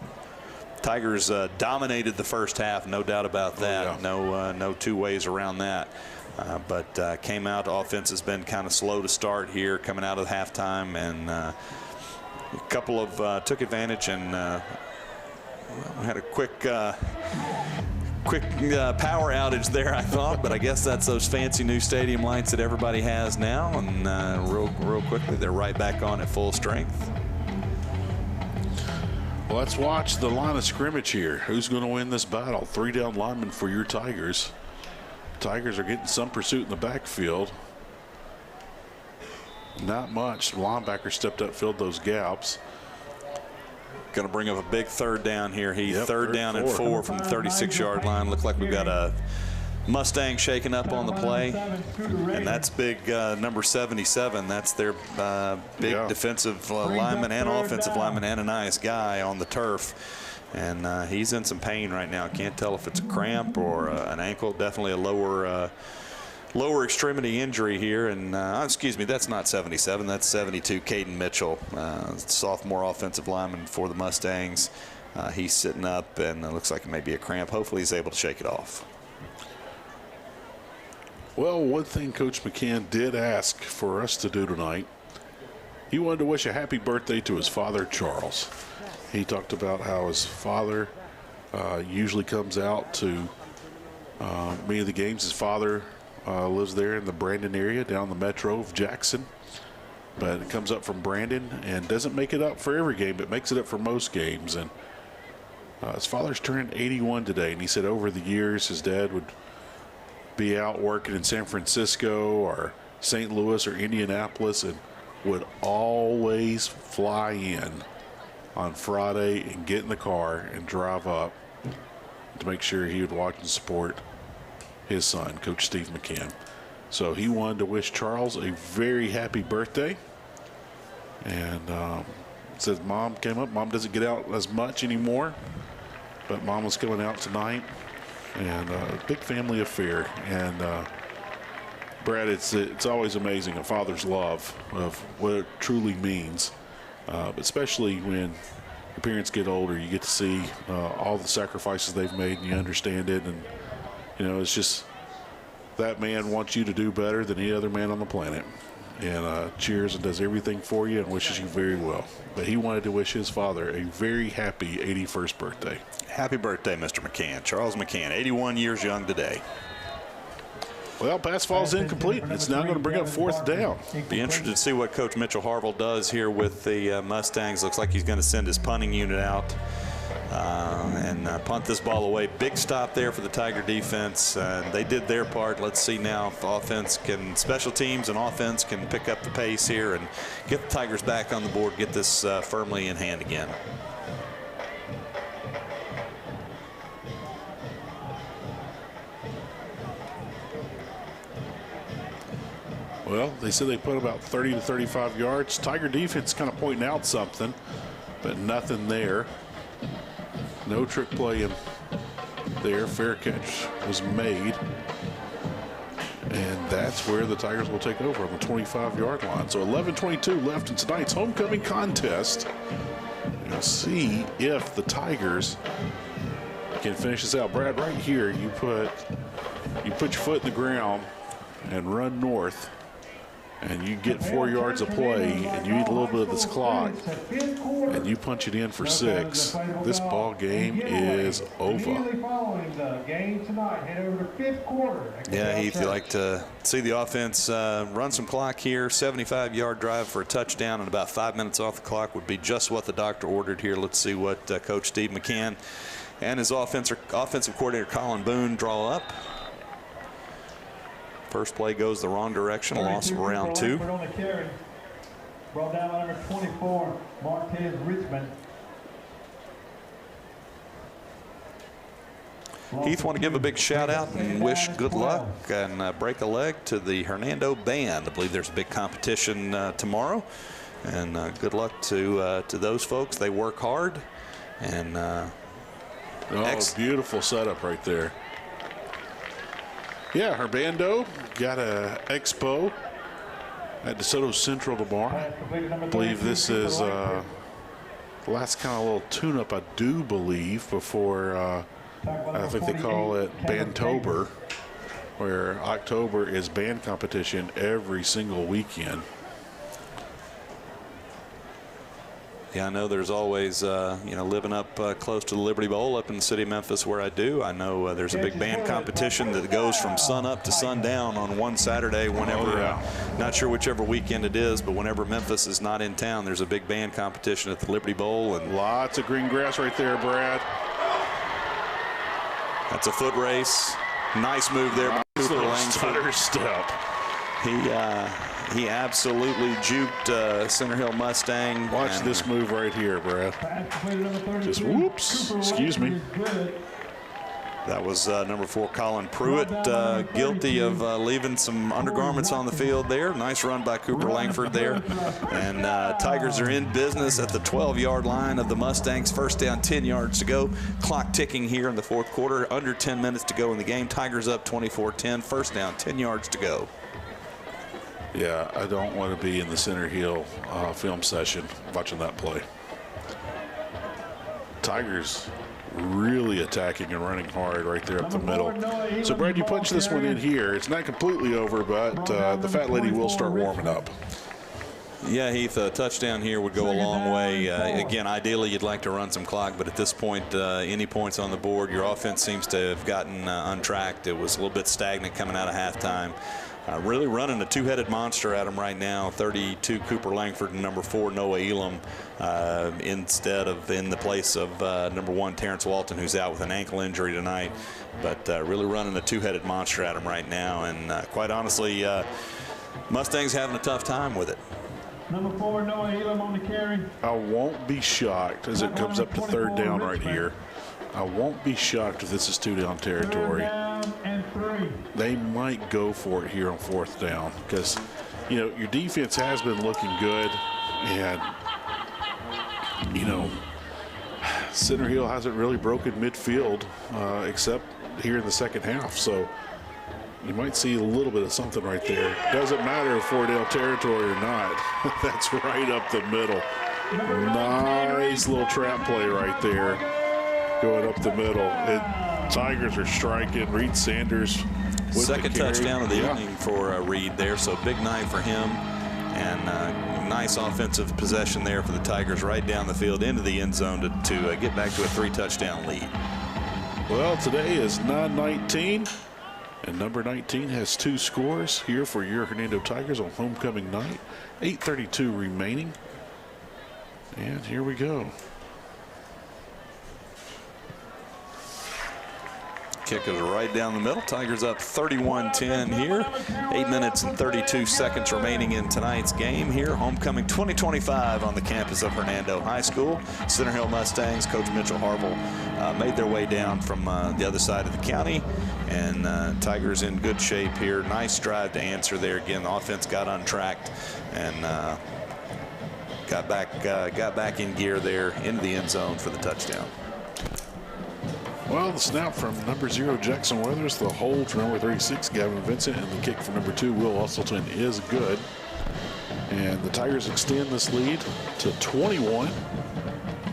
Tigers dominated the first half, no doubt about that. No two ways around that. But came out, offense has been kind of slow to start here, coming out of halftime, and a couple of took advantage and we had a quick power outage there, I thought, but I guess that's those fancy new stadium lights that everybody has now, and real quickly they're right back on at full strength. Well, let's watch the line of scrimmage here. Who's going to win this battle? 3 down linemen for your Tigers. Tigers are getting some pursuit in the backfield. Not much. The linebacker stepped up, filled those gaps. Going to bring up a big 3rd down here, Heath. Yep, third down and 4 from the 36-yard line. Look like we've got a Mustang shaking up on the play, and that's big number 77. That's their big defensive lineman and offensive lineman, Ananias Guy, on the turf. And he's in some pain right now. Can't tell if it's a cramp or an ankle. Definitely a lower extremity injury here. And excuse me, that's not 77. That's 72. Caden Mitchell, sophomore offensive lineman for the Mustangs. He's sitting up, and it looks like it may be a cramp. Hopefully he's able to shake it off. Well, one thing Coach McCann did ask for us to do tonight, he wanted to wish a happy birthday to his father, Charles. He talked about how his father usually comes out to many of the games. His father lives there in the Brandon area, down the metro of Jackson. But it comes up from Brandon and doesn't make it up for every game, but makes it up for most games. And his father's turning 81 today, and he said over the years his dad would be out working in San Francisco or St. Louis or Indianapolis and would always fly in on Friday and get in the car and drive up to make sure he would watch and support his son, Coach Steve McCann. So he wanted to wish Charles a very happy birthday. And says Mom came up. Mom doesn't get out as much anymore, but Mom was coming out tonight. And a big family affair. And Brad, it's always amazing a father's love of what it truly means. But especially when your parents get older, you get to see all the sacrifices they've made, and you understand it. And you know, it's just that man wants you to do better than any other man on the planet. And cheers and does everything for you and wishes you very well. But he wanted to wish his father a very happy 81st birthday. Happy birthday, Mr. McCann. Charles McCann, 81 years young today. Well, pass falls incomplete. It's now going to bring up 4th down. Be interested to see what Coach Mitchell Harville does here with the Mustangs. Looks like he's going to send his punting unit out and punt this ball away. Big stop there for the Tiger defense. They did their part. Let's see now if offense can, special teams and offense can pick up the pace here and get the Tigers back on the board, get this firmly in hand again. Well, they said they put about 30 to 35 yards. Tiger defense kind of pointing out something, but nothing there. No trick play in there. Fair catch was made. And that's where the Tigers will take over on the 25-yard line. So 11:22 left in tonight's homecoming contest. We'll see if the Tigers can finish this out. Brad, right here, you put your foot in the ground and run north, and you get 4 yards of play, and you eat a little bit of this clock, and you punch it in for 6. This ball game is over. Yeah, Heath, you like to see the offense run some clock here. 75-yard drive for a touchdown, and about 5 minutes off the clock would be just what the doctor ordered here. Let's see what Coach Steve McCann and his offensive coordinator Colin Boone draw up. First play goes the wrong direction, a loss of round 2. Brought down by number 24, Marquez Richmond. Heath, want to give a big shout out and wish good luck and break a leg to the Hernando band. I believe there's a big competition tomorrow, and good luck to those folks. They work hard, and beautiful setup right there. Yeah, Hernando got a expo at DeSoto Central tomorrow. I believe this is the last kind of little tune-up, I do believe, before I think they call it Bandtober, where October is band competition every single weekend. Yeah, I know there's always, living up close to the Liberty Bowl up in the city of Memphis where I do. I know there's a big band competition that goes from sun up to sundown on one Saturday whenever, not sure whichever weekend it is, but whenever Memphis is not in town, there's a big band competition at the Liberty Bowl. And lots of green grass right there, Brad. That's a foot race. Nice move there by Cooper Langford. Step. He absolutely juked Center Hill Mustang. Watch this move right here, Brad. Just whoops. Excuse me. That was number 4, Colin Pruitt, guilty of leaving some undergarments on the field there. Nice run by Cooper Langford there. And Tigers are in business at the 12-yard line of the Mustangs. First down, 10 yards to go. Clock ticking here in the fourth quarter. Under 10 minutes to go in the game. Tigers up 24-10. First down, 10 yards to go. Yeah, I don't want to be in the Center Hill film session watching that play. Tigers really attacking and running hard right there up the middle. So, Brad, you punch this one in here. It's not completely over, but the fat lady will start warming up. Yeah, Heath, a touchdown here would go a long way. Again, ideally you'd like to run some clock, but at this point, any points on the board, your offense seems to have gotten untracked. It was a little bit stagnant coming out of halftime. Really running a two-headed monster at him right now. 32 Cooper Langford and number 4 Noah Elam instead of in the place of number 1 Terrence Walton, who's out with an ankle injury tonight. But really running a two-headed monster at him right now. And quite honestly, Mustangs having a tough time with it. Number 4 Noah Elam on the carry. I won't be shocked as it comes up to third down right here. I won't be shocked if this is 2-down territory. And 3. They might go for it here on fourth down because, your defense has been looking good, and, Center Hill hasn't really broken midfield except here in the second half. So you might see a little bit of something right there. Doesn't matter if 4-down territory or not. That's right up the middle. Nice little trap play right there. Going up the middle. Tigers are striking. Reed Sanders with second touchdown of the evening for Reed there. So big night for him. And nice offensive possession there for the Tigers right down the field into the end zone to get back to a 3-touchdown lead. Well, today is 9-19. And number 19 has 2 scores here for your Hernando Tigers on homecoming night. 8:32 remaining. And here we go. kick is right down the middle. Tigers up 31-10 here. 8 minutes and 32 seconds remaining in tonight's game here. Homecoming 2025 on the campus of Hernando High School. Center Hill Mustangs, Coach Mitchell Harville made their way down from the other side of the county. And Tigers in good shape here. Nice drive to answer there. Again, the offense got untracked and got back in gear there into the end zone for the touchdown. Well, the snap from number 0, Jackson Weathers, the hold from number 36, Gavin Vincent, and the kick from number 2, Will Usselton, is good. And the Tigers extend this lead to 21.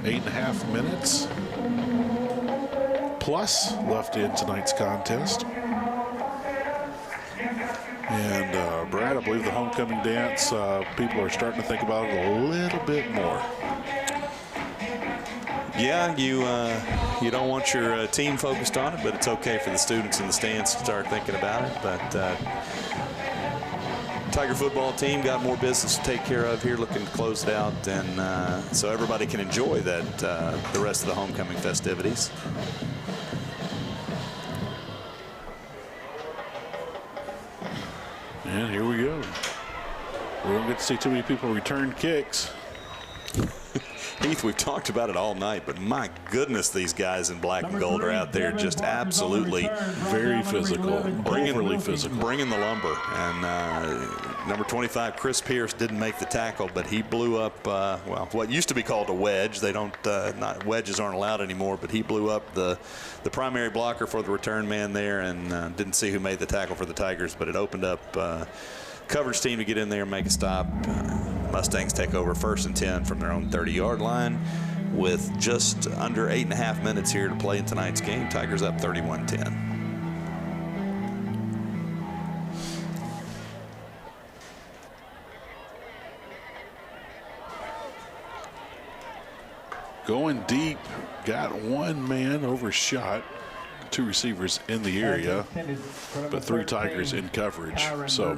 8.5 minutes plus left in tonight's contest. And Brad, I believe the homecoming dance, people are starting to think about it a little bit more. Yeah, you don't want your team focused on it, but it's okay for the students in the stands to start thinking about it. But Tiger football team got more business to take care of here, looking to close it out, and so everybody can enjoy that the rest of the homecoming festivities. And here we go. We don't get to see too many people return kicks. Heath, we've talked about it all night, but my goodness, these guys in black and gold are out there just absolutely very physical, bringing the lumber. And number 25, Chris Pierce, didn't make the tackle, but he blew up, well, what used to be called a wedge. They don't, not wedges aren't allowed anymore, but he blew up the primary blocker for the return man there, and didn't see who made the tackle for the Tigers, but it opened up coverage team to get in there and make a stop. Mustangs take over 1st and 10 from their own 30-yard line with just under 8.5 minutes here to play in tonight's game. Tigers up 31-10. Going deep, got one man overshot. 2 receivers in the area, but 3 Tigers in coverage. So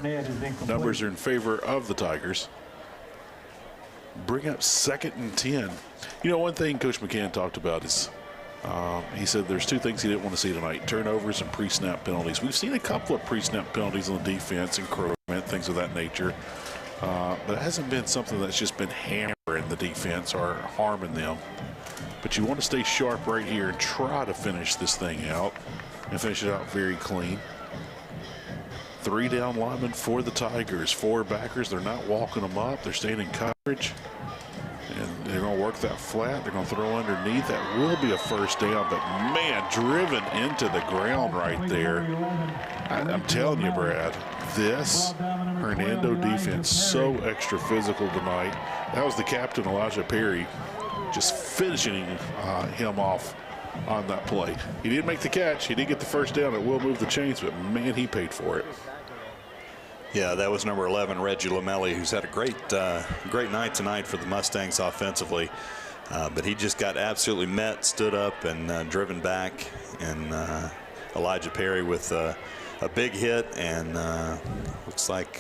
numbers are in favor of the Tigers. Bring up 2nd and 10. You know, one thing Coach McCann talked about is he said there's 2 things he didn't want to see tonight: turnovers and pre-snap penalties. We've seen a couple of pre-snap penalties on the defense, encroachment, things of that nature. But it hasn't been something that's just been hammering the defense or harming them. But you want to stay sharp right here and try to finish this thing out and finish it out very clean. 3 down linemen for the Tigers. 4 backers. They're not walking them up. They're staying in coverage. And they're going to work that flat. They're going to throw underneath. That will be a 1st down. But, man, driven into the ground right there. I'm telling you, Brad, this Hernando defense so extra physical tonight. That was the captain, Elijah Perry, just finishing him off on that play. He didn't make the catch. He did get the 1st down. It will move the chains, but, man, he paid for it. Yeah, that was number 11, Reggie Lamelli, who's had a great night tonight for the Mustangs offensively. But he just got absolutely met, stood up, and driven back. And Elijah Perry with a big hit, and looks like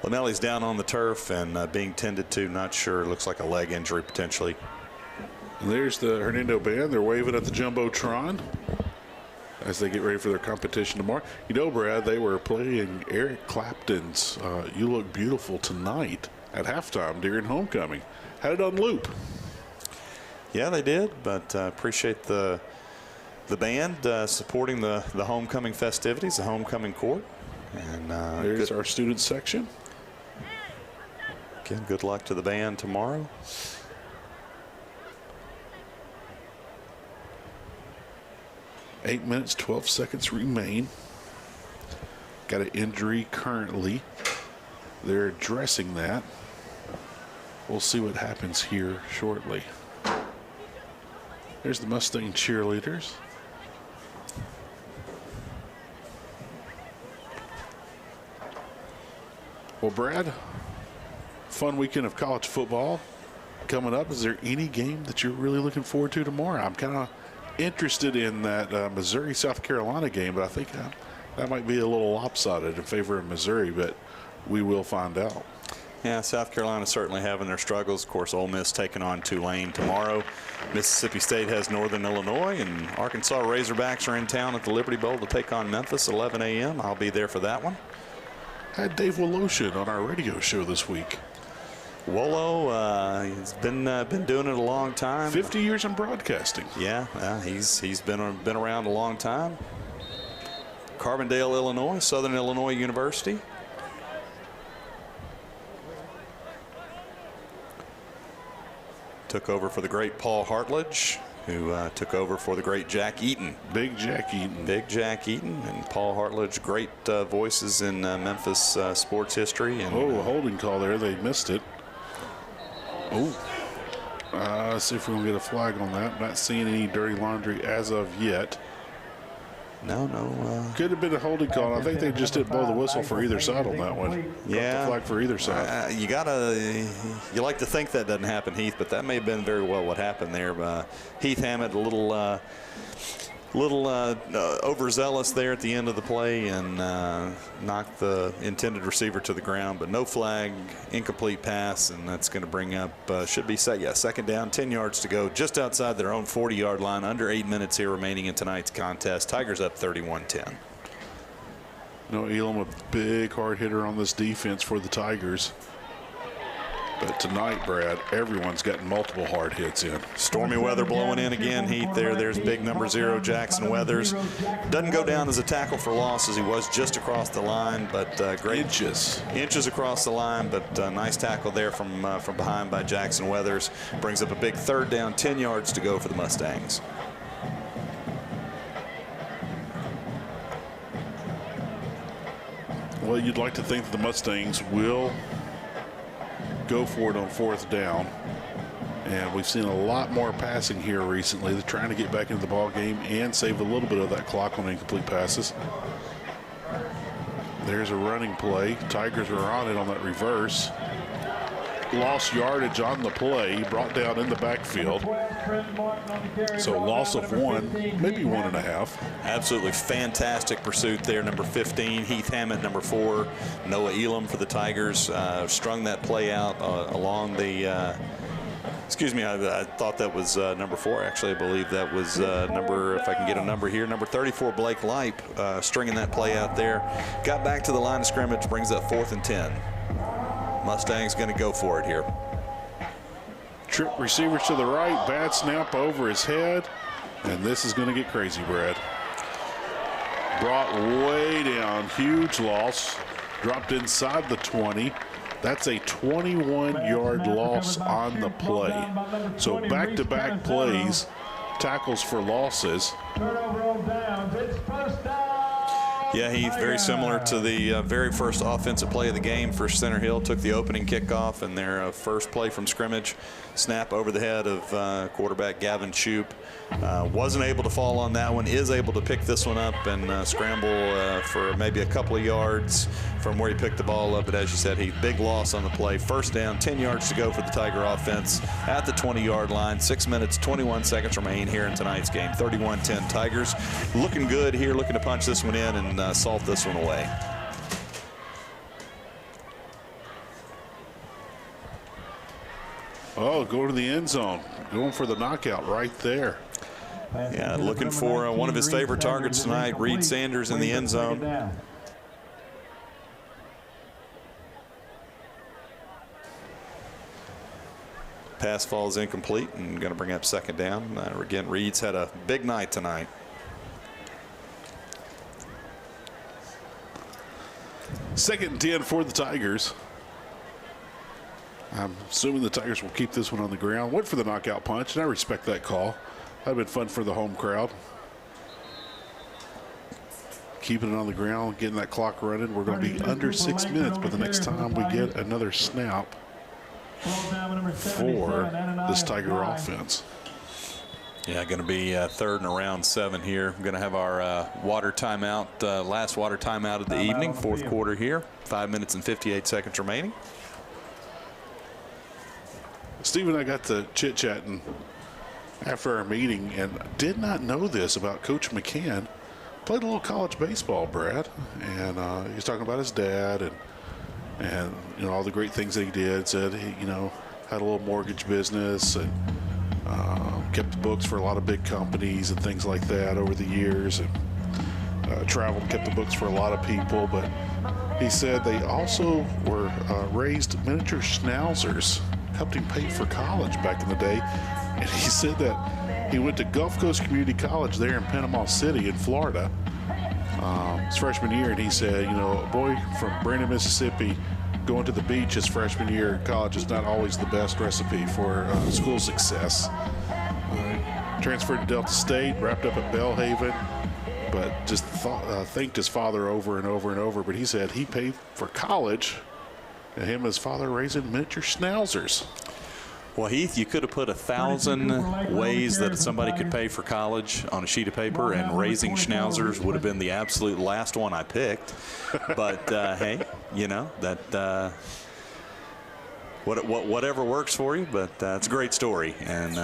Lamelli's down on the turf and being tended to. Not sure. Looks like a leg injury potentially. And there's the Hernando band. They're waving at the Jumbotron as they get ready for their competition tomorrow. You know, Brad, they were playing Eric Clapton's You Look Beautiful Tonight at halftime during homecoming. Had it on loop. Yeah, they did, but appreciate the band supporting the homecoming festivities, the homecoming court. And there's our student section. Again, good luck to the band tomorrow. Eight minutes, 12 seconds remain. Got an injury currently. They're addressing that. We'll see what happens here shortly. There's the Mustang cheerleaders. Well, Brad, fun weekend of college football coming up. Is there any game that you're really looking forward to tomorrow? I'm kind of interested in that Missouri-South Carolina game, but I think that might be a little lopsided in favor of Missouri, but we will find out. Yeah, South Carolina certainly having their struggles. Of course, Ole Miss taking on Tulane tomorrow. Mississippi State has Northern Illinois, and Arkansas Razorbacks are in town at the Liberty Bowl to take on Memphis, 11 a.m. I'll be there for that one. Had Dave Woloshin on our radio show this week. Wolo, he's been doing it a long time. 50 years in broadcasting. Yeah, he's been around a long time. Carbondale, Illinois, Southern Illinois University. Took over for the great Paul Hartledge, who took over for the great Jack Eaton. Big Jack Eaton. Big Jack Eaton and Paul Hartledge, great voices in Memphis sports history. And, a holding call there. They missed it. Let's see if we're going to get a flag on that. Not seeing any dirty laundry as of yet. No. Could have been a holding call. I think they just didn't blow the whistle for either side on that one. Yeah. The flag for either side. You like to think that doesn't happen, Heath, but that may have been very well what happened there. Heath Hammett a little overzealous there at the end of the play and knocked the intended receiver to the ground, but no flag, incomplete pass, and that's going to bring up, should be second down, 10 yards to go, just outside their own 40-yard line, under 8 minutes here remaining in tonight's contest. Tigers up 31-10. Elam, a big hard hitter on this defense for the Tigers. But tonight, Brad, everyone's gotten multiple hard hits in. Stormy weather blowing in again, Heath. There's big number 0, Jackson Weathers. Doesn't go down as a tackle for loss as he was just across the line, but great inches across the line. But nice tackle there from behind by Jackson Weathers. Brings up a big third down, 10 yards to go for the Mustangs. Well, you'd like to think that the Mustangs will go for it on fourth down, and we've seen a lot more passing here recently. They're trying to get back into the ball game and save a little bit of that clock on incomplete passes. There's a running play. Tigers are on it on that reverse. Lost yardage on the play, brought down in the backfield. So loss of 1, maybe 1.5. Absolutely fantastic pursuit there. Number 15, Heath Hammett. Number 4, Noah Elam for the Tigers. Strung that play out along the, excuse me, I thought that was number 4. Actually, I believe that was number, if I can get a number here, number 34, Blake Lipe, stringing that play out there. Got back to the line of scrimmage, brings up 4th and 10. Mustangs going to go for it here. Trip receivers to the right, bad snap over his head, and this is going to get crazy, Brad. Brought way down, huge loss, dropped inside the 20. That's a 21-yard loss on the play. So back-to-back plays, tackles for losses. Turnover on downs. It's first down. Yeah, Heath, very similar to the very first offensive play of the game for Center Hill. Took the opening kickoff and their first play from scrimmage. Snap over the head of quarterback Gavin Shoup. Wasn't able to fall on that one. Is able to pick this one up and scramble for maybe a couple of yards from where he picked the ball up. But as you said, Heath, big loss on the play. First down, 10 yards to go for the Tiger offense at the 20-yard line. 6 minutes, 21 seconds remain here in tonight's game. 31-10 Tigers. Looking good here, looking to punch this one in and salt this one away. Oh, go to the end zone. Going for the knockout right there. Yeah, looking for one of his favorite targets tonight, Reed Sanders in the end zone. Pass falls incomplete and going to bring up second down. Again, Reed's had a big night tonight. Second and 10 for the Tigers. I'm assuming the Tigers will keep this one on the ground. Went for the knockout punch, and I respect that call. That'd been fun for the home crowd. Keeping it on the ground, getting that clock running. We're going to be under 6 minutes by the next time we get another snap for this Tiger offense. Yeah, going to be third and around 7 here. We're going to have our water timeout, last water timeout of the evening, fourth quarter here. 5 minutes and 58 seconds remaining. Steve and I got to chit-chatting after our meeting and did not know this about Coach McCann. Played a little college baseball, Brad, and he was talking about his dad and all the great things that he did. Said he had a little mortgage business and kept the books for a lot of big companies and things like that over the years, and traveled, kept the books for a lot of people. But he said they also were raised miniature schnauzers, helped him pay for college back in the day. And he said that he went to Gulf Coast Community College there in Panama City in Florida his freshman year, and he said, a boy from Brandon, Mississippi, going to the beach his freshman year in college is not always the best recipe for school success. Transferred to Delta State, wrapped up at Belhaven, but just thanked his father over and over and over. But he said he paid for college, and him and his father raising miniature schnauzers. Well, Heath, you could have put 1,000 ways that somebody could pay for college on a sheet of paper, and raising schnauzers would have been the absolute last one I picked. But hey, that whatever works for you. But it's a great story, and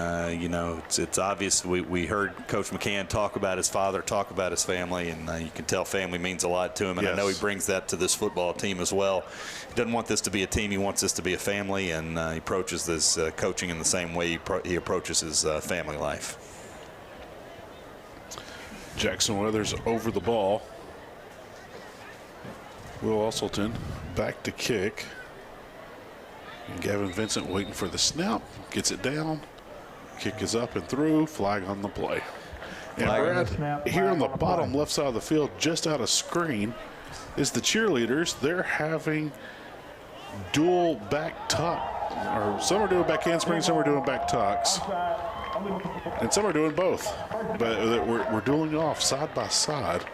it's obvious. We heard Coach McCann talk about his father, talk about his family, and you can tell family means a lot to him. And yes. I know he brings that to this football team as well. He doesn't want this to be a team; he wants this to be a family, and he approaches this coaching in the same way he approaches his family life. Jackson Weathers over the ball. Will Usselton back to kick. And Gavin Vincent waiting for the snap, gets it down. Kick is up and through, flag on the play. And Brad, here on the bottom left side of the field, just out of screen, is the cheerleaders. They're having dual back tuck, or some are doing back handspring, some are doing back tucks, and some are doing both. But we're dueling off side by side.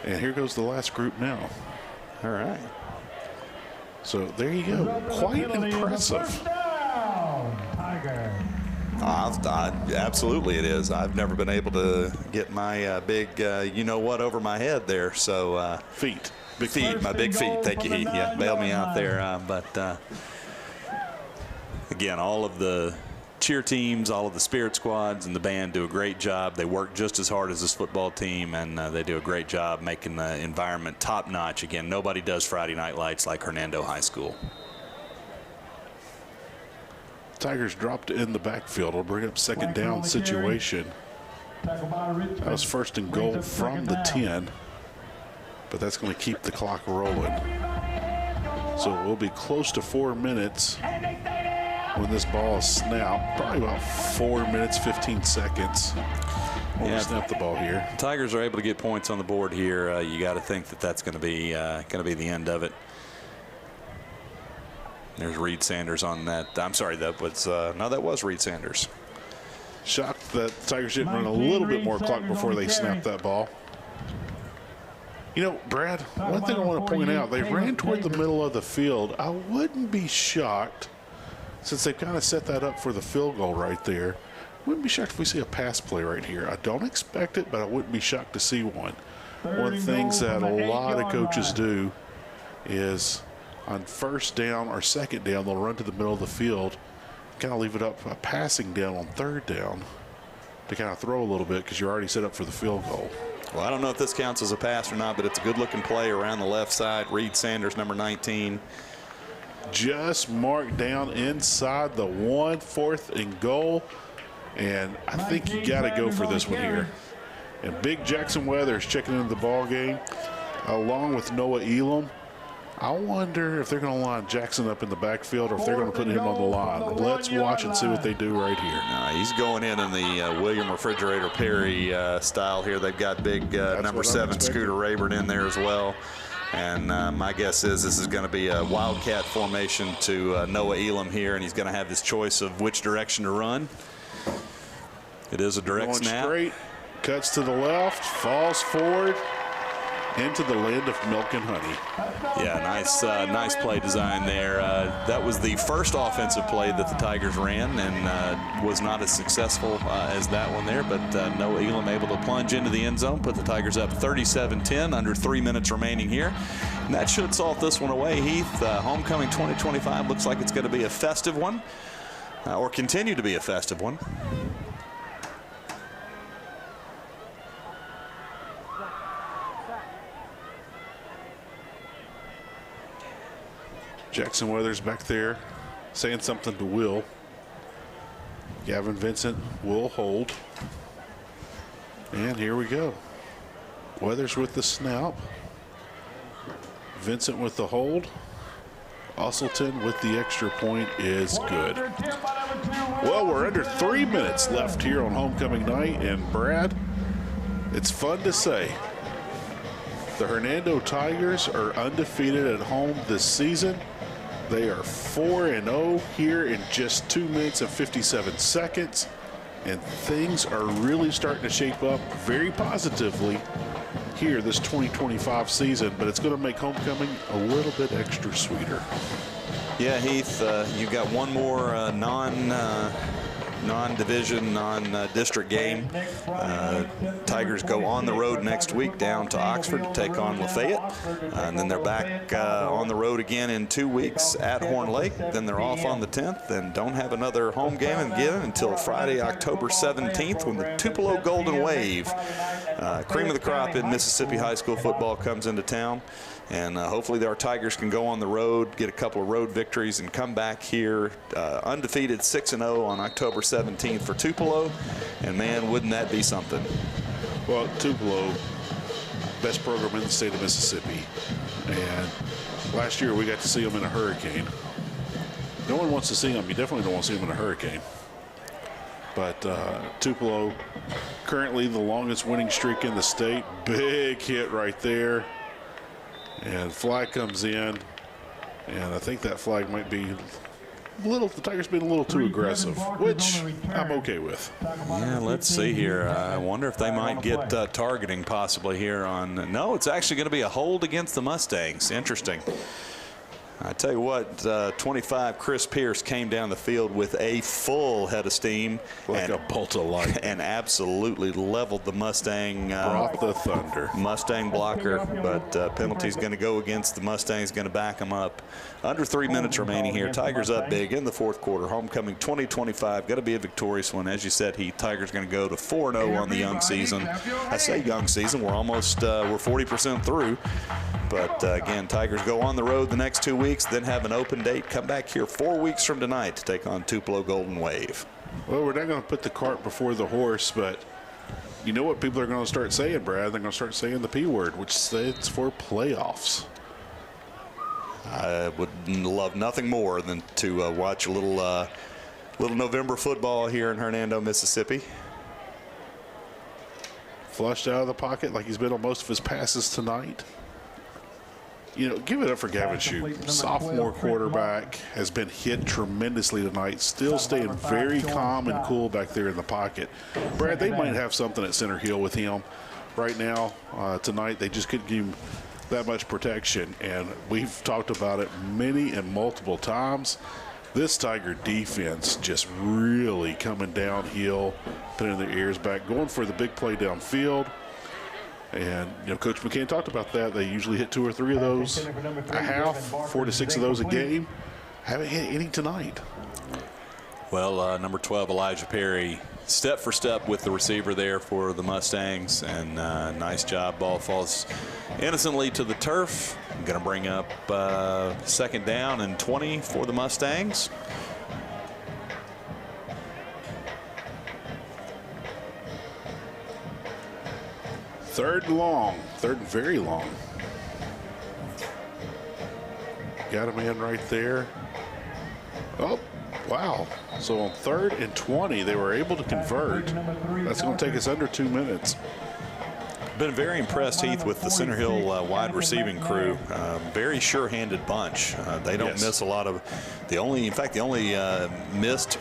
And here goes the last group now. All right. So there you go. Quite impressive. Absolutely it is. I've never been able to get my big you-know-what over my head there. So feet. Big feet. My big feet. Thank you, Heath. Yeah, bailed me out there. But again, all of the cheer teams, all of the spirit squads and the band do a great job. They work just as hard as this football team, and they do a great job making the environment top-notch. Again, nobody does Friday Night Lights like Hernando High School. Tigers dropped in the backfield. Will bring up second down situation. That was first and goal from the 10, but that's going to keep the clock rolling. So we'll be close to 4 minutes when this ball is snapped. Probably about 4 minutes, 15 seconds when we snap the ball here. Tigers are able to get points on the board here. You got to think that that's going to be the end of it. There's Reed Sanders on that. I'm sorry, that was Reed Sanders. Shocked that Tigers didn't run a little bit more clock before they snapped that ball. Brad, one thing I want to point out, they ran toward the middle of the field. I wouldn't be shocked, since they've kind of set that up for the field goal right there. Wouldn't be shocked if we see a pass play right here. I don't expect it, but I wouldn't be shocked to see one. One of the things that a lot of coaches do is on first down or second down, they'll run to the middle of the field, kind of leave it up passing down on third down to kind of throw a little bit because you're already set up for the field goal. Well, I don't know if this counts as a pass or not, but it's a good-looking play around the left side. Reed Sanders, number 19. Just marked down inside the 1, 4th and goal. And I think you got to go for this one here. And big Jackson Weathers checking into the ball game along with Noah Elam. I wonder if they're going to line Jackson up in the backfield or if they're going to put him on the line. Let's watch and see what they do right here. He's going in the William Refrigerator Perry style here. They've got big number 7 Scooter Rayburn in there as well. And my guess is this is going to be a wildcat formation to Noah Elam here, and he's going to have his choice of which direction to run. It is a direct snap. Straight, cuts to the left, falls forward into the land of milk and honey. Yeah, nice play design there. That was the first offensive play that the Tigers ran, and was not as successful as that one there, but Noah Elam able to plunge into the end zone, put the Tigers up 37-10, under 3 minutes remaining here. And that should salt this one away, Heath. Homecoming 2025 looks like it's going to be a festive one, or continue to be a festive one. Jackson Weathers back there saying something to Will. Gavin Vincent will hold. And here we go. Weathers with the snap. Vincent with the hold. Usselton with the extra point is good. Well, we're under 3 minutes left here on homecoming night, and Brad, it's fun to say the Hernando Tigers are undefeated at home this season. They are 4-0 here in just 2 minutes and 57 seconds, and things are really starting to shape up very positively here this 2025 season, but it's going to make homecoming a little bit extra sweeter. Yeah, Heath, you've got one more non-division, non-district game. Tigers go on the road next week down to Oxford to take on Lafayette. And then they're back on the road again in 2 weeks at Horn Lake. Then they're off on the 10th and don't have another home game again until Friday, October 17th, when the Tupelo Golden Wave, cream of the crop in Mississippi high school football, comes into town. And hopefully our Tigers can go on the road, get a couple of road victories, and come back here undefeated 6-0 on October 17th for Tupelo. And, man, wouldn't that be something? Well, Tupelo, best program in the state of Mississippi. And last year we got to see them in a hurricane. No one wants to see them. You definitely don't want to see them in a hurricane. But Tupelo, currently the longest winning streak in the state. Big hit right there. And flag comes in, and I think that flag might be the Tigers being a little too aggressive, which I'm okay with. Yeah, let's see here. I wonder if they might get targeting possibly here on. No, it's actually going to be a hold against the Mustangs. Interesting. I tell you what, 25 Chris Pierce came down the field with a full head of steam, like a bolt of light, and absolutely leveled the Mustang. Brought the thunder. Mustang blocker, but penalty's going to go against the Mustangs, going to back them up. Under 3 minutes remaining here. Tigers up big in the fourth quarter. Homecoming 2025. Got to be a victorious one. As you said, Heath, Tigers going to go to 4-0 on the young season. I say young season. We're almost we're 40% through. But again, Tigers go on the road the next 2 weeks, then have an open date. Come back here 4 weeks from tonight to take on Tupelo Golden Wave. Well, we're not going to put the cart before the horse, but you know what people are going to start saying, Brad? They're going to start saying the P word, which stands for playoffs. I would love nothing more than to watch a little November football here in Hernando, Mississippi. Flushed out of the pocket like he's been on most of his passes tonight. You know, give it up for Gavin Shute. Sophomore quarterback has been hit tremendously tonight. Still staying very calm and cool back there in the pocket. Brad, they might have something at Center Hill with him right now. Tonight, they just couldn't give him that much protection, and we've talked about it many and multiple times. This Tiger defense just really coming downhill, putting their ears back, going for the big play downfield. And, you know, Coach McCann talked about that. They usually hit 2 or 3 of those a half, 4 to 6 of those a game. Haven't hit any tonight. Well, number 12, Elijah Perry, step for step with the receiver there for the Mustangs, and nice job. Ball falls innocently to the turf. Going to bring up second down and 20 for the Mustangs. Third and long, third and very long. Got a man right there. Oh, wow. So on 3rd and 20, they were able to convert. That's going to take us under 2 minutes. Been very impressed, Heath, with the Center Hill wide receiving crew. Very sure-handed bunch. They don't miss a lot of. The only missed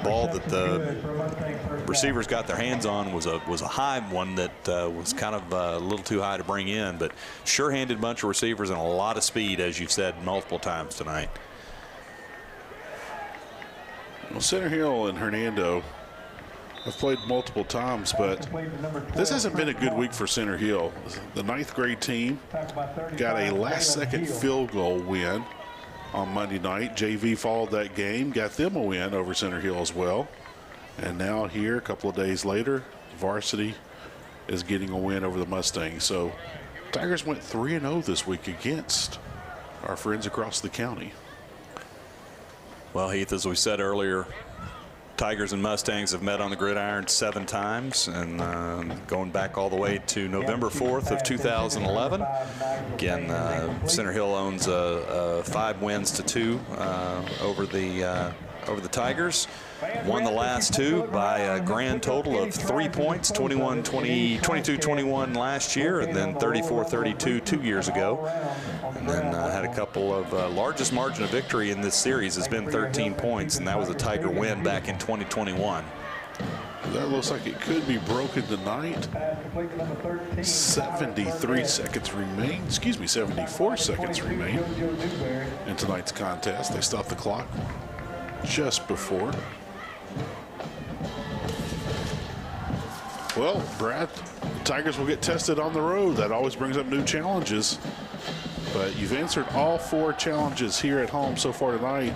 ball that the receivers got their hands on was a high one that was kind of a little too high to bring in. But sure-handed bunch of receivers and a lot of speed, as you've said multiple times tonight. Well, Center Hill and Hernando have played multiple times, but this hasn't been a good week for Center Hill. The 9th grade team got a last-second field goal win on Monday night. JV followed that game, got them a win over Center Hill as well. And now here, a couple of days later, varsity is getting a win over the Mustangs. So Tigers went 3-0 this week against our friends across the county. Well, Heath, as we said earlier, Tigers and Mustangs have met on the gridiron 7 times, and going back all the way to November 4th of 2011. Again, Center Hill owns 5 wins to 2 over the Tigers. Won the last 2 by a grand total of 3 points, 22-21 last year, and then 34-32 2 years ago. And then had a couple of largest margin of victory in this series has been 13 points, and that was a Tiger win back in 2021. That looks like it could be broken tonight. 73 seconds remain. Excuse me, 74 seconds remain in tonight's contest. They stopped the clock just before. Well, Brad, the Tigers will get tested on the road. That always brings up new challenges. But you've answered all 4 challenges here at home so far tonight.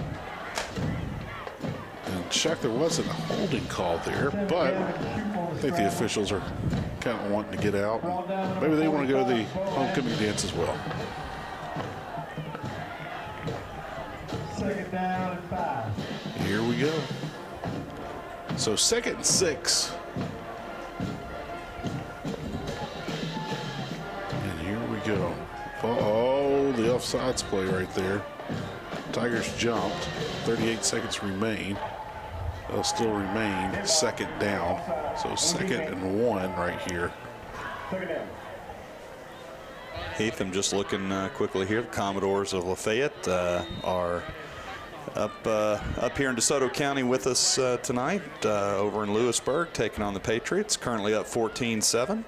And Chuck, there wasn't a holding call there, but I think the officials are kind of wanting to get out. Maybe they want to go to the homecoming dance as well. Second down and 5. Here we go. So 2nd and 6. And here we go. Oh, the offsides play right there. Tigers jumped. 38 seconds remain. They'll still remain 2nd down. So 2nd and 1 right here. Heath, I'm just looking quickly here. The Commodores of Lafayette are up here in DeSoto County with us tonight over in Lewisburg, taking on the Patriots. Currently up 14-7,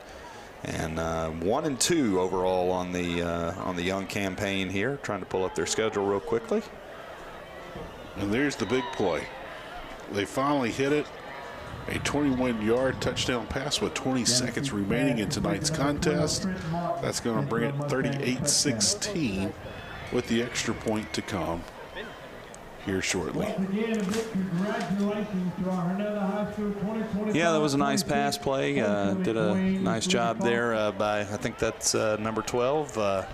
and 1-2 overall on the young campaign here. Trying to pull up their schedule real quickly. And there's the big play. They finally hit it. A 21-yard touchdown pass with 20 seconds remaining in tonight's contest. That's going to bring it 38-16 with the extra point to come here shortly. Yeah, that was a nice pass play. Did a nice job there by, I think that's number 12.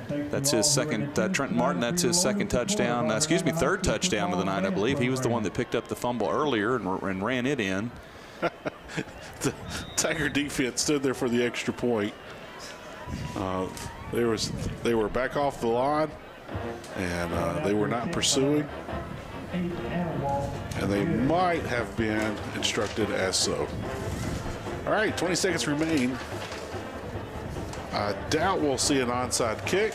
That's his second, Trenton Martin, that's his second touchdown, third touchdown of the night, I believe. He was the one that picked up the fumble earlier and ran it in. The Tiger defense stood there for the extra point. They were back off the line, and they were not pursuing. And they might have been instructed as so. All right, 20 seconds remain. I doubt we'll see an onside kick,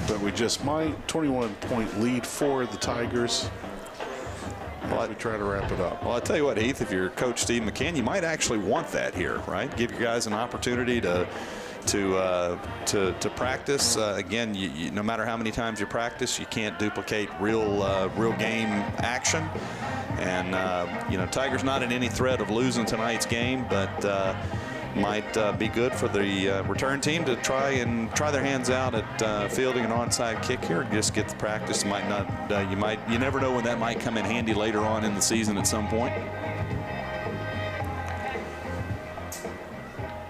but we just might. 21-point lead for the Tigers. We try to wrap it up. Well, I tell you what, Heath, if you're Coach Steve McCann, you might actually want that here, right? Give your guys an opportunity to practice. Again, no matter how many times you practice, you can't duplicate real game action. And Tigers not in any threat of losing tonight's game, but might be good for the return team to try their hands out at fielding an onside kick here and just get the practice. Might not. You never know when that might come in handy later on in the season at some point.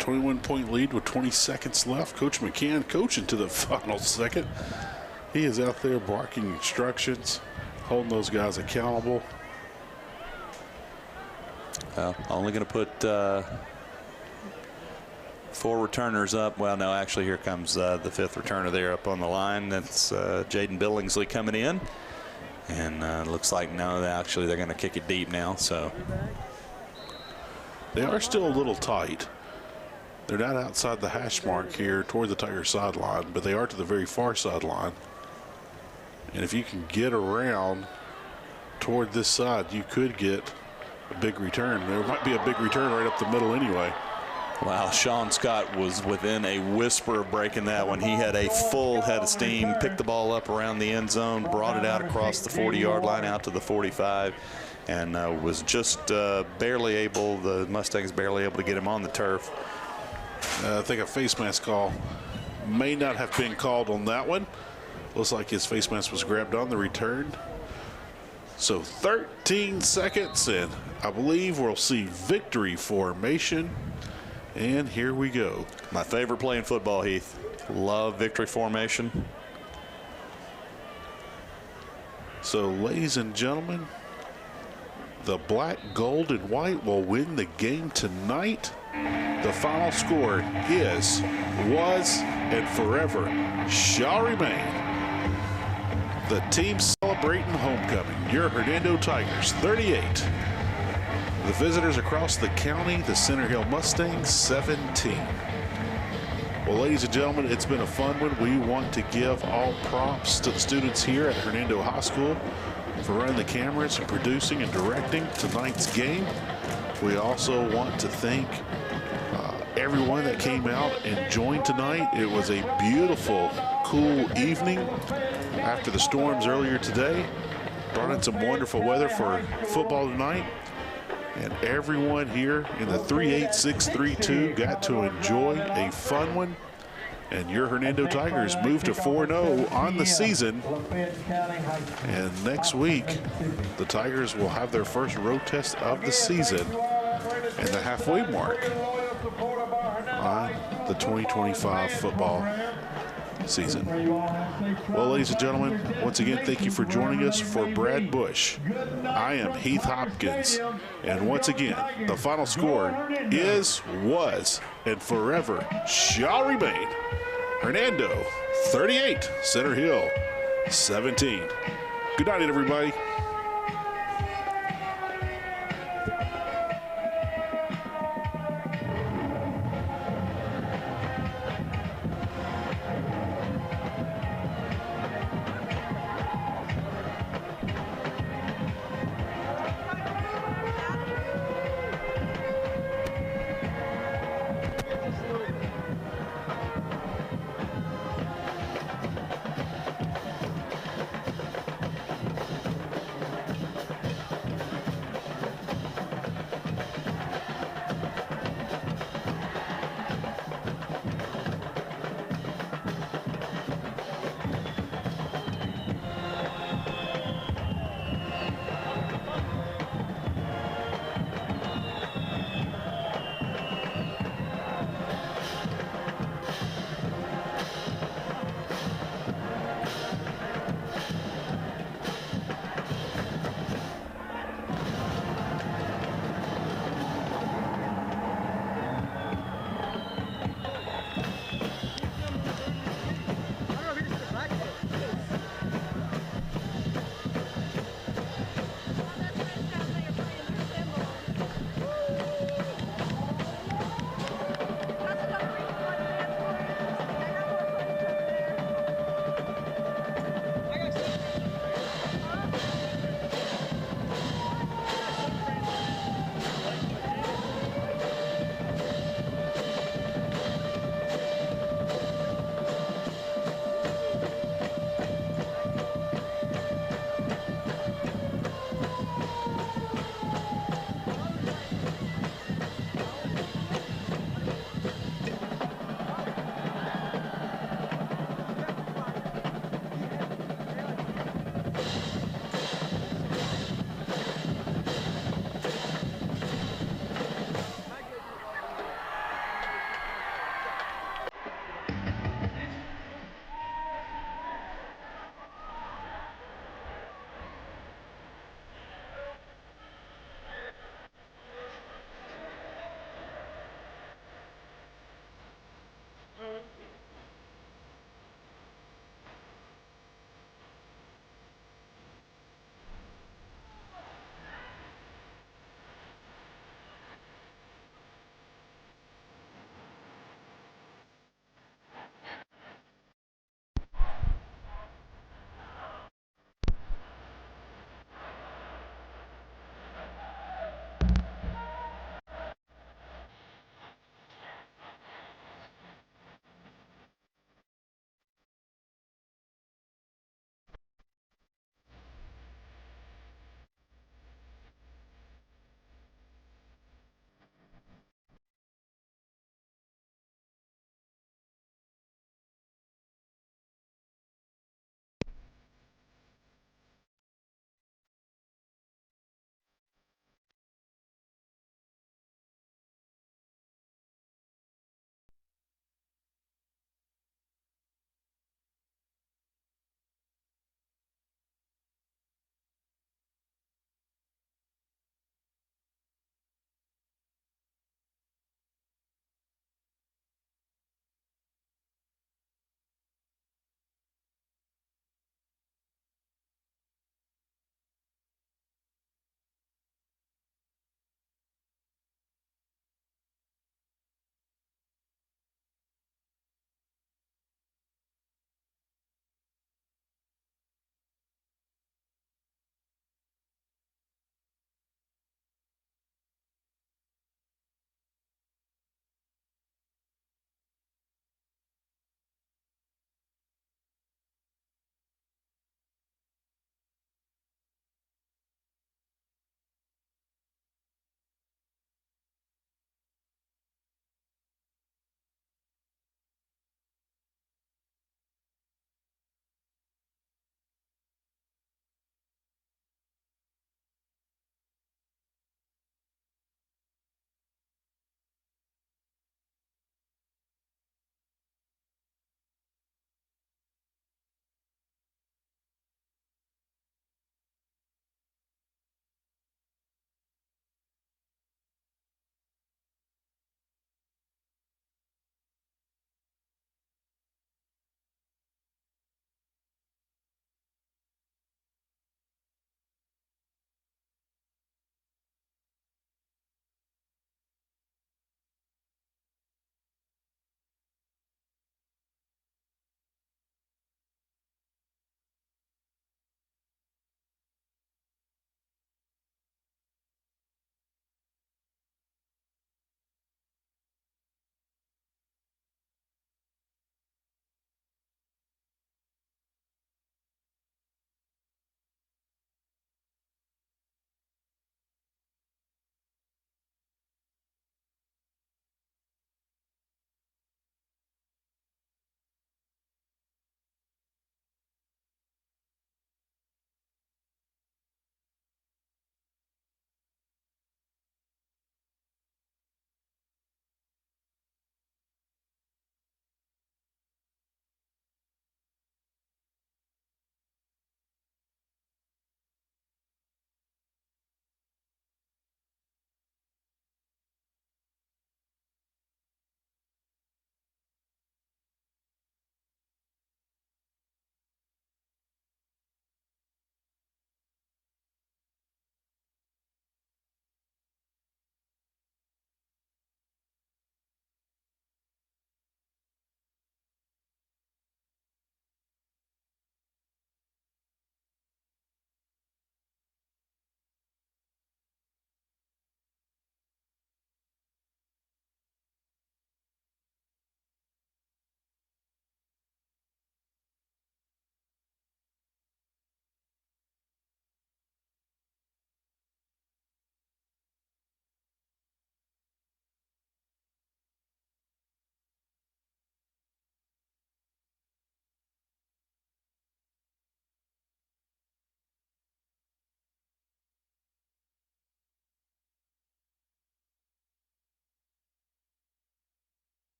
21-point lead with 20 seconds left. Coach McCann coaching to the final second. He is out there barking instructions, holding those guys accountable. Only going to put 4 returners up. Well, no, actually, here comes the 5th returner there up on the line. That's Jaden Billingsley coming in. And looks like, no, actually, they're going to kick it deep now. So they are still a little tight. They're not outside the hash mark here toward the Tiger sideline, but they are to the very far sideline. And if you can get around toward this side, you could get a big return. There might be a big return right up the middle anyway. Wow, Sean Scott was within a whisper of breaking that one. He had a full head of steam, picked the ball up around the end zone, brought it out across the 40-yard line out to the 45, and was just the Mustangs barely able to get him on the turf. I think a face mask call may not have been called on that one. Looks like his face mask was grabbed on the return. So 13 seconds, and I believe we'll see victory formation. And here we go. My favorite play in football, Heath. Love victory formation. So, ladies and gentlemen, the black, gold, and white will win the game tonight. The final score is, was, and forever shall remain the team celebrating homecoming, your Hernando Tigers, 38. The visitors across the county, the Center Hill Mustangs, 17. Well, ladies and gentlemen, it's been a fun one. We want to give all props to the students here at Hernando High School for running the cameras and producing and directing tonight's game. We also want to thank everyone that came out and joined tonight. It was a beautiful, cool evening after the storms earlier today. Brought in some wonderful weather for football tonight. And everyone here in the 38632 got to enjoy a fun one. And your Hernando Tigers moved to 4-0 on the season. And next week, the Tigers will have their first road test of the season and the halfway mark on the 2025 football season. Well, ladies and gentlemen, once again, thank you for joining us. For Brad Bush, I am Heath Hopkins. And once again, the final score is, was, and forever shall remain Hernando 38, Center Hill 17. Good night, everybody.